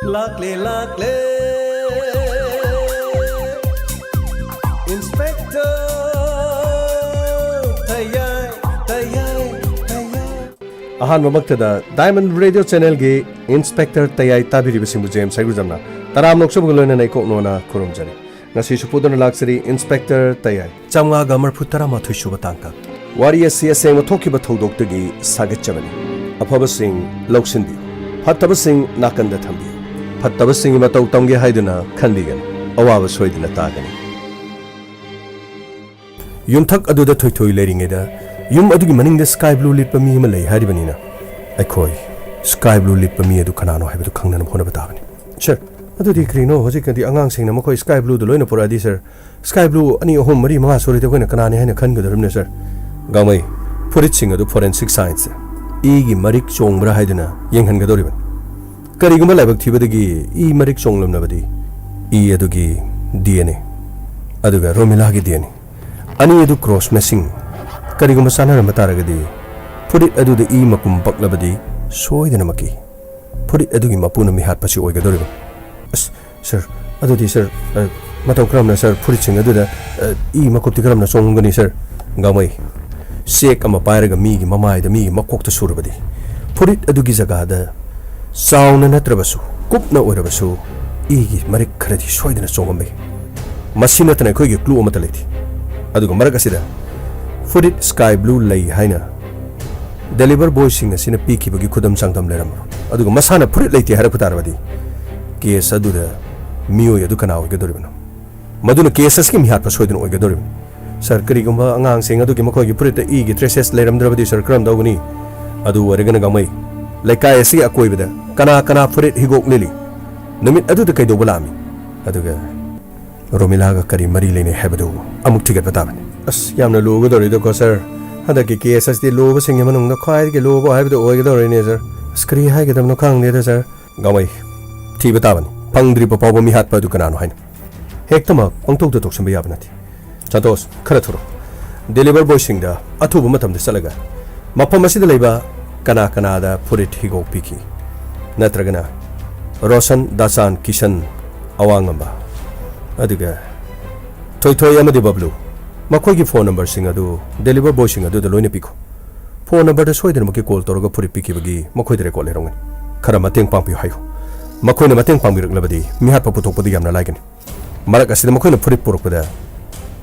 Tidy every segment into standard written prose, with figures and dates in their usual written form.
Lakle Inspector Tayai Ahan mamaktada Diamond Radio Channel ge Inspector Tayai tabiri bisimbu James Saigujamna taram noksub gulona nei koknona kurumjani ngasi supudona laksari Inspector Tayai chamga gamar futara ma thuisuba tangka wari asi aseng thokkiba thodokdagi sagachabani afaba sing loksindi fataba sing nakanda thambi fataba sing ma tau tamge haiduna khandigan awaba soidina tagani yumthak aduda thoithoi leringeda yum adugi maningda sky blue litpa mi ma lei haribanina aikoi sky blue litpa mi adu khanano haibu khangnana hona batabani sir adudi krino hojikadi angang singna makoi sky blue do loina poradi sir sky blue ani ohom mari manga sori te koina kanani haina khangadorumne sir gamai furit sing adu forensic science igi marik chongbra haiduna yenghangadoriban kariguma laibak thibadagi e marik chonglumnabadi e adugi DNA aduga romila gi DNA ani edu cross matching kariguma sanara mataragadi furit aduda e makum baklabadi soidana maki furit adugi mapuna mi hat pasi oigadoriban sir adudi sir matau kramna sir furit sing aduda e makupti kramna chongungani sir gamai sek ama pairaga mi gi mamai da mi makokta surabadi furit adugi jagada sauna natrabasu kupna oirabasu igi marik kharadi soidana chongombe masina tana khoi gi clue amata lethi aduga marak asida furit sky blue lei haina deliver boy sing asina piki bagi khudam sangdam leram aduga masana furit leiti hara putarabadi case aduda miyo adu kana oiga doribana maduna cases ki mi hat pa soidana oiga doribana sir karigumba angang sing adugi makoi gi furit igi traces leram drabadi sir kram dawgani adu warigana gamai laikai asi akoibada kana furit higok lili numit adu kai do bulami aduga romilaga kari mari lene hebadu amuk tigat batabani as yamna logo dori do ko sir hada ki cases di lobo sing yamanung na khai ki lobo hebadu oiga dori ne sir skri hai gadam no khang ne sir gamai thi batabani pangdri pa paw mi hat pa du kana no hain hektama pangtok to tok sambe yabnati chatos khara thuro deliver boy sing da athuba matam de salaga mapam asida leiba kana da furit higok piki natragana Roshan Dasan Kishan awangamba adiga toy amadi bablu makoi gi phone number sing adu deliver boy sing adu da loina piko phone number da soidana maki call toroga furit piki bagi makoi dre call lerong khara mateng pangpi hayo makoi na mateng pangbi raklabadi mi hat pa putok padi yamna lagani marak asida makoi na furit purokpada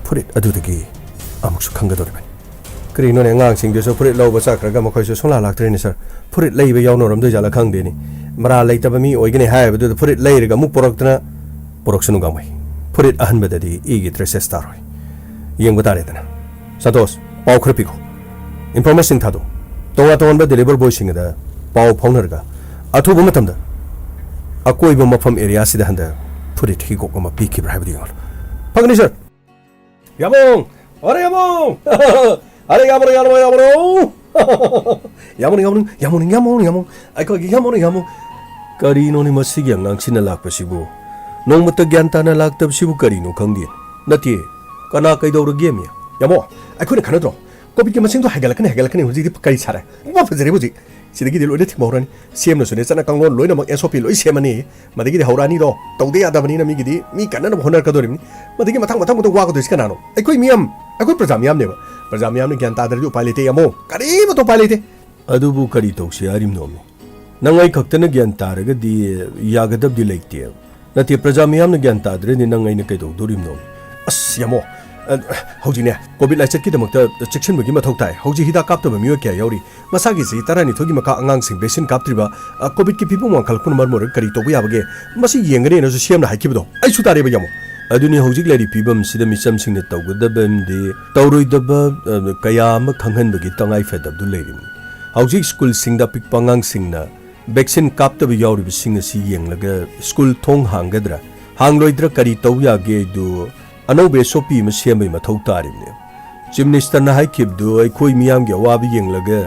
furit adu dagi amuk su khanga doribani krino ne ngang sing de so furit loba chakraga makoi so songla laktreni sir furit leiba yawno ram de jala khangdeni mara leitaba mi oigani haibadu furit leiraga muk poroktana poroksunu gamai furit ahan badadi igi traces taroi yengba tare dana satos pau khrapiko information thado tonga ba deliver boy sing da pau phaunarga athuba matamda akoiba mafam area sida handa furit hi gok ma piki brabdi yor pagni sir yamong are yamong are yamong aiko gi yamong kari no ni masigi angang sina lakpasibu nongmata gyantana laktabsibu kari no khangdi nati kana kaidor game yamo aiko ne khanadro covid ki masing to hagalakani huji kari sara ma fajare buji sidagi dil ode thimorani semna sune chana kanglo loina mak SOP loi semani madagi di haurani do tawde adabani na mi gidi mi kanna honar ka dorimi madagi mathang to wa ko dis kanano aiko miyam aiko prajamiyam ne prajamiyam ne gyan tadar ju palite yamo kari ma to palite adubu kari to se arim no nangai khaktana gyan taraga di yagadab di leite nati prajamiyam ne gyan tadre ni nangai ne kaido dorim no as yamo hojine covid la chet ki damakta section bagi mathau tai hoji hida kap to miyo kya yauri masagi si tarani thogi maka angang sing vaccine kap triba covid ki pipu mangkal kun mar mor kari to ya bage masi yengre no siam na hakibo ai su tare ba yamo aduni hojik lari pibam sida misam sing ne tawgadabam de tawroi daba kaya ma khanghan bagi tangai fedab du lerim hojik school sing da pik pangang sing na vaccine kap to yauri bi sing si yenglaga school thong hanggadra hangloidra kari to ya ge du anobe sopi ma siamai mathau tarimne chief minister na haikibdu aikoi miyam ge awabi yenglaga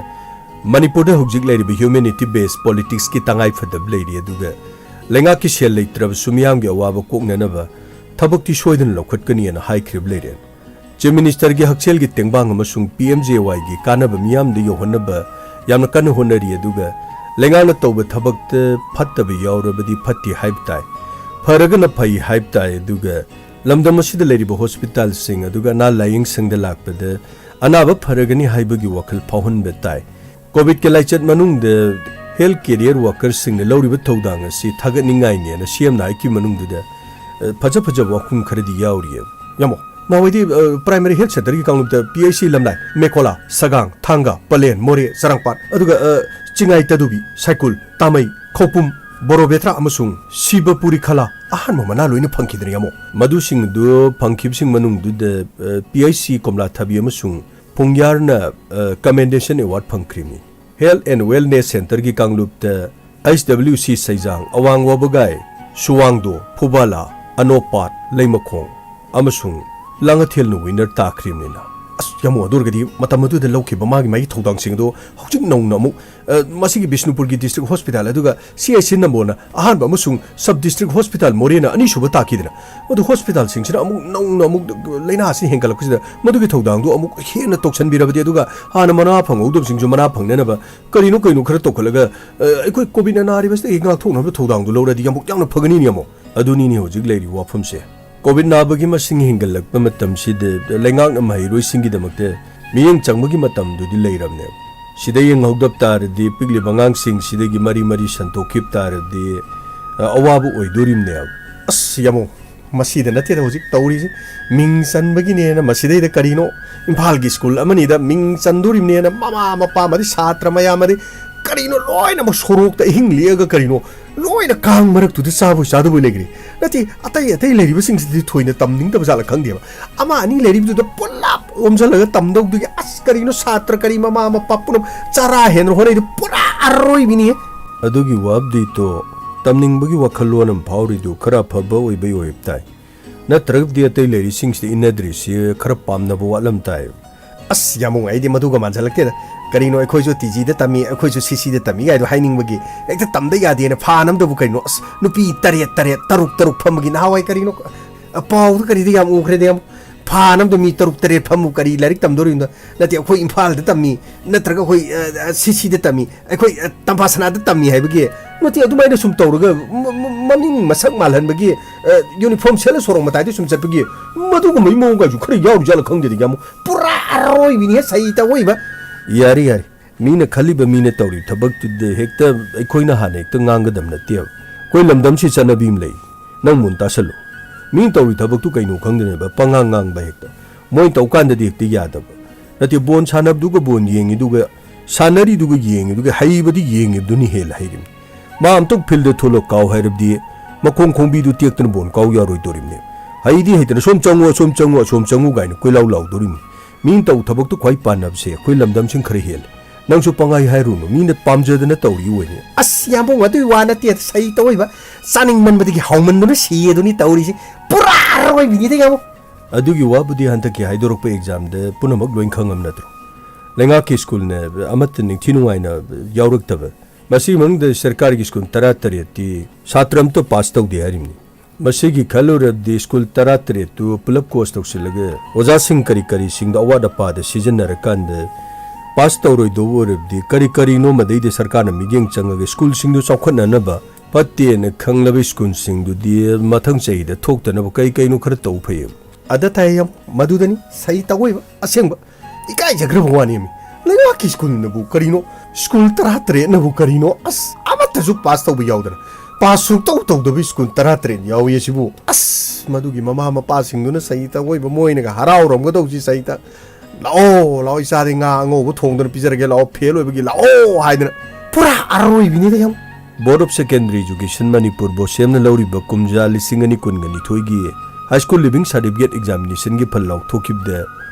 manipur da hojik lari bi humanity based politics ki tangai fedab leiri aduga lenga ki sel leitrab sumiyam ge awaba koknana ba thabak ti soidan lokhatkani na haikrib leire chief minister ge haksel gi tengbang amasung PMJY gi kanaba miyam de yohonaba yamna kan honari aduga ꯂꯩꯉꯥꯛꯅ ꯇꯧꯕ ꯊꯕꯛꯇ ꯐꯠꯇꯕ ꯌꯥꯎꯔꯕꯗꯤ ꯐꯠꯇꯦ ꯍꯥꯏꯕ ꯇꯥꯏ ꯐꯔꯒꯅ ꯐꯩ ꯍꯥꯏꯕ ꯇꯥꯏ ꯑꯗꯨꯒ ꯂꯝꯗꯝ ꯑꯁꯤꯗ ꯂꯩꯔꯤꯕ ꯍꯣꯁꯄꯤꯇꯥꯜꯁꯤꯡ ꯑꯗꯨꯒ ꯑꯅꯥ ꯂꯥꯌꯦꯡꯁꯪꯗ ꯂꯥꯛꯄꯗ ꯑꯅꯥꯕ ꯐꯔꯒꯅꯤ ꯍꯥꯏꯕꯒꯤ ꯋꯥꯈꯜ ꯐꯥꯎꯍꯟꯕ ꯇꯥꯏ ꯀꯣꯚꯤꯗꯀꯤ ꯂꯥꯏꯆꯠ ꯃꯅꯨꯡꯗ ꯍꯦꯜꯊ ꯀꯦꯔꯤꯌꯔ ꯋꯥꯔꯀꯔꯁꯤꯡꯅ ꯂꯧꯔꯤꯕ ꯊꯧꯗꯥꯡ ꯑꯁꯤ ꯊꯥꯒꯠꯅꯤꯡꯉꯥꯏꯅꯦꯅ ꯁꯤꯑꯦꯝꯅ ꯍꯥꯏꯈꯤꯕ ꯃꯅꯨꯡꯗꯨꯗ ꯐꯖꯕ ꯋꯥꯐꯝ ꯈꯔꯗꯤ ꯌꯥꯎꯔꯤꯌꯦ ꯌꯥꯝꯃꯣ ꯅꯍꯥꯟꯋꯥꯏꯗꯤ ꯄ꯭ꯔꯥꯏꯃꯥꯔꯤ ꯍꯦꯜꯊ ꯁꯦꯟꯇꯔꯒꯤ ꯀꯥꯡꯂꯨꯞꯇ PHC ꯂꯝꯂꯥꯏ ꯃꯦꯀꯣꯂꯥ ꯁꯒꯥꯡ ꯊꯥꯡꯒ ꯄꯂꯦꯟ ꯃꯣꯔꯦ ꯆꯔꯥꯡꯄꯥꯠ ꯑꯗꯨꯒ ꯆꯤꯡꯉꯥꯏ ꯇꯗꯨꯕꯤ ꯁꯥꯏꯀꯨꯜ ꯇꯥꯃꯩ ꯈꯧꯄꯨꯝ ꯕꯣꯔꯣꯕꯦꯇ꯭ꯔꯥ ꯑꯃꯁꯨꯡ ꯁꯤꯕꯄꯨꯔꯤ ꯈꯂꯥ ꯑꯍꯥꯟꯕ ꯃꯅꯥ ꯂꯣꯏꯅ ꯐꯪꯈꯤꯗꯅ ꯌꯥꯝꯃꯣ ꯃꯗꯨꯁꯤꯡꯗꯨ ꯐꯪꯈꯤꯕꯁꯤꯡ ꯃꯅꯨꯡꯗꯨꯗ PHC ꯀꯣꯝꯂꯥ ꯊꯕꯤ ꯑꯃꯁꯨꯡ ꯄꯨꯡꯌꯥꯔꯅ ꯀꯃꯦꯟꯗꯦꯁꯟ ꯑꯦꯋꯥꯔꯗ ꯐꯪꯈ꯭ꯔꯤꯕꯅꯤ ꯍꯦꯜꯊ ꯑꯦꯟड ꯋꯦꯜꯅꯦꯁ ꯁꯦꯟꯇꯔꯒꯤ ꯀꯥꯡꯂꯨꯞꯇ HWC ꯁꯩꯖꯥꯡ ꯑꯋꯥꯡ ꯋꯥꯕꯒꯥꯏ ꯁꯨꯋꯥꯡꯗꯣ ꯐꯨꯕꯥꯂꯥ ꯑꯅꯣꯄꯥꯠ ꯂꯩꯃꯈꯣꯡ ꯑꯃꯁꯨꯡ ꯂꯥꯡꯉꯊꯦꯜꯅ ꯋꯤꯅꯔ ꯇꯥꯈ꯭ꯔꯤꯕꯅꯤꯅ ꯑꯁ ꯌꯥꯝꯃꯣ ꯑꯗꯨꯔꯒꯗꯤ ꯃꯇꯝ ꯑꯗꯨꯗ ꯂꯧꯈꯤꯕ ꯃꯥꯒꯤ ꯊꯧꯗꯥꯡꯁꯤꯡ ꯑꯗꯣ ꯍꯧꯖꯤꯛ ꯅꯧꯅ ꯑꯃꯨꯛ ꯃꯁꯤꯒꯤ ꯕꯤꯁꯅꯨꯄꯨꯔꯒꯤ ꯗꯤꯁꯇ꯭ꯔꯤꯛ ꯍꯣꯁꯄꯤꯇꯥꯜ ꯑꯗꯨꯒ CHC ꯅꯝꯕꯣꯜꯅ ꯑꯍꯥꯟꯕ ꯑꯃꯁꯨꯡ ꯁꯕ ꯗꯤꯁꯇ꯭ꯔꯤꯛ ꯍꯣꯁꯄꯤꯇꯥꯜ ꯃꯣꯔꯦꯅ ꯑꯅꯤꯁꯨꯕ ꯇꯥꯈꯤꯗꯅ ꯃꯗꯨ ꯍꯣꯁꯄꯤꯇꯥꯜꯁꯤꯡꯁꯤꯅ ꯑꯃꯨꯛ ꯅꯧꯅ ꯑꯃꯨꯛ ꯂꯩꯅꯥ ꯑꯁꯤ ꯍꯦꯟꯒꯠꯂꯛꯄꯁꯤꯗ ꯃꯗꯨꯒꯤ ꯊꯧꯗꯥꯡꯗꯣ ꯑꯃꯨꯛ ꯍꯦꯟꯅ ꯇꯧꯁꯟꯕꯤꯔꯕꯗꯤ ꯑꯗꯨꯒ ꯍꯥꯟꯅ ꯃꯅꯥ ꯐꯪꯍꯧꯗꯕꯁꯤꯡꯁꯨ ꯃꯅꯥ ꯐꯪꯅꯅꯕ ꯀꯔꯤꯅꯣ ꯈꯔ ꯇꯧꯈꯠꯂꯒ ꯑꯩꯈꯣꯏ ꯀꯣꯚꯤꯗꯅ ꯅꯥꯔꯤꯕꯁꯤꯗꯒꯤ ꯉꯥꯛꯊꯣꯛꯅꯕ ꯊꯧꯗꯥꯡꯗꯣ ꯂꯧꯔꯗꯤ ꯌꯥꯝꯅ ꯐꯒꯅꯤꯅꯦ ꯑꯃꯨꯛ ꯑꯗꯨꯅꯤꯅꯦ ꯍꯧꯖꯤꯛ ꯂꯩꯔꯤꯕ ꯋꯥꯐꯝꯁꯦ ꯀꯣꯚꯤꯗ ꯅꯥꯕꯒꯤ ꯃꯁꯤꯡ ꯍꯦꯟꯒꯠꯂꯛꯄ ꯃꯇꯝꯁꯤꯗ ꯂꯩꯉꯥꯛꯅ ꯃꯍꯩꯔꯣꯏꯁꯤꯡꯒꯤꯗꯃꯛꯇ ꯃꯤꯠꯌꯦꯡ ꯆꯪꯕꯒꯤ ꯃꯇꯝꯗꯨꯗꯤ ꯂꯩꯔꯕꯅꯦꯕ ꯁꯤꯗ ꯌꯦꯡꯍꯧꯗꯕ ꯇꯥꯔꯗꯤ ꯄꯤꯛꯂꯤꯕ ꯑꯉꯥꯡꯁꯤꯡꯁꯤꯗꯒꯤ ꯃꯔꯤ ꯁꯟꯇꯣꯛꯈꯤꯕ ꯇꯥꯔꯗꯤ ꯑꯋꯥꯕ ꯑꯣꯏꯗꯣꯔꯤꯕꯅꯦꯕ ꯑꯁ ꯌꯥꯝꯃꯣ ꯃꯁꯤꯗ ꯅꯠꯇꯦꯗ ꯍꯧꯖꯤꯛ ꯇꯧꯔꯤꯁꯤ ꯃꯤꯡ ꯆꯟꯕꯒꯤꯅꯦꯅ ꯃꯁꯤꯗꯩꯗ ꯀꯔꯤꯅꯣ ꯏꯝꯐꯥꯜꯒꯤ ꯁ꯭ꯀꯨꯜ ꯑꯃꯅꯤꯗ ꯃꯤꯡ ꯆꯟꯗꯣꯔꯤꯕꯅꯦꯅ ꯃꯃꯥ ꯃꯄꯥ ꯑꯃꯗꯤ ꯁꯥꯇ꯭ꯔ ꯃꯌꯥꯝ ꯑꯃꯗꯤ ꯀꯔꯤꯅꯣ ꯂꯣꯏꯅꯃꯛ ꯁꯣꯔꯣꯛꯇ ꯑꯍꯤꯡ ꯂꯦꯛꯑꯒ ꯀꯔꯤꯅೋ ꯂꯣꯏꯅ ꯀꯥꯡ ꯃꯔꯛꯇꯨꯗ ꯆꯥꯗꯕꯣꯏ ꯂꯩꯈ꯭ꯔꯦ ꯅꯠꯇꯦ ꯑꯇꯩ ꯂꯩꯔꯤꯕꯁꯤꯡꯁꯤꯗꯤ ꯊꯣꯏꯅ ꯇꯝꯅꯤꯡꯗꯕ ꯖꯥꯠꯂ ꯈꯪꯗꯦꯕ ꯑꯃ ꯑꯅꯤ ꯂꯩꯔꯤꯕꯗꯨꯗ ꯄꯨꯂꯞ ꯑꯣꯝꯁꯤꯜꯂꯒ ꯇꯝꯗꯧꯗꯨꯒꯤ ꯑꯁ ꯀꯔꯤꯅꯣ ꯁꯥꯇ꯭ꯔ ꯀꯔꯤ ꯃꯃꯥ ꯃꯄꯥ ꯄꯨꯝꯅꯃꯛ ꯆꯔꯥ ꯍꯦꯟꯅ ꯍꯣꯠꯅꯩꯗꯨ ꯄꯨꯔꯥ ꯑꯔꯣꯏꯕꯤꯅꯤ ꯑꯗꯨꯒꯤ ꯋꯥꯕꯗꯤꯇꯣ ꯇꯝꯅꯤꯡꯕꯒꯤ ꯋꯥꯈꯜꯂꯣꯟ ꯑꯃ ꯐꯥꯎꯔꯤꯗꯨ ꯈꯔ ꯑꯐꯕ ꯑꯣꯏꯕꯩ ꯑꯣꯏꯕ ꯇꯥꯏ ꯅꯠꯇ꯭ꯔꯒꯗꯤ ꯑꯇꯩ ꯂꯩꯔꯤꯁꯤꯡꯁꯤꯗ ꯏꯟꯅꯗ꯭ꯔꯤꯁꯤ ꯈꯔ ꯄꯥꯝꯅꯕ ꯋꯥꯠꯂꯝ ꯇꯥꯏ ꯑꯁ ꯌꯥꯝꯃꯣ ꯑꯩꯗꯤ ꯃꯗꯨꯒ ꯃꯥꯟꯁꯤꯜꯂꯛꯇꯦꯗ ꯀꯔꯤꯅꯣ ꯑꯩꯈꯣꯏꯁꯨ TGꯗ ꯇꯝꯃꯤ ꯑꯩꯈꯣꯏꯁꯨ CCꯗ ꯇꯝꯃꯤ ꯒꯥꯏꯗꯣ ꯍꯥꯏꯅꯤꯡꯕꯒꯤ ꯍꯦꯛꯇ ꯇꯝꯗ ꯌꯥꯗꯦꯅ ꯐꯥꯅꯝꯗꯕꯨ ꯀꯔꯤꯅꯣ ꯑꯁ ꯅꯨꯄꯤ ꯇꯔꯨꯛ ꯐꯝꯕꯒꯤ ꯅꯍꯥꯟꯋꯥꯏ ꯀꯔꯤꯅꯣ ꯄꯥꯎꯗ ꯀꯔꯤꯗ ꯌꯥꯝ ꯎꯈ꯭ꯔꯦꯗ ꯌꯥꯝ ꯐꯥꯅꯝꯗ ꯃꯤ 3 ꯐꯝꯃꯨ ꯀꯔꯤ ꯂꯥꯏꯔꯤꯛ ꯇꯝꯗꯣꯔꯤꯅꯣ ꯅꯠꯇꯦ ꯑꯩꯈꯣꯏ ꯏꯝꯐꯥꯜꯗ ꯇꯝꯃꯤ ꯅꯠꯇ꯭ꯔꯒ ꯑꯩꯈꯣই CCꯗ ꯇꯝꯃꯤ ꯑꯩꯈꯣꯏ ꯇꯝꯐꯥꯁꯅꯥꯗ ꯇꯝꯃꯤ ꯍꯥꯏꯕꯒꯤ ꯅꯠꯇꯦ ꯑꯗꯨꯃꯥꯏꯅ ꯁꯨꯝ ꯇꯧꯔꯒ ꯃꯃꯤꯡ ꯃꯁꯛ ꯃꯥꯜꯍꯟꯕꯒꯤ ꯌꯨꯅꯤꯐꯣꯔꯝ ꯁꯦꯠꯂ ꯁꯣꯔꯣꯛ ꯃꯇꯥꯏꯗ ꯁꯨꯝ ꯆꯠꯄꯒꯤ ꯃꯗꯨꯒꯨꯝꯕꯒꯤ ꯃꯑꯣꯡꯒꯁꯨ ꯈꯔ ꯌꯥꯎꯔꯤꯖꯥꯠꯂ ꯈꯪꯗꯦꯗ ꯌꯥꯝ ꯄꯨꯔꯥ ꯑꯔꯣꯏꯕꯤꯅꯤ ꯁꯩꯇ ꯑꯣꯏꯕ ꯌꯥꯔꯦ ꯃꯤꯅ ꯈꯜꯂꯤꯕ ꯃꯤꯅ ꯇꯧꯔꯤ ꯊꯕꯛꯇꯨꯗ ꯍꯦꯛꯇ ꯑꯩꯈꯣꯏꯅ ꯍꯥꯟꯅ ꯍꯦꯛꯇ ꯉꯥꯡꯒꯗꯕ ꯅꯠꯇꯦꯕ ꯑꯩꯈꯣꯏ ꯂꯝꯗꯝꯁꯤ ꯆꯠꯅꯕꯤ ꯑꯃ ꯂꯩ ꯅꯪ ꯃꯨꯟ ꯇꯥꯁꯜꯂꯨ ꯃꯤꯅ ꯇꯧꯔꯤ ꯊꯕꯛꯇꯨ ꯀꯩꯅꯣ ꯈꯪꯗꯅꯦꯕ ꯄꯉꯥꯡ ꯉꯥꯡꯕ ꯍꯦꯛꯇ ꯃꯣꯏ ꯇꯧꯀꯥꯟꯗꯗꯤ ꯍꯦꯛꯇ ꯌꯥꯗꯕ ꯅꯠꯇꯦ ꯕꯣꯟ ꯁꯥꯟꯅꯕꯗꯨꯒ ꯕꯣꯟ ꯌꯦꯡꯉꯤꯗꯨꯒ ꯁꯥꯟꯅꯔꯤꯗꯨꯒ ꯌꯦꯡꯉꯤꯗꯨꯒ ꯍꯩꯕꯗꯤ ꯌꯦꯡꯉꯤꯕꯗꯨꯅꯤ ꯍꯦꯜꯂ ꯍꯩꯔꯤꯕꯅꯤ ꯃꯥ ꯑꯝꯇꯪ ꯐꯤꯜꯗ ꯊꯣꯛꯂꯒ ꯀꯥꯎ ꯍꯥꯏꯔꯕꯗꯤ ꯃꯈꯣꯡ ꯈꯣꯡꯕꯤꯗꯨ ꯇꯦꯛꯇꯅ ꯕꯣꯟ ꯀꯥꯎ ꯌꯥꯔꯣꯏꯗꯣꯔꯤꯕꯅꯤ ꯍꯩꯗꯤ ꯍꯩꯇꯅ ꯁꯣꯝ ꯆꯪꯉꯨ ꯒꯥꯏꯅ ꯀꯣꯏꯂꯥꯎ ꯂꯥꯎꯗꯣꯔꯤꯕꯅꯤ ꯃꯤꯅ ꯇꯧ ꯊꯕꯛꯇꯨ ꯈ꯭ꯋꯥꯏ ꯄꯥꯟꯅꯕꯁꯦ ꯑꯩꯈꯣꯏ ꯂꯝꯗꯝꯁꯤꯡ ꯈꯔ ꯍꯦꯜꯂꯦ ꯅꯪꯁꯨ ꯄꯪꯍꯥꯏ ꯍꯥꯏꯔꯨꯅꯨ ꯃꯤꯅ ꯄꯥꯝꯖꯗꯅ ꯇꯧꯔꯤ ꯑꯣꯏꯅꯤ ꯑꯁ ꯌꯥꯝꯕꯣꯡ ꯑꯗꯨꯏ ꯋꯥ ꯅꯠꯇꯦ ꯁꯩ ꯇꯧꯏꯕ ꯆꯥꯅꯤꯡꯃꯟꯕꯗꯒꯤ ꯍꯥꯎꯃꯟꯗꯨꯅ ꯁꯤꯌꯦꯗꯨꯅꯤ ꯇꯧꯔꯤꯁꯤ ꯄꯨꯔꯥ ꯑꯔꯣꯏꯕꯤꯅꯤꯗ ꯌꯥꯝꯕꯣꯡ ꯑꯗꯨꯒꯤ ꯋꯥꯕꯨꯗꯤ ꯍꯟꯗꯛꯀꯤ ꯍꯥꯏꯗꯣꯔꯛꯄ ꯑꯦꯛꯖꯥꯝꯗ ꯄꯨꯝꯅꯃꯛ ꯂꯣꯏ ꯈꯪꯉꯝ ꯅꯠꯇ꯭ꯔꯣ ꯂꯩꯉꯥꯛꯀꯤ ꯁ꯭ꯀꯨꯜꯅ ꯑꯃꯠꯇ ꯅꯤꯡꯊꯤ ꯅꯨꯡꯉꯥꯏꯅ ꯌꯥꯎꯔꯛꯇꯕ ꯃꯁꯤꯒꯤ ꯃꯅꯨꯡꯗ ꯁꯔꯀꯥꯔꯒꯤ ꯁ꯭ꯀꯨꯜ 18ꯇꯤ ꯁꯥꯇ꯭ꯔ ꯑꯃꯠꯇ ꯄꯥꯁ ꯇꯧꯗꯦ ꯍꯥꯏꯔꯤꯕꯅꯤ ꯃꯁꯤꯒꯤ ꯈꯜꯂꯨꯔꯕꯗꯤ ꯁ꯭ꯀꯨꯜ 18ꯇꯨ ꯄꯨꯂꯞ ꯀꯣꯁ ꯇꯧꯁꯤꯜꯂꯒ ꯑꯣꯖꯥꯁꯤꯡ ꯀꯔꯤꯁꯤꯡꯗꯣ ꯑꯋꯥꯠ ꯑꯄꯥꯗ ꯁꯤꯖꯤꯟꯅꯔꯀꯥꯟꯗ ꯄꯥꯁ ꯇꯧꯔꯣꯏꯗꯧꯕ ꯑꯣꯏꯔꯕꯗꯤ ꯀꯔꯤꯅꯣ ꯃꯗꯩꯗ ꯁꯔꯀꯥꯔꯅ ꯃꯤꯠꯌꯦꯡ ꯆꯪꯉꯒ ꯁ꯭ꯀꯨꯜꯁꯤꯡꯗꯨ ꯆꯥꯎꯈꯠꯅꯅꯕ ꯐꯠꯇꯦꯅ ꯈꯪꯂꯕ ꯁ꯭ꯀꯨꯜꯁꯤꯡꯗꯨꯗꯤ ꯃꯊꯪ ꯆꯍꯤꯗ ꯊꯣꯛꯇꯅꯕ ꯀꯩꯅꯣ ꯈꯔ ꯇꯧ ꯐꯩꯌꯦꯕ ꯑꯗ ꯇꯥꯏ ꯌꯥꯝ ꯃꯗꯨꯗꯅꯤ ꯁꯩ ꯇꯧꯏꯕ ꯑꯁꯦꯡꯕ ꯏꯀꯥꯏꯖꯈ꯭ꯔꯕ ꯋꯥꯅꯦꯃꯤ ꯂꯩꯉꯥꯛꯀꯤ ꯁ꯭ꯀꯨꯜꯅꯕꯨ ꯀꯔꯤꯅꯣ ꯁ꯭ꯀꯨꯜ 18ꯅꯕꯨ ꯀꯔꯤꯅꯣ ꯑꯁ ꯑꯃꯠꯇꯁꯨ ꯄꯥꯁ ꯇꯧꯕ ꯌꯥꯎꯗꯅ ꯄꯥꯁ ꯁꯨꯡꯇꯧ ꯇꯧꯗꯕ ꯁ꯭ꯀꯨꯜ 18 ꯌꯥꯎꯏ ꯑꯁꯤꯕꯨ ꯑꯁ ꯃꯗꯨꯒꯤ ꯃꯃꯥ ꯃꯄꯥꯁꯤꯡꯗꯨꯅ ꯁꯩꯇ ꯑꯣꯏꯕ ꯃꯣꯏꯅꯒ ꯍꯔꯥꯎꯔꯝꯒꯗꯧꯁꯤ ꯁꯩꯇ ꯂꯥꯛꯑꯣ ꯏꯆꯥꯗꯤ ꯉꯥ ꯑꯉꯧꯕ ꯊꯣꯡꯗꯅ ꯄꯤꯖꯔꯒꯦ ꯂꯥꯛꯑꯣ ꯐꯦꯜ ꯑꯣꯏꯕꯒꯤ ꯂꯥꯛꯑꯣ ꯍꯥꯏꯗꯅ ꯄꯨꯔꯥ ꯑꯔꯣꯏꯕꯤꯅꯤꯗ ꯌꯥꯝ ꯕꯣꯔꯗ ꯑꯣꯐ ꯁꯦꯀꯦꯟꯗꯔꯤ ꯏꯖꯨꯀꯦꯁꯟ ꯃꯅꯤꯄꯨꯔ ꯕꯣꯁꯦꯝꯅ ꯂꯧꯔꯤꯕ ꯀꯨꯝꯖꯥ 2022ꯒꯤ ꯍꯥꯏ ꯁ꯭ꯀꯨꯜ ꯂꯤꯚꯤꯡ ꯁꯥꯔꯇꯤꯐꯤꯀꯦꯠ ꯑꯦꯛꯖꯥꯃꯤꯅꯦꯁꯟꯒꯤ ꯐꯜ ꯂꯥꯎꯊꯣꯛꯈꯤꯕꯗ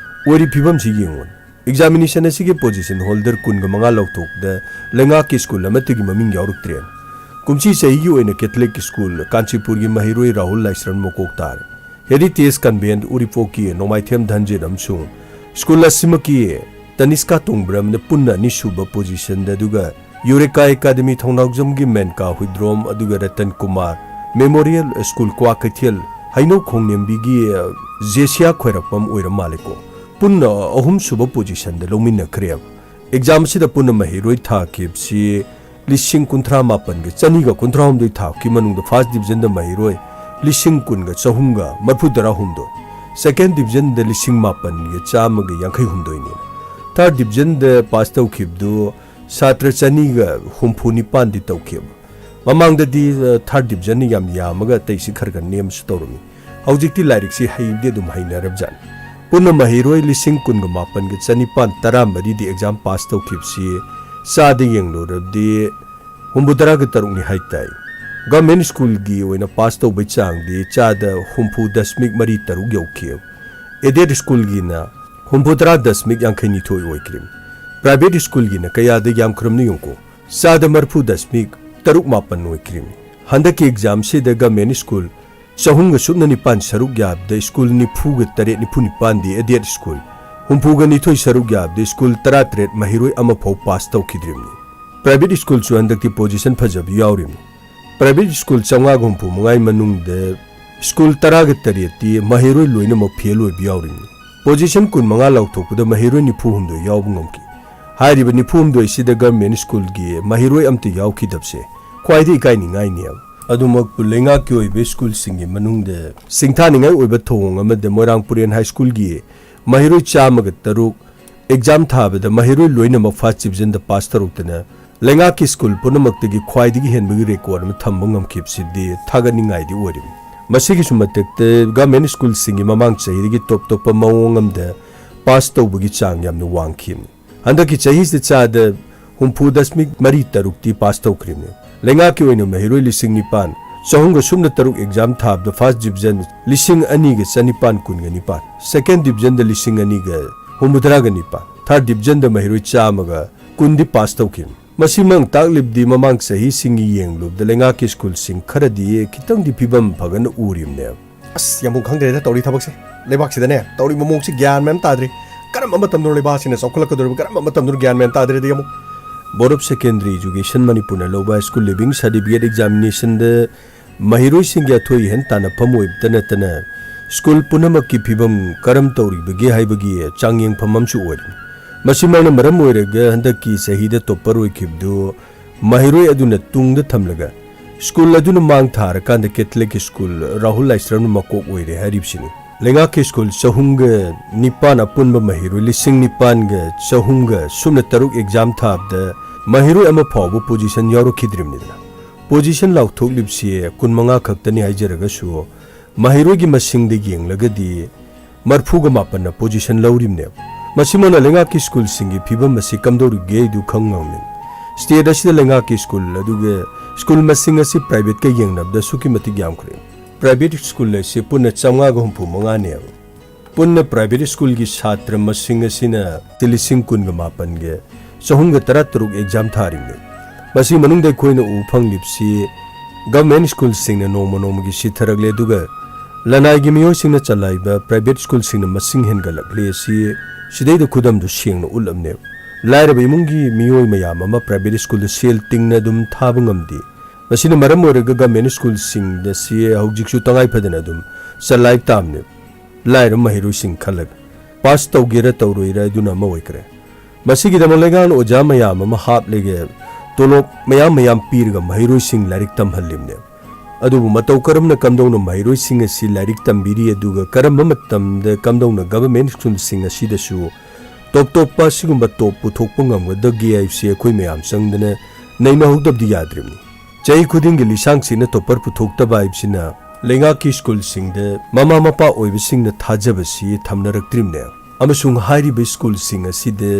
ꯑꯣꯏꯔꯤ ꯐꯤꯕꯝꯁꯤ ꯌꯦꯡꯉꯨ ꯑꯦꯛꯖꯥꯃꯤꯅꯦꯁꯟ ꯑꯁꯤꯒꯤ ꯄꯣꯖꯤꯁꯟ ꯍꯣꯜꯗꯔ 15 ꯂꯧꯊꯣꯛꯄꯗ ꯂꯩꯉꯥꯛꯀꯤ ꯁ꯭ꯀꯨꯜ ꯑꯃꯠꯇꯒꯤ ꯃꯃꯤꯡ ꯌꯥꯎꯔꯛꯇ꯭ꯔꯦ ꯀꯨꯝꯁꯤ ꯆꯍꯤꯒꯤ ꯑꯣꯏꯅ ꯀꯦꯊꯂꯤꯛ ꯁ꯭ꯀꯨꯜ ꯀꯥꯟꯆꯤꯄꯨꯔꯒꯤ ꯃꯍꯩꯔꯣꯏ ꯔꯥꯍꯨꯜ ꯂꯥꯏꯁ꯭ꯔꯝ ꯃꯀꯣꯛ ꯇꯥꯔꯦ ꯍꯦꯔꯤꯇꯦꯖ ꯀꯟꯚꯦꯟꯠ ꯎꯔꯤꯄꯣꯛꯀꯤ ꯅꯣꯡꯃꯥꯏꯊꯦꯝ ꯙꯟꯖꯤꯠ ꯑꯃꯁꯨꯡ ꯁ꯭ꯀꯨꯜ ꯑꯁꯤꯃꯛꯀꯤ ꯇꯅꯤꯁꯀꯥ ꯇꯣꯡꯕ꯭ꯔꯝꯅ ꯄꯨꯟꯅ ꯑꯅꯤꯁꯨꯕ ꯄꯣꯖꯤꯁꯟꯗ ꯑꯗꯨꯒ ꯌꯨꯔꯦꯀꯥ ꯑꯦꯀꯥꯗꯃꯤ ꯊꯧꯅꯥꯎꯖꯝꯒꯤ ꯃꯦꯟꯀꯥ ꯍꯨꯏꯗ꯭ꯔꯣꯝ ꯑꯗꯨꯒ ꯔꯇꯟ ꯀꯨꯃꯥꯔ ꯃꯦꯃꯣꯔꯤꯌꯦꯜ ꯁ꯭ꯀꯨꯜ ꯀ꯭ꯋꯥ ꯀꯩꯊꯦꯜ ꯍꯩꯅꯧ ꯈꯣꯡꯅꯦꯝꯕꯤꯒꯤ ꯖꯦꯁꯤꯌꯥ ꯈꯣꯏꯔꯛꯄꯝ ꯑꯣꯏꯔ ꯃꯥꯜꯂꯦꯀꯣ ꯄꯨꯟꯅ ꯑꯍꯨꯝꯁꯨꯕ ꯄꯣꯖꯤꯁꯟꯗ ꯂꯧꯃꯤꯟꯅꯈ꯭ꯔꯦꯕ ꯑꯦꯛꯖꯥꯝ ꯑꯁꯤꯗ ꯄꯨꯟꯅ ꯃꯍꯩꯔꯣꯏ ꯊꯥꯈꯤꯕꯁꯤ लिसिंग कुंथ्रा मापन के चनी का कुंथ्रा हम दो था कि मनुंग फर्स्ट डिवीजन द महिरोय लिसिंग कुन का चहुंगा मरफुदरा हुंदो सेकेंड डिवीजन द लिसिंग मापन के चाम के यांखै हुंदो ने थर्ड डिवीजन द पास तौ खिबदो छात्र चनी का हुंफु निपान दि तौ खिब ममांग द दि थर्ड डिवीजन नि याम यामगा तैसि खरगा नेम स्टोरमी हौजिकति लाइरिक सि हाइदे दुम हाइनरब जान पुन महिरोय लिसिंग कुन का मापन के चनिपान तरा मरी दि एग्जाम पास तौ खिबसि सादे येंगलोरबदि हुंबुदरा के तरुंग नि हाइताई गवर्नमेंट स्कूल की ओइना पास तो बैचांग दी चाद हुंफु दशमिक मरी तरुग यौखियो एडेड स्कूल की ना हुंफुदरा दशमिक यांखैनी थोई ओइक्रिम प्राइवेट स्कूल की ना कयादे याम क्रमनि योंको साद मरफु दशमिक तरुग मापन ओइक्रिम हंदक की एग्जाम से द गवर्नमेंट स्कूल चहुंग सुन निपान सरुग याब द स्कूल निफुग तरे निफु निपान दी एडेड स्कूल हुंफुग निथोई सरुग याब द स्कूल तरा तरेट महिरोय अमा फौ पास तौखिद्रिमनि प्राइवेट स्कूल चु हंदक की पोजीशन फजब यावरिमनि प्राइवेट स्कूल चंगा गुंफु मंगाई मनुंग स्कूल तराग तरेती महिरोय लोइनमक फेल ओइबि यावरिमनि पोजीशन कुन मंगा लौथोकपुद महिरोय निफु हुंदो यावब ngomki हारिब निफु हुंदो सिद गवर्नमेंट स्कूल की महिरोय अमते यावखिदबसे ख्वाइदि इकाइनि ngaini अदुमक पुलेंगा की ओइबे स्कूल सिंगी मनुंग सिंथानिंगाई ओइबा थोंग अमद मोरांग पुरेन हाई स्कूल की महिरोय चामग तरुक एग्जाम थाबद महिरोय लोइनमक फर्स्ट डिवीजन द पास तरुकतना लेंगा की स्कूल पुनमक्तगी ख्वाइदगी हेनबगी रेकॉर्ड में थंब ngमखिबसिदि थागनिंगाइदि ओरिम मसिगी सुमतक गवर्नमेंट स्कूल सिंगी ममांग चाहिदगी टॉप टॉप मवोंग अमदा पास तौबगी चांग यामन वांगखिम हंदकी चाहिस द चाद हुंफु दशमिक मरी तरुकती पास तौक्रिम लेंगा की ओइनो महिरोय लिसिंग निपान चहुंग सुमन तरुक एग्जाम थाब द फर्स्ट डिवीजन लिसिंग अनि गे चनिपान कुनग निपान सेकेंड डिवीजन द लिसिंग अनि गे हुंबुदरा गे निपान थर्ड डिवीजन द महिरोय चामगा कुंदी पास तौकिम मसिमंग ताकलिबदि ममांग सही सिंगी येंगलुब द लेंगा की स्कूल सिंग खरदि खितंग दि फिबम फगन उरिमने अस यमु खंगदे तौरी थबकसे लेबाकसिदने तौरी ममोंगसि ज्ञान मैम ताद्रे करम मतमदो लेबासिने सौखलकदोर करम मतमदो ज्ञान मैम ताद्रे दि यमु board of secondary education Manipur लोबा स्कूल लिविंग सर्टिफिकेट एग्जामिनेशन द महिरोय सिंग थोई हेन ताना फमोय तनतन स्कूल पुनमक की फिबम करम तौरी बगे हाइबगी चांगयेंग फममसु ओरि मसिमाना मरम ओइरगा हंदकी सहीदा टॉपर ओइखिबदु महिरोय अदुना तुंगद थमलगा स्कूल अदुना मांग थार कांद कैथलिक स्कूल राहुल लाइस्रम मकोक ओइरे हरिबसिनी लेंगा के स्कूल चहुंग निपान अपुनब महिरोय लिसिंग निपान ग चहुंग सुमन तरुक एग्जाम थाबद महिरोय अमा फावबो पोजीशन यावरखिद्रिमनिदना पोजीशन लाउथोकलिबसि कुनमंगा खक्तनि हाइजरगसु महिरोय की मसिंग दि येंगलगदि मरफुग मापन पोजीशन लौरिमने मसिमना लेंगा की स्कूल सिंगी फिबम मसि कमदोरुगे दु खंगंगमिन स्टेट असिदा लेंगा की स्कूल अदुगे स्कूल मसिंग असि प्राइवेट का येंगनबद सुकी मति यामखरे प्राइवेट स्कूल से पुन चंगा गुंफु मंगाने पुन प्राइवेट स्कूल की छात्र मसिंग असिना तिलिसिंग कुन मापन गे चहुंग तरा तरुक एग्जाम थारिंगे मसि मनुंग दे खोइन उ फंगलिपसि गवर्नमेंट स्कूल सिंग नोम नोमगी सिथरगले दुगा लनाई गी मियो सिंग चलाइबा प्राइवेट स्कूल सिंग मसिंग हेनगलकले सि सिदैद खुदम दु सिंग उलमने लाइरब इमुंगी मियोय मयाम अमा प्राइवेट स्कूल सेल तिंगना दुम थाबंगमदि मसिना मरम ओरग गवर्नमेंट स्कूल सिंग द सि हौजिकसु तंगाई फदना दुम चलाइ तामने लाइरब महिरु सिंग खलग पास तौगेरा तौरोइरा दुना म ओइकरे मसिगी दमलेगान ओजा मयाम अमा हापलेगे तोलोप मयाम मयाम पीरगा महिरु सिंग लाइरिक तमहलिमने अदुबु मतौ करमना कमदौना महिरु सिंग असि लाइरिक तंबिरी अदुगा करम मतमद कमदौना गवर्नमेंट स्कूल सिंग असिदसु टॉप टॉप सिगुंबा टॉप पुथोकपंगमगदगी आइसे अखोय मयाम संगदना नैना हुदबदि याद्रिमनि चही खुदिंगी लिसांग सिना टॉपर पुथोकतबा आइबसिना लेंगा की स्कूल सिंग ममा मपा ओइबसिंग थाजबसि थमनरक्त्रिमने अमसुंग हाइरिबे स्कूल सिंग असिदे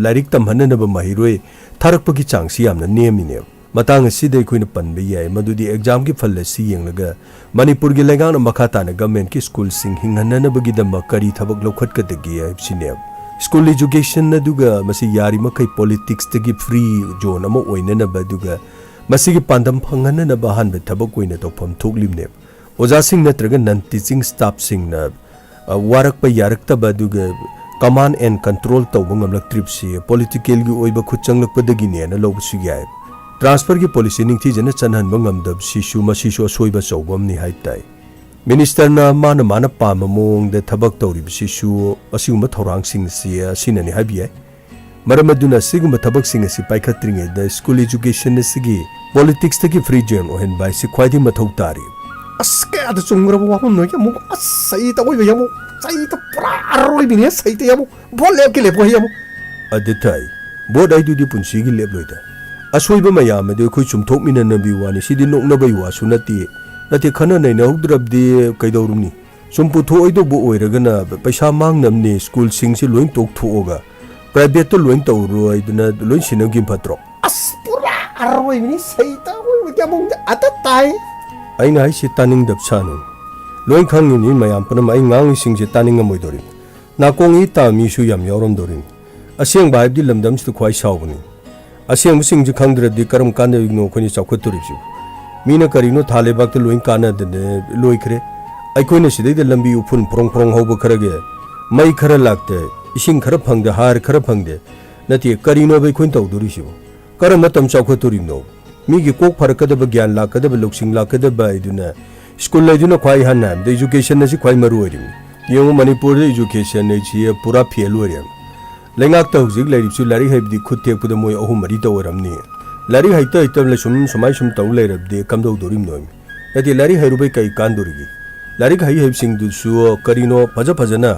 लाइरिक तमहननबा महिरोय थारकपगी चांगसि यामना नेमिने मतंग असिदे अखोयना पनबे याय मदुदि एग्जाम की फल असि येंगलगा मणिपुर की लेगांग मखाताना गवर्नमेंट की स्कूल सिंग हिंगहननबगी दम करी थबक लौखटकदगी आइबसिने स्कूल एजुकेशन अदुगा मसि यारिमखै पॉलिटिक्स तगी फ्री जोन अमा ओइननबा अदुगा मसिगी पांदम फंगहननबा हानबे थबक ओइना तौफम थोकलिमने ओजासिंग नत्रगा नन टीचिंग स्टाफ सिंगना वारकपा यारक्तबा अदुगा कमांड एंड कंट्रोल तौबा ngamlaktripsi political gi oiba khuchanglakpadagi ne na lobsu yai transfer की पॉलिसी निंगथीजन चनहनबा ngamdab sisu masisu asoiba chawbam ni haitai minister ना मान पाम मोंग दे थबक तौरिब सिसु असिगुम थौरांग सिंग सि सिननि हाबिय Maram aduna siguma thabak sing asi paikhatringe da school education asigi politics tagi free zone ohen bai si khwaidi mathau tari aske ada chungra wa hum no yamu asai ta oi yamu sai ta pra aroi bini sai ta yamu bol lep ke lep ho yamu adetai bod ai du di punsi gi lep loida asoi ba mayam de khoi chumthok mina nabi wani sidi nok na bai wa sunati nati khana nei na hudrab de kaidorumni sumpu tho oi do bo oiragana paisa mang namni school sing si loin tok thuoga private to loin to roi duna loin sinam gi patro as pura aroi bini sai ta oi yamu atatai aina ai si taning dap sanu loin khang ni mayam panam ai ngang sing si taning amoi dori na kong i ta mi su yam yorom dori aseng bai di lamdam stu khwai sawbani aseng sing ji khang dra di karam kan no khoni chawkhat turi ju mina karino thale bak to loin kana de loi khre ai koina sidai de lambi upun prong prong hobo kharage mai khara lakte ising khara phangde har khara phangde nati karino bai khoin taw duri sibo karam matam chawkhat turi no mi gi kok pharakada ba gyan lakada ba loksing lakada ba iduna school lai duna khwai hanna de education na si khwai maru orim yeng manipur de education ne chi pura fail orim lengak ta hujik lai su lari haibdi khut tek puda moi ahum mari to oramni lari haita itam le sum samai sum taw lai rab de kamdo dorim noim nati lari hairu bai kai kan dorigi lari hai haib sing du su karino phaja phajana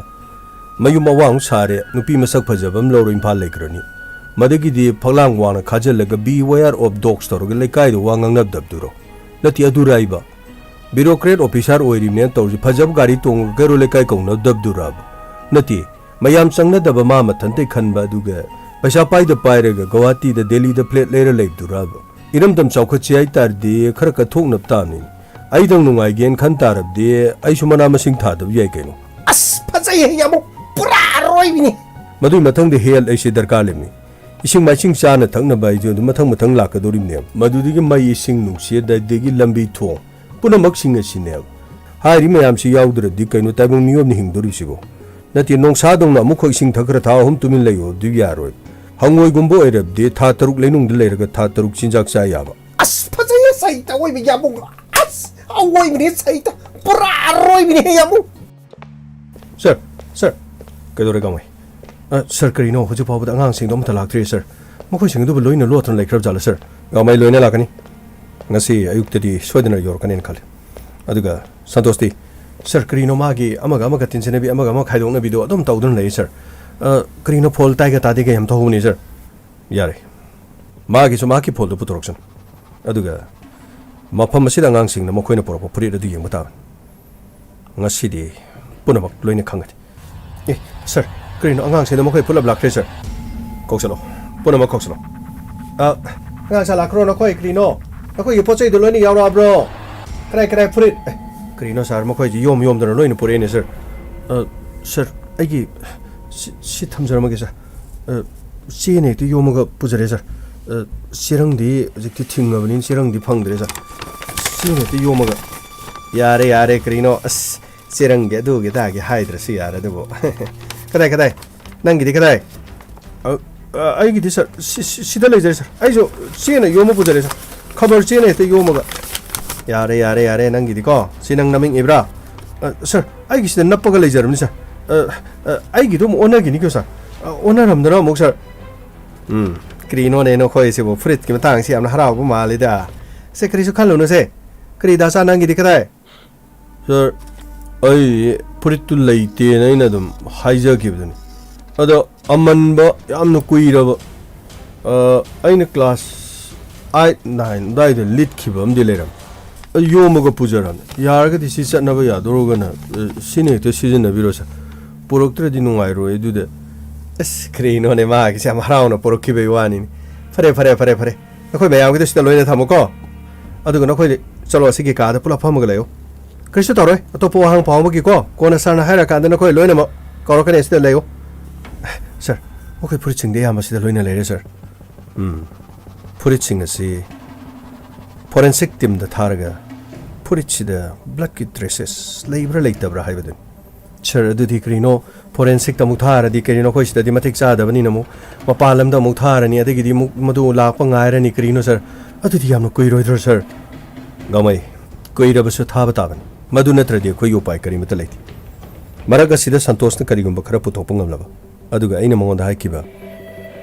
mayu mawang sare nupi masak phajabam lo rim phal laikrani madagi di phaglang wana khajalaga beware of dogs torga lekai do wangang nab dab duro lati aduraiba bureaucrat officer oirim ne torji phajab gari tong garo lekai kong nab dab durab nati mayam changna daba ma mathante khanba duga paisa pai da pairaga Guwahati da Delhi da plate lera leib durab iram dam chawkha chiai tar de khar ka thok nap tamni ai dang nungai gen khan tarab de ai sumana masing tha dab yai keno as phajai yamu pura roi bini madui mathang de hel ai se darkar lemni ising maising chana thangna bai jo mathang mathang la ka dorim ne madudi gi mai ising nu se da de gi lambi tho puna maksing asine hari mayam si yaudra di kaino tabung niyob ni hingdori sigo nati nong sa dong na mukho ising thakra tha hum tumin layo du yaroi hangoi gumbo erab de tha taruk leinung de leiraga tha taruk chinjak sa yaba as phajaya sai ta oi bi yabu as awoi mi sai ta pura roi bi yabu sir kadore gamai sir karino hoju pabu da ngang sing dom thalak thri sir mukho sing du loina lo thon laikrab jala sir gamai loina lakani ngasi ayuk tadi soidana yor kanen khale aduga santosti sir karino magi amaga tinchene bi amaga khaidong na video adom tawdun lei sir karino phol tai ga tadi ga yam thawuni sir yare magi so magi phol du putoroksan aduga mafam asida ngang sing na mokhoina porop puri du yeng bata ngasi di punamak loina khangat sir karino angang sing na mokhoi pulab lakre sir koksalo punamak koksalo nga sala kro na khoi karino akoi pochai du loina yawra bro krai purit karino sar mokhoi ji yom da loina pure ne sir sir aigi si thamjar ma ge sir si ne ti yom ga pujare sir sirang di jikti thinga banin sirang di phangdre sir si ne ti yom ga yare karino sirang ge du ge da ge haidra si yare du bo kadai nang gi di kadai aigi di sir si da le sir ai jo si ne yom pujare sir khabar si ne ti yom ga yare nang gidi ko sinang naming ibra sir ai gi sida nappa ga lejarum ni sir ai gi dum ona gi ni ko sir ona ram dara mok sir krino ne no khoi se bo frit ki matang si amna harau bu ma le da se kri su khan lo no se kri da sa nang gi di kadai sir ai frit tu leite na ina dum haija gi bdun ado amman ba amna kuira ba aina class 8 9 dai de lit ki bam de leram yomaga pujaran yarga di si chatna ba yadorogana sine to season na birosa poroktra di nungai ro edu de screen one ma ki sam harauna porokki be wani fare nakoi mayam gi sta loina thamoko aduga nakoi chalo sigi ka da pula phamaga layo kristo toroi atopo hang phawma gi ko kona sarna haira ka da nakoi loina ma korokane sta layo sir okay puriching de yama sta loina lere sir puriching asi forensic team da tharga purichida blood kit traces labor leitabra haibadun sir adu di krino forensic ta muthara di krino khoi sta di matik cha da bani namu mapalam da muthara ni adigi di madu lakpa ngaira ni krino sir adu di yamno koi roidro sir gamai koi rabasu thaba taban madu natra di koi upai kari mata leiti maraga sida santosh na karigum khara puthok ngam laba aduga aina mongon da haikiba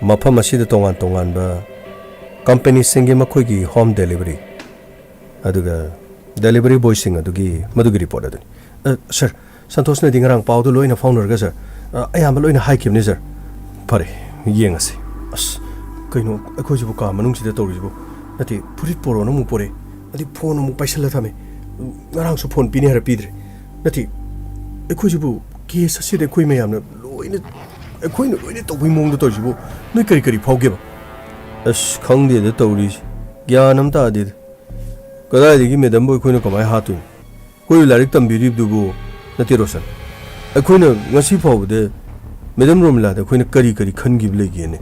mafam asida tongan tongan ba company singi makhoigi home delivery aduga delivery boy sing adugi madugi report adu sir santosh na dingarang pau do loina founder ga sir ayam loina high kim ni sir pare yengasi as kaino akhoi jibu ka manung sida tori jibu nati purit poro no mu pore adi phone mu paisala thame ngarang su phone pini har pidre nati akhoi jibu case asida khoi mayam na loina akhoi no loina to bimong do tori jibu noi kari kari phauge ba as khangde de tori gyanam ta de kada de gi medam boy khoi no kamai hatun koi larik tam birib dubu nati rosan akhoi no ngasi phau de medam rom la de khoi no kari kari khan gi blegi ne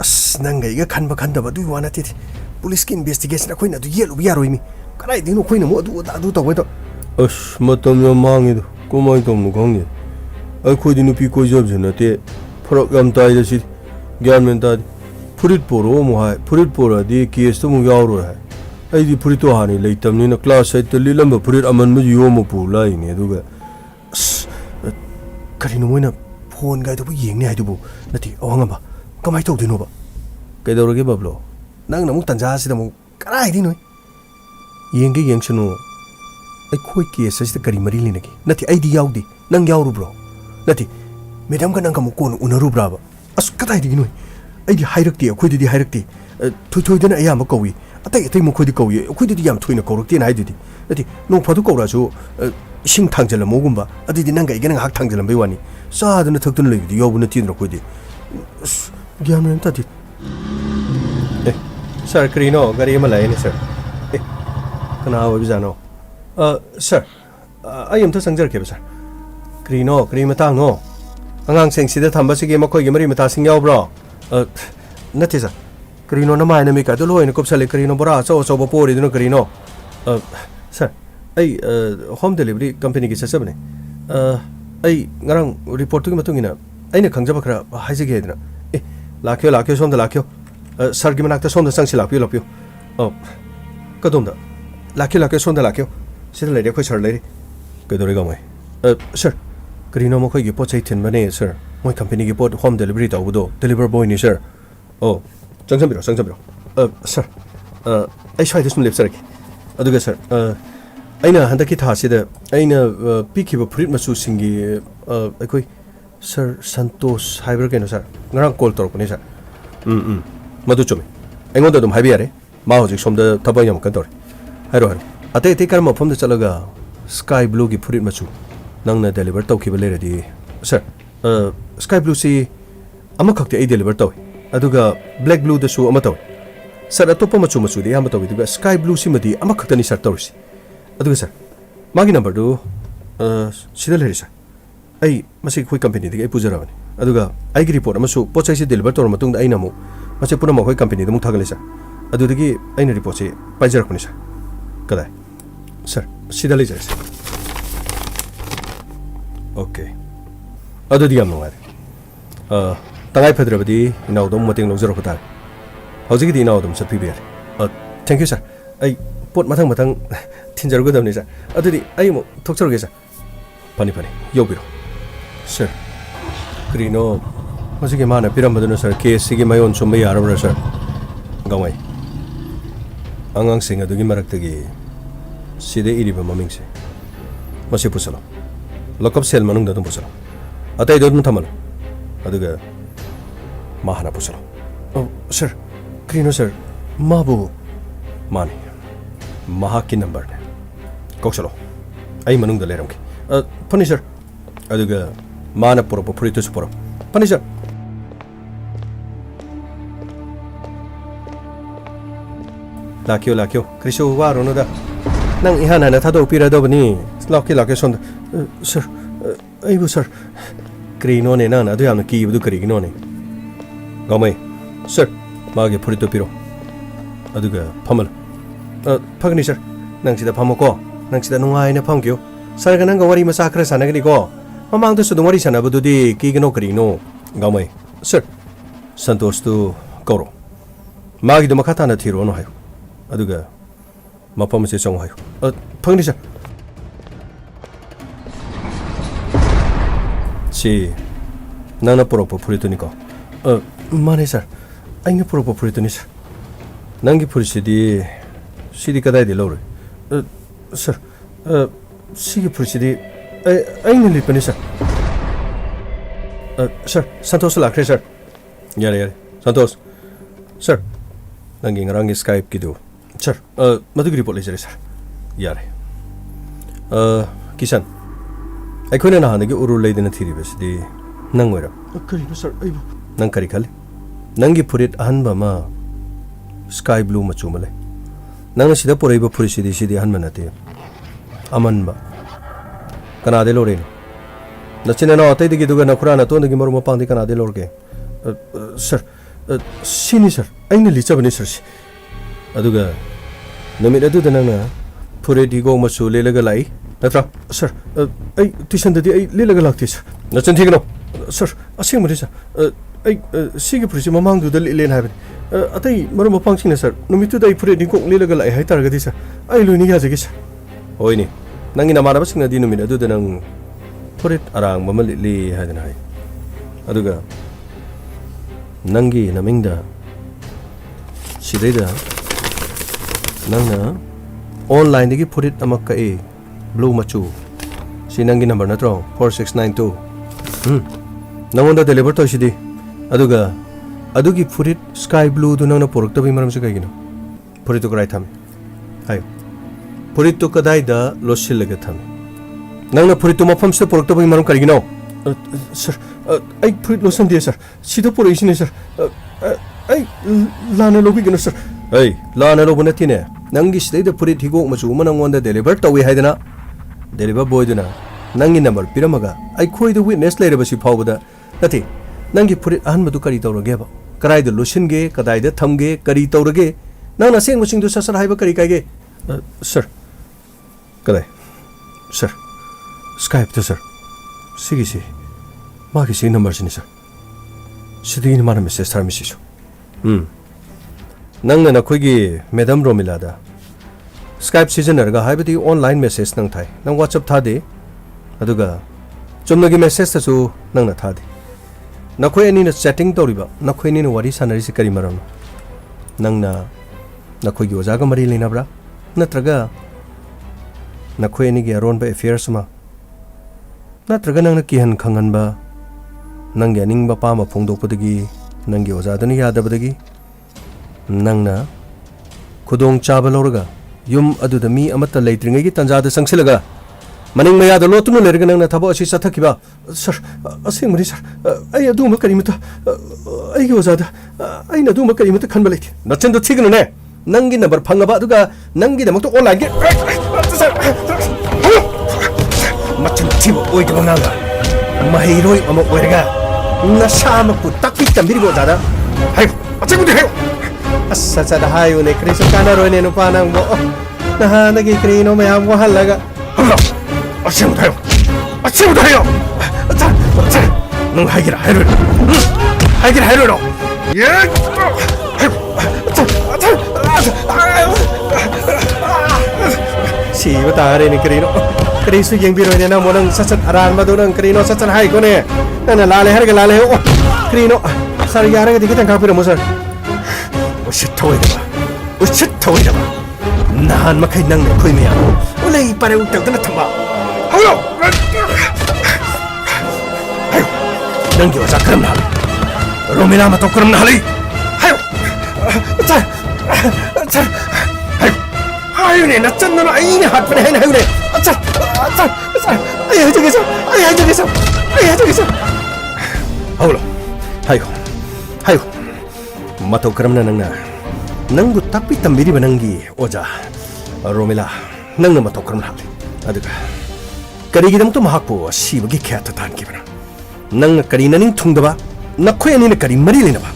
as nangai ga khan ba khan da ba du wana ti police ki investigation akhoi na du yelu ya roi mi kada de no khoi no mo du to wai to as matam yo mangi do komai tom no khang ni akhoi di nu pi koi job jana te phorok yam tai da si gyan men ta purit poro mo hai purit pora di case to mo yaw ro hai ai di purit to hani leitam ni na class side to lilam ba purit aman mu yo mo pu lai ni du ga kari no moina phone ga to bu yeng ni hai du bu nati awang ba kamai to dino ba kai do ro ge bablo nang na mu tanja si da mu karai di noi yeng ge yeng chno ai khoi case si da kari mari li na ki nati ai di yaw di nang yaw ru bro nati madam ka nang ka mu ko no unaru bra ba as katai di noi ai di hairakti akhoi di hairakti thoi thoi dena ayam ko wi atai atai mu khoi di ko wi akhoi di yam thoina ko rokti na hai di nati nong phadu ko ra su sing thangjala mo gumba adi di nang ga igena hak thangjala bai wani sa dana thak dun le di yobu na tin ro ko di gyam ren ta di sir krino gari ma lai ni sir kana wa bi jano sir I am to sangjar ke sir krino kri ma tang no angang seng sida thamba sige ma khoi ge mari mata sing yaw bro nati sa krino na mai na mi ka to loi na kop sale krino bora so so bo pori dino krino sir ai home delivery company ki sasabne ai ngarang report ki matung ina aina khangjaba khara haije ge dina lakyo som da lakyo sir gi manak ta som da sang si lakyo kadom da lakyo som da lakyo sida le khoi sir le ke dore ga mai sir krino mo khoi gi po chai thin bane sir moi company gi pot home delivery ta udo deliver boy ni sir changcham biro sir ai shai this lip sir aduga sir aina handaki tha sida aina piki ba prit masu singi akoi sir santosh haiber keno sir ngarang call tor ko ni sir madu chome engon da dum haibi yare ma hojik somda thabang yam kan tor haro ate te kar ma phom da chalaga sky blue gi prit masu nangna deliver tawkhiba le redi sir sky blue si ama khakte ai deliver tawi aduga black blue da su ama tawi sir atopa machu de ama tawi duga sky blue si madi ama khakta ni sir tawsi aduga sir magi number do sida le sir ai masi khoi company de ai pujara bani aduga ai gi report ama su pochai si deliver tor matung da ai namu masi puna ma khoi company de mu thagale sir adu de gi ai na report si paijar khoni sir kada sir sida le sir okay adu di am no tangai phadrabadi inaw dom mating longzaro khata hauji di inaw dom sapi ber thank you sir ai pot mathang thinjar go dam ni sir adu di ai mo thokchar ge sir pani yobiro sir krino hauji ge mana piram baduna sir case ge mayon chumba yarabra sir gamai angang sing adu gi marak tagi side iriba maming se masi pusalo lokap sel manung da dum pusalo atai dod muthamal aduga mahana pusalo sir krino sir mabu mani mahaki number ne koksalo ai manung da leram ki pani sir aduga mana poro purito suporo pani sir lakyo kriso waro no da nang ihana na thado pira do bani lakyo son sir ai bu sir krino ne na adu yam ki bu kari gino ne gamai sir mage purito piro aduga pamal phagni sir nang sida phamoko nang sida nungai na phamgyo sir ga nang ga wari masa khra sanagni ko mamang da su wari sanabu du di ki gino krino gamai sir santosh tu koro mage do makata na thiro no hayo aduga mapam se song hayo phagni sir si nana poro purito ni ko Mane sir. Aina puro puro itu ni sir. Nangi puri sidi kadai di lor. Sir. Sigi puri sidi aina lipat ni sir. Sir, Santos lakre sir. Yare. Santos. Sir. Nangi ngarang Skype gitu. Sir. Madugiri report le sir. Yare. Kisan. ꯑꯩꯈꯣꯏꯅ ꯅꯍꯥꯟꯗꯒꯤ ꯎꯔꯨ ꯂꯩꯗꯅ ꯊꯤꯔꯤꯕꯁꯤꯗꯤ ꯅꯪ ꯑꯣꯏꯔꯝ ꯀꯔꯤꯅꯣ sir ꯑꯩꯕꯨ ꯅꯪ ꯀꯔꯤ ꯈꯜꯂꯤ ꯅꯪꯒꯤ ꯐꯨꯔꯤꯠ ꯑꯍꯟꯕ ꯑꯃ ꯁ꯭ꯀꯥꯏ ꯕ꯭ꯂꯨ ꯃꯆꯨ ꯑꯃ ꯂꯩ ꯅꯪꯅ ꯁꯤꯗ ꯄꯨꯔꯛꯏꯕ ꯐꯨꯔꯤꯠꯁꯤꯗꯤ ꯁꯤꯗꯤ ꯑꯍꯟꯕ ꯅꯠꯇꯦ ꯑꯃꯟꯕ ꯀꯅꯥꯗꯩ ꯂꯧꯔꯛꯏꯅꯣ ꯅꯆꯤꯟ ꯅꯅꯥꯎ ꯑꯇꯩꯗꯒꯤ ꯑꯗꯨꯒ ꯅꯈꯨꯔꯥ ꯅꯇꯣꯟꯗꯒꯤ ꯃꯔꯨꯞ ꯃꯄꯥꯡꯗꯤ ꯀꯅꯥꯗꯩ ꯂꯧꯔꯒꯦ ꯁꯔ ꯁꯤꯅꯤ ꯁꯔ ꯑꯩꯅ ꯂꯤꯠꯆꯕꯅꯤ ꯁꯔ ꯁꯤ ꯑꯗꯨꯒ ꯅꯨꯃꯤꯠ ꯑꯗꯨꯗ ꯅꯪꯅ ꯐꯨꯔꯤꯠ ꯍꯤꯒꯣꯛ ꯃꯆꯨ ꯂꯤꯠꯂꯒ ꯂꯥꯛꯏ नत्रा सर ट्यूशन ददी लेलग लाक्ति सर नचन थिगनो सर असेंबदि सर सिगे फुरिसि ममांगदुदा लेन हाबनि अतै मरु मपांगसिने सर नुमितुदा फुरे दिंको लेलग लाई हाय तारगदि सर लोइनि याजगे सर होइनि नंगि नमानबसिंगदि नुमित अदुदा नंग फुरे अरांग मम लिलि हायदना हाय अदुगा नंगि नमिंगदा सिदैदा नंगना ऑनलाइन दगी फुरे अमक्का ए Blue machu. Si nangi number na tro 4692. Nangonda deliver to sidi. Adugi furit sky blue do nang na porok tabi maram sa kagino. Furit to karay thami. Hayo. Furit to kaday da losil laga thami. Nang na furit to mapam sa porok tabi maram karigino. Sir, ay furit losan diya sir. Sida poro isin sir. Ay lana lobi gino sir. Ay lana lobo na tine. Nangi sida da furit higok machu manangonda deliver tawi haydana. Deliver boy duna nangi number piramaga ai khoi the witness later basi phawda nati nangi purit ahan madu kari tawrage ba karai da lotion ge kadai da thamge kari tawrage nang na seng musing du sasar haiba kari kai ge sir kadai sir skype to sir si ma ki si number sini sir sidi ni mana message tar message nang na khoi gi madam romila da Skype sizenarga haibadi online message nang thai nang WhatsApp thade aduga chumnagi message tasu nang na thade nakhoi ani na chatting toriba nakhoi ni wari sanari se kari maram nang na nakhoi gi ojaga mari leinabra natraga nakhoi ani gi aron ba affairs ma natraga nang na kihan khangan ba nang ya ning ba pa ma phongdok padagi nang gi oja dani yadabadagi nang na khudong chaba lorga yum aduda mi amata leitringai gi tanjada sangsilaga maning maya da lotunu lerga nang na thabo asi sathakiba sir asing mari sir ai adu ma karimata ai gi ozada ai na du ma karimata khanba leit nachendo thignu ne nangi number phangaba aduga nangi da makto online gi sir machin thibo oi da nanga mahiroi ama oirga na shama pu takpi tambiri go dada hai achegu de hai Asa da hayo ne kriso kana ro ne no panang mo na nagi krino me am wa halaga hala asim dayo acha nung hagira hairo no ye si batare ni krino kriso yang biro ne na mo nang sasat aran ma do nang krino sasat hai ko ne na lale har ga lale o krino sar yara ga dikitan ka pira mo sir ushit thoi da nahan makai nang khoi me ulai pare utak na thamba hayo nang gi osa kram na romina ma to kram na halai hayo hayo ne na chan na ai ne hat pare hayo ne acha ai jage sa hayo Mato karam na nanggu tapi tambiri banangi oja romila nang mato karam na aduga kari gidam to mahakpo si bagi khyata tan ki bana nang kari naning thungdaba nakhoi ani na kari mari lena ba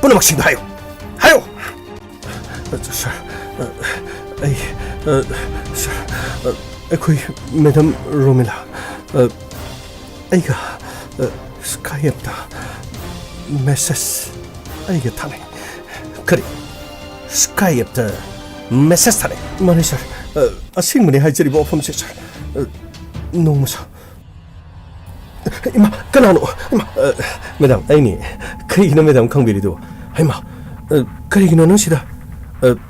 puna maksing hayo ai khoi madam romila ai ga skype ta message ai ga thane kari Skype ta message thare mani sir asing mani hajari bo phom se sir no musa ima kanano ima madam aini karigino madam khangbirido haima karigino nang sida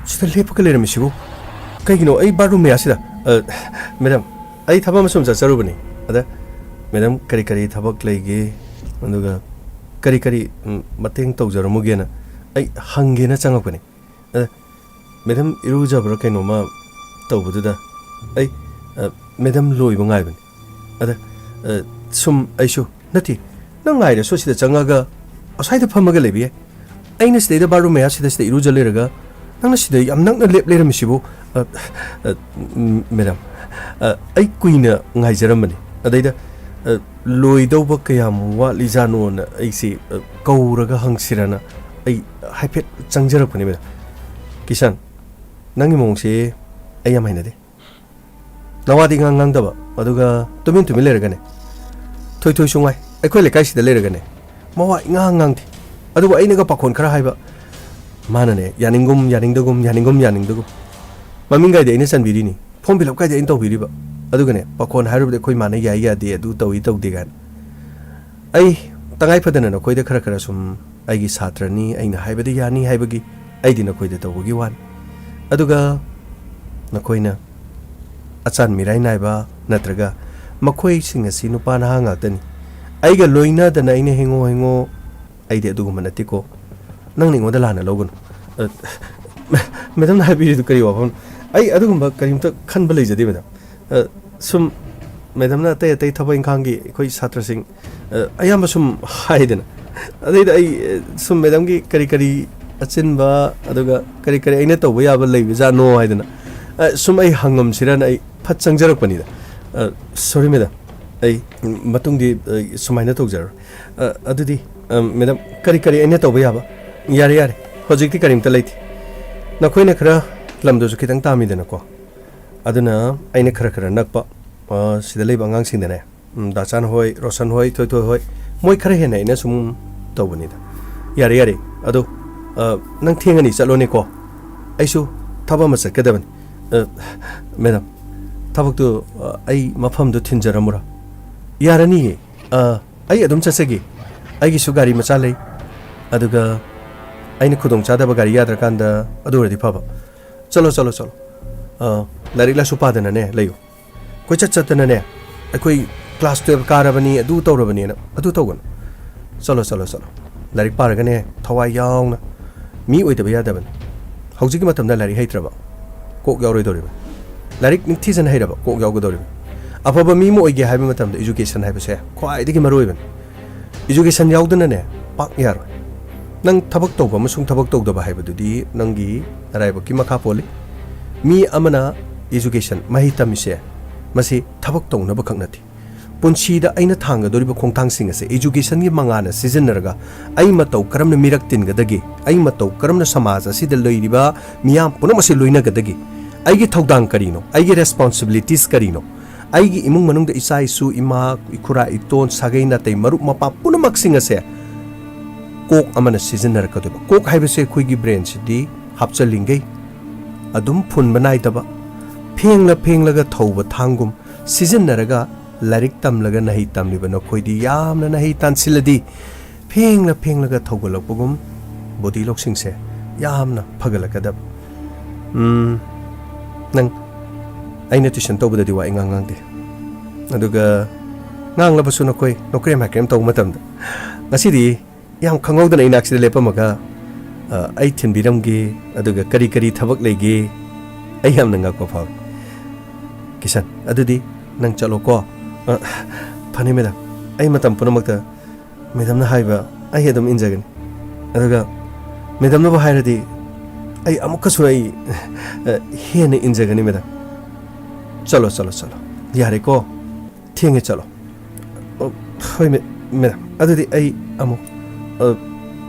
sida lepa ka lerami sibu kaigino ai baru me asida madam ai thaba masum charubani ada madam kari kari thabak leige aduga kari kari mateng tawjaramugena ai hangena changakani madam irujabra kainoma tawbududa ai madam loi bangai bani ada sum aishu nati nang ngai so sida changaga asai da phamaga lebi aina sida baru me asida sida iruja leraga nang sida yam nang lep leram sibu madam ai kuina ngai jaramani adaida loi dawba kayam wa lijano na ai si kauraga hangsirana ai haipet changjarapani madam kisan nangi mongse ai yam hainade nawadi ngang daba aduga tumin leragane thoi thoi sungai akhoi lekai sida leragane mawa ngang thi aduga ainaga pakhon khara haiba manane yaningum yaningdagum mamingai de ina sanbirini phom bilap kai de in tawbiriba adugane pakhon hairubde khoi mana ya de adu tawi tawde gan ai tangai phadana na khoi de khara khara sum aigi satrani aina haibade yani haibagi aidina khoi de tawgi wan aduga na khoina achan mirai naiba natraga makhoi sing asi nupa na hanga tani aiga loina da naine hengo aide aduguma natiko nang ningo da lana logun madam na habi du kari wafam ai adugumba karimta khanba leijade madam sum madam na tay thaba ingkhangi khoi satra sing ayamba sum haidena adeida ai sum madam gi kari achinba aduga kari aina tawba yaba leibiza no haidena sum ai hangam siran ai phat changjarak panida sorry madam ai matung di sumaina tawjar adudi madam kari aina tawba yaba yare hojikti karimta leiti nakoina khara lamdo su kitang tami dena ko aduna aina khara nakpa sida leiba angang sing dena dachan hoi rosan hoi thoi hoi moi khara hena ina sum tawbani da yare adu nang thengani chalone ko aisu thaba ma sakadabani madam tabak tu ai mafam do thinjaramura yarani ai adum chasegi aigi su gari macha lei aduga aina khudong chadaba gari yadra kanda aduradi phaba chalo larikla supadana ne leyo koi chatana ne akoi class 12 karabani adu tawrabani na adu tawgan chalo larik paraga ne thawai yaungna mi oidaba yadaban hauji ki matamda lari haitraba kok yauroi doriba larik ningthijan hairaba kok yauga doriba afaba mi mo oige haiba matamda education haiba se khwai digi maroiban education yaudana ne pak yar nang thabak tawba masung thabak tawdaba haiba dudi nangi raiba ki makha poli mi amana education mahitami se masi thabak tawna ba khaknati punchida aina thanga doriba khongthang sing ase education gi mangana season raga ai matau karamna mirak tin gadagi ai matau karamna samaj asida loiriba miyam punamasi loina gadagi aigi thaudang karino aigi responsibilities karino aigi imung manung da isai su ima ikura iton sagai na tai marup mapa punamak sing ase kok amana season raga doba kok haibe se khoi gi brain di hapchalingai adum phun banai daba phengla ga thauba thangum season raga larik tamlaga nahi tamliba nokhoi yamna nahi tansiladi phengla ga thogolapugum body loksing se yamna phagalakadab nang aina tuition tawbada diwa ingang de aduga ngang labasu nokhoi nokre makrem taw matamda ngasidi yam khangawdana inaksida lepamaga ai thinbiramgi aduga kari thabak lege ai yamna ngakpa phaw kisan adudi nang chalo ko Pani madam, ai matam punamakta madam na haiba ai adum injagani adaga madam na ba hairadi ai amukka su ai hene injagani madam chalo yare ko thienge chalo hoi madam adudi ai amu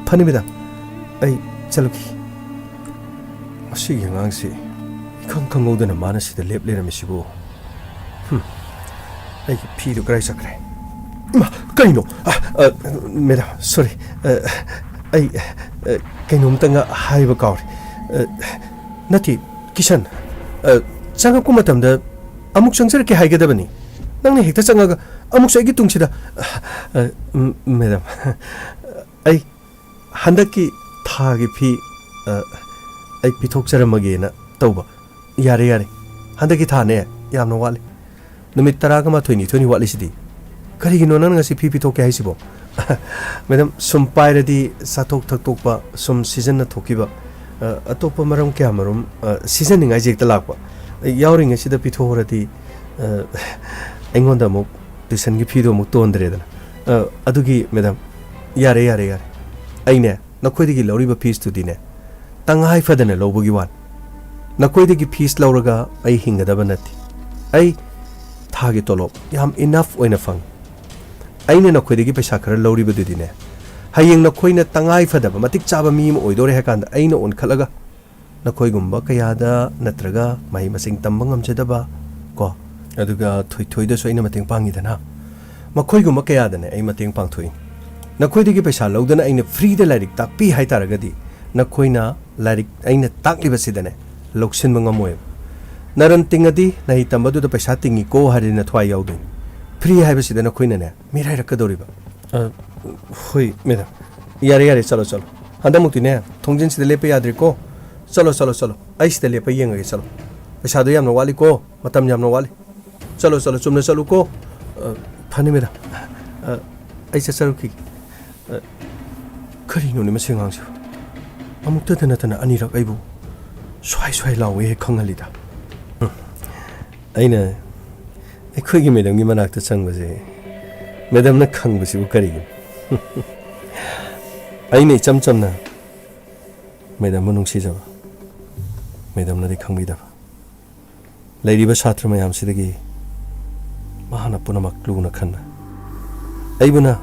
pani madam ai chalo ki asi yang si khang udana manasi da lep lera misibu ai pido krai sakre ma kaino madam sorry ai kaino mtanga haiba kauri nati kisan changa kuma tamda amuk changjar ke haigada bani ꯅꯪꯅ ꯍꯦꯛꯇ ꯆꯪꯉꯒ ꯑꯃꯨꯛꯁꯨ ꯑꯩꯒꯤ ꯇꯨꯡꯁꯤꯗ madam ꯑꯩ ꯍꯟꯗꯛꯀꯤ ꯊꯥꯒꯤ ꯐꯤ ꯑꯩ ꯄꯤꯊꯣꯛꯆꯔꯝꯃꯒꯦꯅ ꯇꯧꯕ ꯌꯥꯔꯦ ꯌꯥꯔꯦ ꯍꯟꯗꯛꯀꯤ ꯊꯥꯅꯦ ꯌꯥꯝꯅ ꯋꯥꯠꯂꯤ ꯅꯨꯃꯤꯠ 12 ꯋꯥꯠꯂꯤꯁꯤꯗꯤ ꯀꯔꯤꯒꯤꯅꯣ ꯅꯪꯅ ꯉꯁꯤ ꯐꯤ ꯄꯤꯊꯣꯛꯀꯦ ꯍꯥꯏꯁꯤꯕꯣ ꯃꯦꯗꯥꯝ ꯁꯨꯝ ꯄꯥꯏꯔꯗꯤ ꯆꯥꯊꯣꯛ ꯊꯛꯇꯣꯛꯄ ꯁꯨꯝ ꯁꯤꯖꯟꯅ ꯊꯣꯛꯈꯤꯕ ꯑꯇꯣꯞꯄ ꯃꯔꯝ ꯀꯌꯥꯃꯔꯨꯝ ꯁꯤꯖꯟꯅꯤꯡꯉꯥꯏ ꯍꯦꯛꯇ ꯂꯥꯛꯄ ꯌꯥꯎꯔꯤꯉꯩꯁꯤꯗ ꯄꯤꯊꯣꯛꯍꯧꯔꯗꯤ ꯑꯩꯉꯣꯟꯗ ꯑꯃꯨꯛ ꯇꯨꯏꯁꯟꯒꯤ ꯐꯤꯗꯣ ꯑꯃꯨꯛ ꯇꯣꯟꯗ꯭ꯔꯦꯗꯅ ꯑꯗꯨꯒꯤ ꯃꯦꯗꯥꯝ ꯌꯥꯔꯦ ꯌꯥꯔꯦ ꯌꯥꯔꯦ ꯑꯩꯅꯦ ꯅꯈꯣꯏꯗꯒꯤ ꯂꯧꯔꯤꯕ ꯐꯤꯁꯇꯨꯗꯤꯅꯦ ꯇꯉꯥꯏ ꯐꯗꯅ ꯂꯧꯕꯒꯤ ꯋꯥꯅꯤ ꯅꯈꯣꯏꯗꯒꯤ ꯐꯤꯁ ꯂꯧꯔꯒ ꯑꯩ ꯍꯤꯡꯒꯗꯕ ꯅꯠꯇꯦ ꯑꯩ ꯊꯥꯒꯤ ꯇꯣꯂꯣꯞ ꯌꯥꯝ ꯏꯅꯐ ꯑꯣꯏꯅ ꯐꯪꯏ ꯑꯩꯅ ꯅꯈꯣꯏꯗꯒꯤ ꯄꯩꯁꯥ ꯈꯔ ꯂꯧꯔꯤꯕꯗꯨꯗꯤꯅꯦ ꯍꯌꯦꯡ ꯅꯈꯣꯏꯅ ꯇꯉꯥꯏ ꯐꯗꯕ ꯃꯇꯤꯛ ꯆꯥꯕ ꯃꯤ ꯑꯃ ꯑꯣꯏꯗꯣꯔꯦ ꯍꯥꯏ ꯀꯥꯟꯗ ꯑꯩꯅ ꯑꯣꯟꯈꯠꯂꯒ ꯅꯈꯣꯏꯒꯨꯝꯕ ꯀꯌꯥꯗ ꯅꯠꯇ꯭ꯔꯒ ꯃꯍꯩ ꯃꯁꯤꯡ ꯇꯝꯕ ꯉꯝꯖꯗꯕ ꯀꯣ ꯑꯗꯨꯒ ꯊꯣꯏꯊꯣꯏꯗꯁꯨ ꯑꯩꯅ ꯃꯇꯦꯡ ꯄꯥꯡꯉꯤꯗꯅ ꯃꯈꯣꯏꯒꯨꯝꯕ ꯀꯌꯥꯗꯅꯦ ꯑꯩ ꯃꯇꯦꯡ ꯄꯥꯡꯊꯣꯛꯏ ꯅꯈꯣꯏꯗꯒꯤ ꯄꯩꯁꯥ ꯂꯧꯗꯅ ꯑꯩꯅ ꯐ꯭ꯔꯤꯗ ꯂꯥꯏꯔꯤꯛ ꯇꯥꯛꯄꯤ ꯍꯥꯏꯇꯥꯔꯒꯗꯤ ꯅꯈꯣꯏꯅ ꯂꯥꯏꯔꯤꯛ ꯑꯩꯅ ꯇꯥꯛꯂꯤꯕꯁꯤꯗꯅꯦ ꯂꯧꯁꯤꯟꯕ ꯉꯝꯃꯣꯏꯕ ꯅꯔꯟ ꯇꯤꯡꯉꯗꯤ ꯅꯍꯩ ꯇꯝꯕꯗꯨꯗ ꯄꯩꯁꯥ ꯇꯤꯡꯉꯤꯀꯣ ꯍꯥꯏꯔꯗꯤ ꯊꯋꯥꯏ ꯌꯥꯎꯗꯣꯏꯅꯤ ꯐ꯭ꯔꯤ ꯍꯥꯏꯕꯁꯤꯗ ꯅꯈꯣꯏꯅꯅꯦ ꯃꯤꯔꯥꯏꯔꯛꯀꯗꯧꯔꯤꯕ ꯍꯣꯏ ꯃꯦꯗꯥꯝ ꯌꯥꯔꯦ ꯌꯥꯔꯦ ꯆꯠꯂꯣ ꯆꯠꯂꯣ ꯍꯟꯗꯛꯃꯨꯛꯇꯤꯅꯦ ꯊꯣꯡꯖꯤꯟꯁꯤꯗ ꯂꯦꯞꯄ ꯌꯥꯗ꯭ꯔꯦꯀꯣ ꯆꯠꯂꯣ ꯆꯠꯂꯣ ꯆꯠꯂꯣ ꯑꯩ ꯁꯤꯗ ꯂꯦꯞꯄ ꯌꯦꯡꯉꯒꯦ ꯆꯠꯂꯣ ꯄꯩꯁꯥꯗꯣ ꯌꯥꯝꯅ ꯋꯥꯠꯂꯤꯀꯣ ꯃꯇꯝ ꯌꯥꯝꯅ ꯋꯥꯠꯂꯤ ꯆꯠꯂꯣ ꯆꯠꯂꯣ ꯆꯨꯝꯅ ꯆꯠꯂꯨꯀꯣ ꯐꯅꯤ ꯃꯦꯗꯥꯝ ꯑꯩ ꯆꯠꯆꯔꯨꯈꯤꯒꯦ ꯀꯔꯤꯅꯣꯅꯦ ꯃꯁꯤ ꯑꯉꯥꯡꯁꯤꯕꯨ ꯑꯃꯨꯛꯇꯗ ꯅꯠꯇꯅ ꯑꯅꯤꯔꯛ ꯑꯩꯕꯨ ꯁ꯭ꯋꯥꯏ ꯁ꯭ꯋꯥꯏ ꯂꯥꯎꯋꯦ ꯍꯦꯛ ꯈꯪꯍꯜꯂꯤꯗ ꯑꯩꯅ ꯑꯩꯈꯣꯏꯒꯤ ꯃꯦꯗꯥꯝꯒꯤ ꯃꯅꯥꯛꯇ ꯆꯪꯕꯁꯦ ꯃꯦꯗꯥꯝꯅ ꯈꯪꯕꯁꯤꯕꯨ ꯀꯔꯤꯒꯤꯅꯣ ꯑꯩꯅ ꯏꯆꯝ ꯆꯝꯅ ꯃꯦꯗꯥꯝꯕꯨ ꯅꯨꯡꯁꯤꯖꯕ ꯃꯦꯗꯥꯝꯅꯗꯤ ꯈꯪꯕꯤꯗꯕ ꯂꯩꯔꯤꯕ ꯁꯥꯇ꯭ꯔ ꯃꯌꯥꯝꯁꯤꯗꯒꯤ ꯃꯍꯥꯛꯅ ꯄꯨꯝꯅꯃꯛ ꯂꯨꯅ ꯈꯟꯕ ꯑꯩꯕꯨꯅ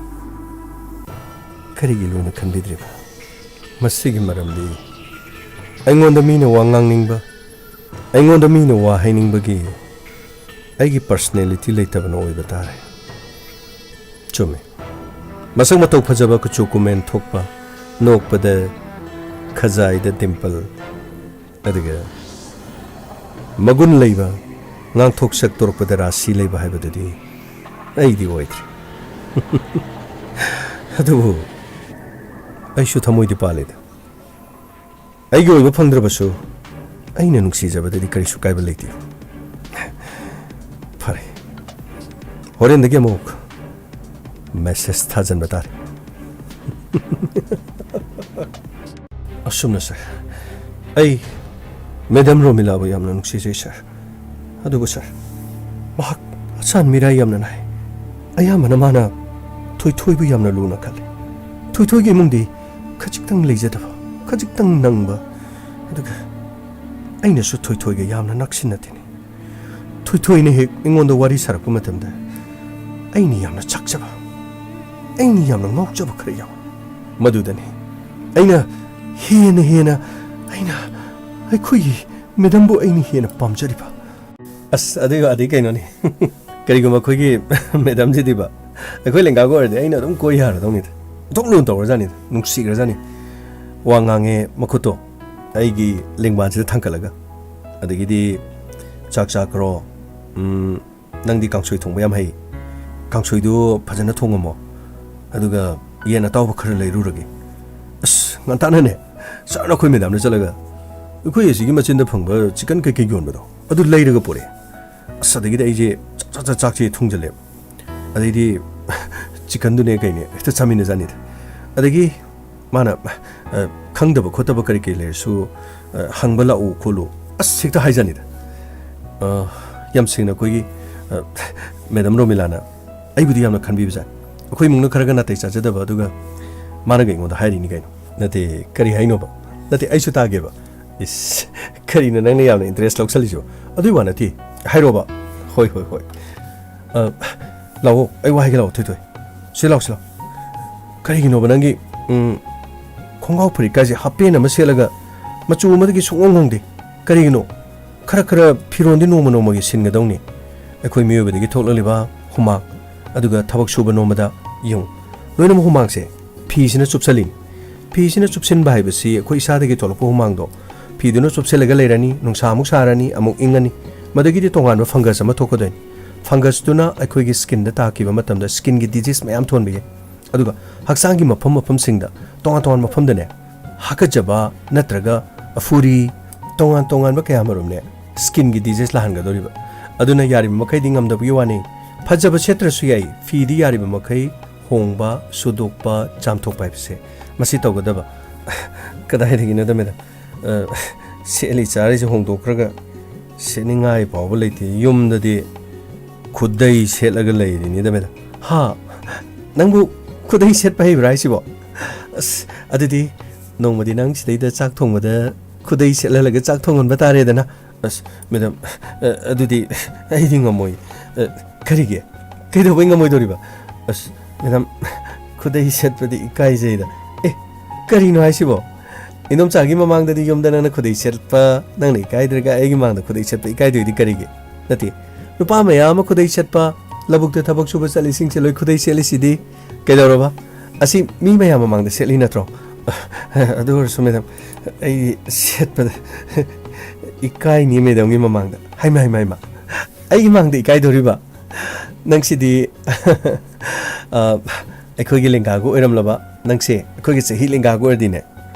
ꯀꯔꯤꯒꯤ ꯂꯨꯅ ꯈꯟꯕꯤꯗ꯭ꯔꯤꯕ ꯃꯁꯤꯒꯤ ꯃꯔꯝꯗꯤ ꯑꯩꯉꯣꯟꯗ ꯃꯤꯅ ꯋꯥ ꯉꯥꯡꯅꯤꯡꯕ ꯑꯩꯉꯣꯟꯗ ꯃꯤꯅ ꯋꯥ ꯍꯥꯏꯅꯤꯡꯕꯒꯤ ꯑꯩꯒꯤ ꯄꯔꯁꯅꯦꯂꯤꯇꯤ ꯂꯩꯇꯕꯅ ꯑꯣꯏꯕ ꯇꯥꯔꯦ ꯆꯨꯝꯃꯤ ꯃꯁꯛ ꯃꯇꯧ ꯐꯖꯕ ꯀꯨꯆꯨ ꯀꯨꯃꯦꯟ ꯊꯣꯛꯄ ꯅꯣꯛꯄꯗ ꯈꯖꯥꯏꯗ ꯗꯤꯝꯄꯜ ꯑꯗꯨꯒ ꯃꯒꯨꯟ ꯂꯩꯕ ꯉꯥꯡꯊꯣꯛ ꯁꯛꯇꯣꯔꯛꯄꯗ ꯔꯥꯁꯤ ꯂꯩꯕ ꯍꯥꯏꯕꯗꯨꯗꯤ ꯑꯩꯗꯤ ꯑꯣꯏꯗ꯭ꯔꯦ ꯑꯗꯨꯕꯨ ꯑꯩꯁꯨ ꯊꯃꯣꯏꯗꯤ ꯄꯥꯜꯂꯤꯗ ꯑꯩꯒꯤ ꯑꯣꯏꯕ ꯐꯪꯗ꯭ꯔꯕꯁꯨ ꯑꯩꯅ ꯅꯨꯡꯁꯤꯖꯕꯗꯗꯤ ꯀꯔꯤꯁꯨ ꯀꯥꯏꯕ ꯂꯩꯇꯦ ꯐꯔꯦ ꯍꯣꯔꯦꯟꯗꯒꯤ ꯑꯃꯨꯛ ꯃꯦꯁꯦꯖ ꯊꯥꯖꯟꯕ ꯇꯥꯔꯦ ꯑꯁꯨꯝꯅ ꯁꯥꯔ ꯑꯩ ꯃꯦꯗꯥꯝ ꯔꯣꯃꯤꯂꯥꯕꯨ ꯌꯥꯝꯅ ꯅꯨꯡꯁꯤꯖꯩ ꯁꯥꯔ ꯑꯗꯨꯕꯨ ꯁꯥꯔ ꯃꯍꯥꯛ ꯑꯆꯥꯟ ꯃꯤꯔꯥꯏ ꯌꯥꯝꯅ ꯅꯥꯏ ꯑꯌꯥꯝꯕꯅ ꯃꯥꯅ ꯊꯣꯏꯊꯣꯏꯕꯨ ꯌꯥꯝꯅ ꯂꯨꯅ ꯈꯜꯂꯤ ꯊꯣꯏꯊꯣꯏꯒꯤ ꯏꯃꯨꯡꯗꯤ ꯈꯖꯤꯛꯇꯪ ꯂꯩꯖꯗꯕ ꯈꯖꯤꯛꯇꯪ ꯅꯪꯕ ꯑꯗꯨꯒ ꯑꯩꯅꯁꯨ ꯊꯣꯏꯊꯣꯏꯒ ꯌꯥꯝꯅ ꯅꯛꯁꯤꯟꯅ ꯇꯤꯟꯅꯤ ꯊꯣꯏꯊꯣꯏꯅ ꯍꯦꯛ ꯑꯩꯉꯣꯟꯗ ꯋꯥꯔꯤ ꯁꯥꯔꯛꯄ ꯃꯇꯝꯗ ꯑꯩꯅ ꯌꯥꯝꯅ ꯆꯥꯛꯆꯕ ꯑꯩꯅ ꯌꯥꯝꯅ ꯉꯥꯎꯖꯕ ꯈꯔ ꯌꯥꯎꯏ ꯃꯗꯨꯗꯅꯤ ꯑꯩꯅ ꯍꯦꯟꯅ ꯑꯩꯅ ꯑꯩꯈꯣꯏꯒꯤ ꯃꯦꯗꯥꯝꯕꯨ ꯑꯩꯅ ꯍꯦꯟꯅ ꯄꯥꯝꯖꯔꯤꯕ ꯑꯁ ꯑꯗꯨꯒ ꯑꯗꯩ ꯀꯩꯅꯣꯅꯤ ꯀꯔꯤꯒꯨꯝꯕ ꯑꯩꯈꯣꯏꯒꯤ ꯃꯦꯗꯥꯝꯁꯤꯗꯤꯕ ꯑꯩꯈꯣꯏ ꯂꯦꯡꯒꯥꯒ ꯑꯣꯏꯔꯗꯤ ꯑꯩꯅ ꯑꯗꯨꯝ ꯀꯣꯏ ꯌꯥꯔꯗꯧꯅꯤꯗ ꯊꯣꯛ ꯂꯨꯅ ꯇꯧꯔꯖꯥꯅꯤꯗ ꯅꯨꯡꯁꯤꯈ꯭ꯔꯖꯥꯅꯤ ꯋꯥ ꯉꯥꯡꯉꯦ ꯃꯈꯨꯠꯇꯣ ꯑꯩꯒꯤ ꯂꯦꯡꯕꯥꯟꯁꯤꯗ ꯊꯥꯡꯀꯠꯂꯒ ꯑꯗꯒꯤꯗꯤ ꯆꯥꯛ ꯆꯥꯈ꯭ꯔꯣ ꯅꯪꯗꯤ ꯀꯥꯡꯁꯣꯏ ꯊꯣꯡꯕ ꯌꯥꯝ ꯍꯩ ꯀꯥꯡꯁꯣꯏꯗꯨ ꯐꯖꯅ ꯊꯣꯡꯉꯝꯃꯣ ꯑꯗꯨꯒ ꯌꯦꯟ ꯑꯇꯥꯎꯕ ꯈꯔ ꯂꯩꯔꯨꯔꯒꯦ ꯑꯁ ꯉꯟꯇꯥꯅꯅꯦ ꯁꯥꯔꯅ ꯑꯩꯈꯣꯏ ꯃꯦꯗꯥꯝꯅ ꯆꯠꯂꯒ ꯑꯩꯈꯣꯏ ꯑꯁꯤꯒꯤ ꯃꯆꯤꯟꯗ ꯐꯪꯕ ꯆꯤꯀꯟ ꯀꯩꯀꯩ ꯌꯣꯟꯕꯗꯣ ꯑꯗꯨ ꯂꯩꯔꯒ ꯄꯨꯔꯛꯑꯦ ꯑꯁ ꯑꯗꯒꯤꯗꯤ ꯑꯩꯁꯦ ꯆꯥꯛꯁꯦ ꯊꯨꯡꯖꯜꯂꯦꯕ ꯑꯗꯩꯗꯤ ꯆꯤꯀꯟꯗꯨꯅꯦ ꯀꯩꯅꯦ ꯍꯦꯛꯇ ꯆꯥꯃꯤꯟꯅꯖꯥꯅꯤꯗ ꯑꯗꯒꯤ ꯃꯥꯅ ꯈꯪꯗꯕ ꯈꯣꯠꯇꯕ ꯀꯔꯤ ꯀꯔꯤ ꯂꯩꯔꯁꯨ ꯍꯪꯕ ꯂꯥꯛꯎ ꯈꯣꯠꯂꯨ ꯑꯁ ꯍꯦꯛꯇ ꯍꯥꯏꯖꯥꯅꯤꯗ ꯌꯥꯝ ꯁꯦꯡꯅ ꯑꯩꯈꯣꯏꯒꯤ ꯃꯦꯗꯥꯝ ꯔꯣꯃꯤꯂꯥꯅ ꯑꯩꯕꯨꯗꯤ ꯌꯥꯝꯅ ꯈꯟꯕꯤꯕꯖꯥꯠꯅꯤ ꯑꯩꯈꯣꯏ ꯏꯃꯨꯡꯅ ꯈꯔꯒ ꯅꯥꯇꯩ ꯆꯥꯖꯗꯕ ꯑꯗꯨꯒ ꯃꯥꯅꯒ ꯑꯩꯉꯣꯟꯗ ꯍꯥꯏꯔꯤꯅꯤ ꯀꯩꯅꯣ ꯅꯠꯇꯦ ꯀꯔꯤ ꯍꯥꯏꯅꯣꯕ ꯅꯠꯇꯦ ꯑꯩꯁꯨ ꯇꯥꯒꯦꯕ ꯏꯁ ꯀꯔꯤꯅꯣ ꯅꯪꯅ ꯌꯥꯝꯅ ꯏꯟꯇꯔꯦꯁ ꯂꯧꯁꯜꯂꯤꯁꯤꯕോ ꯑꯗꯨꯏ ꯋꯥ ꯅꯠꯇꯦ ꯍꯥꯏꯔꯣꯕ ꯍꯣꯏ ꯂꯥꯛꯑꯣ ꯑꯩ ꯋꯥꯍꯩꯒ ꯂꯥꯛꯑꯣ ꯊꯣꯏꯊꯣꯏ ꯁꯤ ꯂꯥꯛꯑꯣ ꯀꯔꯤꯒꯤꯅꯣꯕ ꯅꯪꯒꯤ ꯈꯣꯡꯒ꯭ꯔꯥꯎ ꯐꯨꯔꯤꯠꯀꯥꯁꯦ ꯍꯥꯞꯄꯦꯟ ꯑꯃ ꯁꯦꯠꯂꯒ ꯃꯆꯨ ꯑꯃꯗꯒꯤ ꯁꯨꯡꯍꯣꯡ ꯍꯣꯡꯗꯦ ꯀꯔꯤꯒꯤꯅꯣ ꯈꯔ ꯐꯤꯔꯣꯟꯗꯤ ꯅꯣꯡꯃ ꯅꯣꯡꯃꯒꯤ ꯁꯤꯟꯒꯗꯧꯅꯤ ꯑꯩꯈꯣꯏ ꯃꯤꯑꯣꯏꯕꯗꯒꯤ ꯊꯣꯛꯂꯛꯂꯤꯕ ꯍꯨꯃꯥꯡ ꯑꯗꯨꯒ ꯊꯕꯛ ꯁꯨꯕ ꯅꯣꯡꯃꯗ ꯌꯦꯡꯉꯨ ꯂꯣꯏꯅꯃꯛ ꯍꯨꯃꯥꯡꯁꯦ ꯐꯤꯁꯤꯅ ꯆꯨꯞꯁꯜꯂꯤꯅꯤ ꯐꯤꯁꯤನ ꯆꯨꯞꯁꯤꯟꯕ ꯍꯥꯏꯕꯁꯤ ꯑꯩꯈꯣꯏ ꯏꯁꯥꯗꯒꯤ ꯊꯣꯛꯂꯛꯄ ꯍꯨꯃꯥꯡꯗꯣ ꯐꯤꯗꯨꯅ ꯆꯨꯞꯁꯤꯜꯂꯒ ꯂꯩꯔꯅꯤ ꯅꯨꯡꯁꯥ ꯑꯃꯨꯛ ꯁꯥꯔꯅꯤ ꯑꯃꯨꯛ ꯏꯪꯉꯅꯤ ꯃꯗꯒꯤꯗꯤ ꯇꯣꯉꯥꯟꯕ ꯐꯪꯒꯁ ꯑꯃ ꯊꯣꯛꯀꯗꯣꯏꯅꯤ ꯐꯪꯒꯁꯇꯨꯅ ꯑꯩꯈꯣꯏꯒꯤ ꯁ꯭ꯀꯤꯟꯗ ꯇꯥꯈꯤꯕ ꯃꯇꯝꯗ ꯁ꯭ꯀꯤꯟꯒꯤ ꯗꯤꯖꯤꯁ ꯃꯌꯥꯝ ꯊꯣꯟꯕ ꯌꯥꯏ ꯑꯗꯨꯒ ꯍꯛꯆꯥꯡꯒꯤ ꯃꯐꯝꯁꯤꯡꯗ ꯇꯣꯉꯥꯟ ꯃꯐꯝꯗꯅꯦ ꯍꯥꯀꯠꯆꯕ ꯅꯠꯇ꯭ꯔꯒ ꯑꯐꯨꯔꯤ ꯇꯣꯉꯥꯟꯕ ꯀꯌꯥ ꯃꯔꯨꯝꯅꯦ ꯁ꯭ꯀꯤꯟꯒꯤ ꯗꯤꯖꯤꯁ ꯂꯥꯍꯟꯒꯗꯧꯔꯤꯕ ꯑꯗꯨꯅ ꯌꯥꯔꯤꯕ ꯃꯈꯩꯗꯤ ꯉꯝꯗꯕꯒꯤ ꯋꯥꯅꯤ ꯐꯖꯕ ꯁꯦꯠꯇ꯭ꯔꯁꯨ ꯌꯥꯏ ꯐꯤꯗꯤ ꯌꯥꯔꯤꯕ ꯃꯈꯩ ꯍꯣꯡꯕ ꯁꯨꯗꯣꯛꯄ ꯆꯥꯝꯊꯣꯛꯄ ꯍꯥꯏꯕꯁꯦ ꯃꯁꯤ ꯇꯧꯒꯗꯕ ꯀꯗꯥꯏꯗꯒꯤꯅꯣꯗ ꯃꯦꯗꯥꯝ ꯁꯦꯠꯂꯤ ꯆꯥꯔꯤꯁꯦ ꯍꯣꯡꯗꯣꯛꯈ꯭ꯔꯒ ꯁꯦꯠꯅꯤꯡꯉꯥꯏ ꯐꯥꯎꯕ ꯂꯩꯇꯦ ꯌꯨꯝꯗꯗꯤ ꯈꯨꯗꯩ ꯁꯦꯠꯂꯒ ꯂꯩꯔꯤꯅꯤꯗ ꯃꯦꯗꯥꯝ ꯍꯥ ꯅꯪꯕꯨ ꯈꯨꯗꯩ ꯁꯦꯠꯄ ꯍꯩꯕ꯭ꯔꯥ ꯍꯥꯏꯁꯤꯕꯣ ꯑꯁ ꯑꯗꯨꯗꯤ ꯅꯣꯡꯃꯗꯤ ꯅꯪ ꯁꯤꯗꯩꯗ ꯆꯥꯛ ꯊꯣꯡꯕꯗ ꯈꯨꯗꯩ ꯁꯦꯠꯍꯜꯂꯒ ꯆꯥꯛ ꯊꯣꯡꯍꯟꯕ ꯇꯥꯔꯦꯗꯅ ꯑꯁ ꯃꯦꯗꯥꯝ ꯑꯗꯨꯗꯤ ꯑꯩꯗꯤ ꯉꯝꯃꯣꯏ ꯀꯔꯤꯒꯤ ꯀꯩꯗꯧꯕꯩ ꯉꯝꯃꯣꯏꯗꯧꯔꯤꯕ ꯑꯁ ꯃꯦꯗꯥꯝ ꯈꯨꯗꯩ ꯁꯦꯠꯄꯗꯤ ꯏꯀꯥꯏꯖꯩꯗ ꯀꯔꯤꯅꯣ ꯍꯥꯏꯁꯤꯕꯣ ꯏꯟꯗꯣꯝꯆꯥꯒꯤ ꯃꯃꯥꯡꯗꯗꯤ ꯌꯨꯝꯗ ꯅꯪꯅ ꯈꯨꯗꯩ ꯁꯦꯠꯄ ꯅꯪꯅ ꯏꯀꯥꯏꯗ꯭ꯔꯒ ꯑꯩꯒꯤ ꯃꯥꯡꯗ ꯈꯨꯗꯩ ꯁꯦꯠꯄ ꯏꯀꯥꯏꯗꯣꯏꯗꯤ ꯀꯔꯤꯒꯤ ꯅꯠꯇꯦ ꯅꯨꯄꯥ ꯃꯌꯥꯝ ꯑꯃ ꯈꯨꯗꯩ ꯁꯦꯠꯄ ꯂꯧꯕꯨꯛꯇ ꯊꯕꯛ ꯁꯨꯕ ꯆꯠꯂꯤꯁꯤꯡꯁꯦ ꯂꯣꯏ ꯈꯨꯗꯩ ꯁꯦꯠꯂꯤꯁꯤꯗꯤ ꯀꯩꯗꯧꯔꯕ ꯑꯁꯤ ꯃꯤ ꯃꯌꯥꯝ ꯃꯃꯥꯡꯗ ꯁꯦꯠꯂꯤ ꯅꯠꯇ꯭ꯔꯣ ꯑꯗꯨ ꯑꯣꯏꯔꯁꯨ ꯃꯦꯗꯥꯝ ꯑꯩ ꯁꯦꯠꯄꯗ ꯏꯀꯥꯏꯅꯤ ꯃꯦꯗꯥꯝꯒꯤ ꯃꯃꯥꯡꯗ ꯍꯩꯃ ꯑꯩꯒꯤ ꯃꯥꯡꯗ ꯏꯀꯥꯏꯗꯧꯔꯤꯕ ꯅꯪꯁꯤꯗꯤ ꯑꯩꯈꯣꯏꯒꯤ ꯂꯦꯡꯒꯥꯒ ꯑꯣꯏꯔꯝꯂꯕ ꯅꯪꯁꯦ ꯑꯩꯈꯣꯏꯒꯤ ꯆꯍꯤ ꯂꯦꯡꯒꯥꯒ ꯑꯣꯏꯔꯗꯤꯅꯦ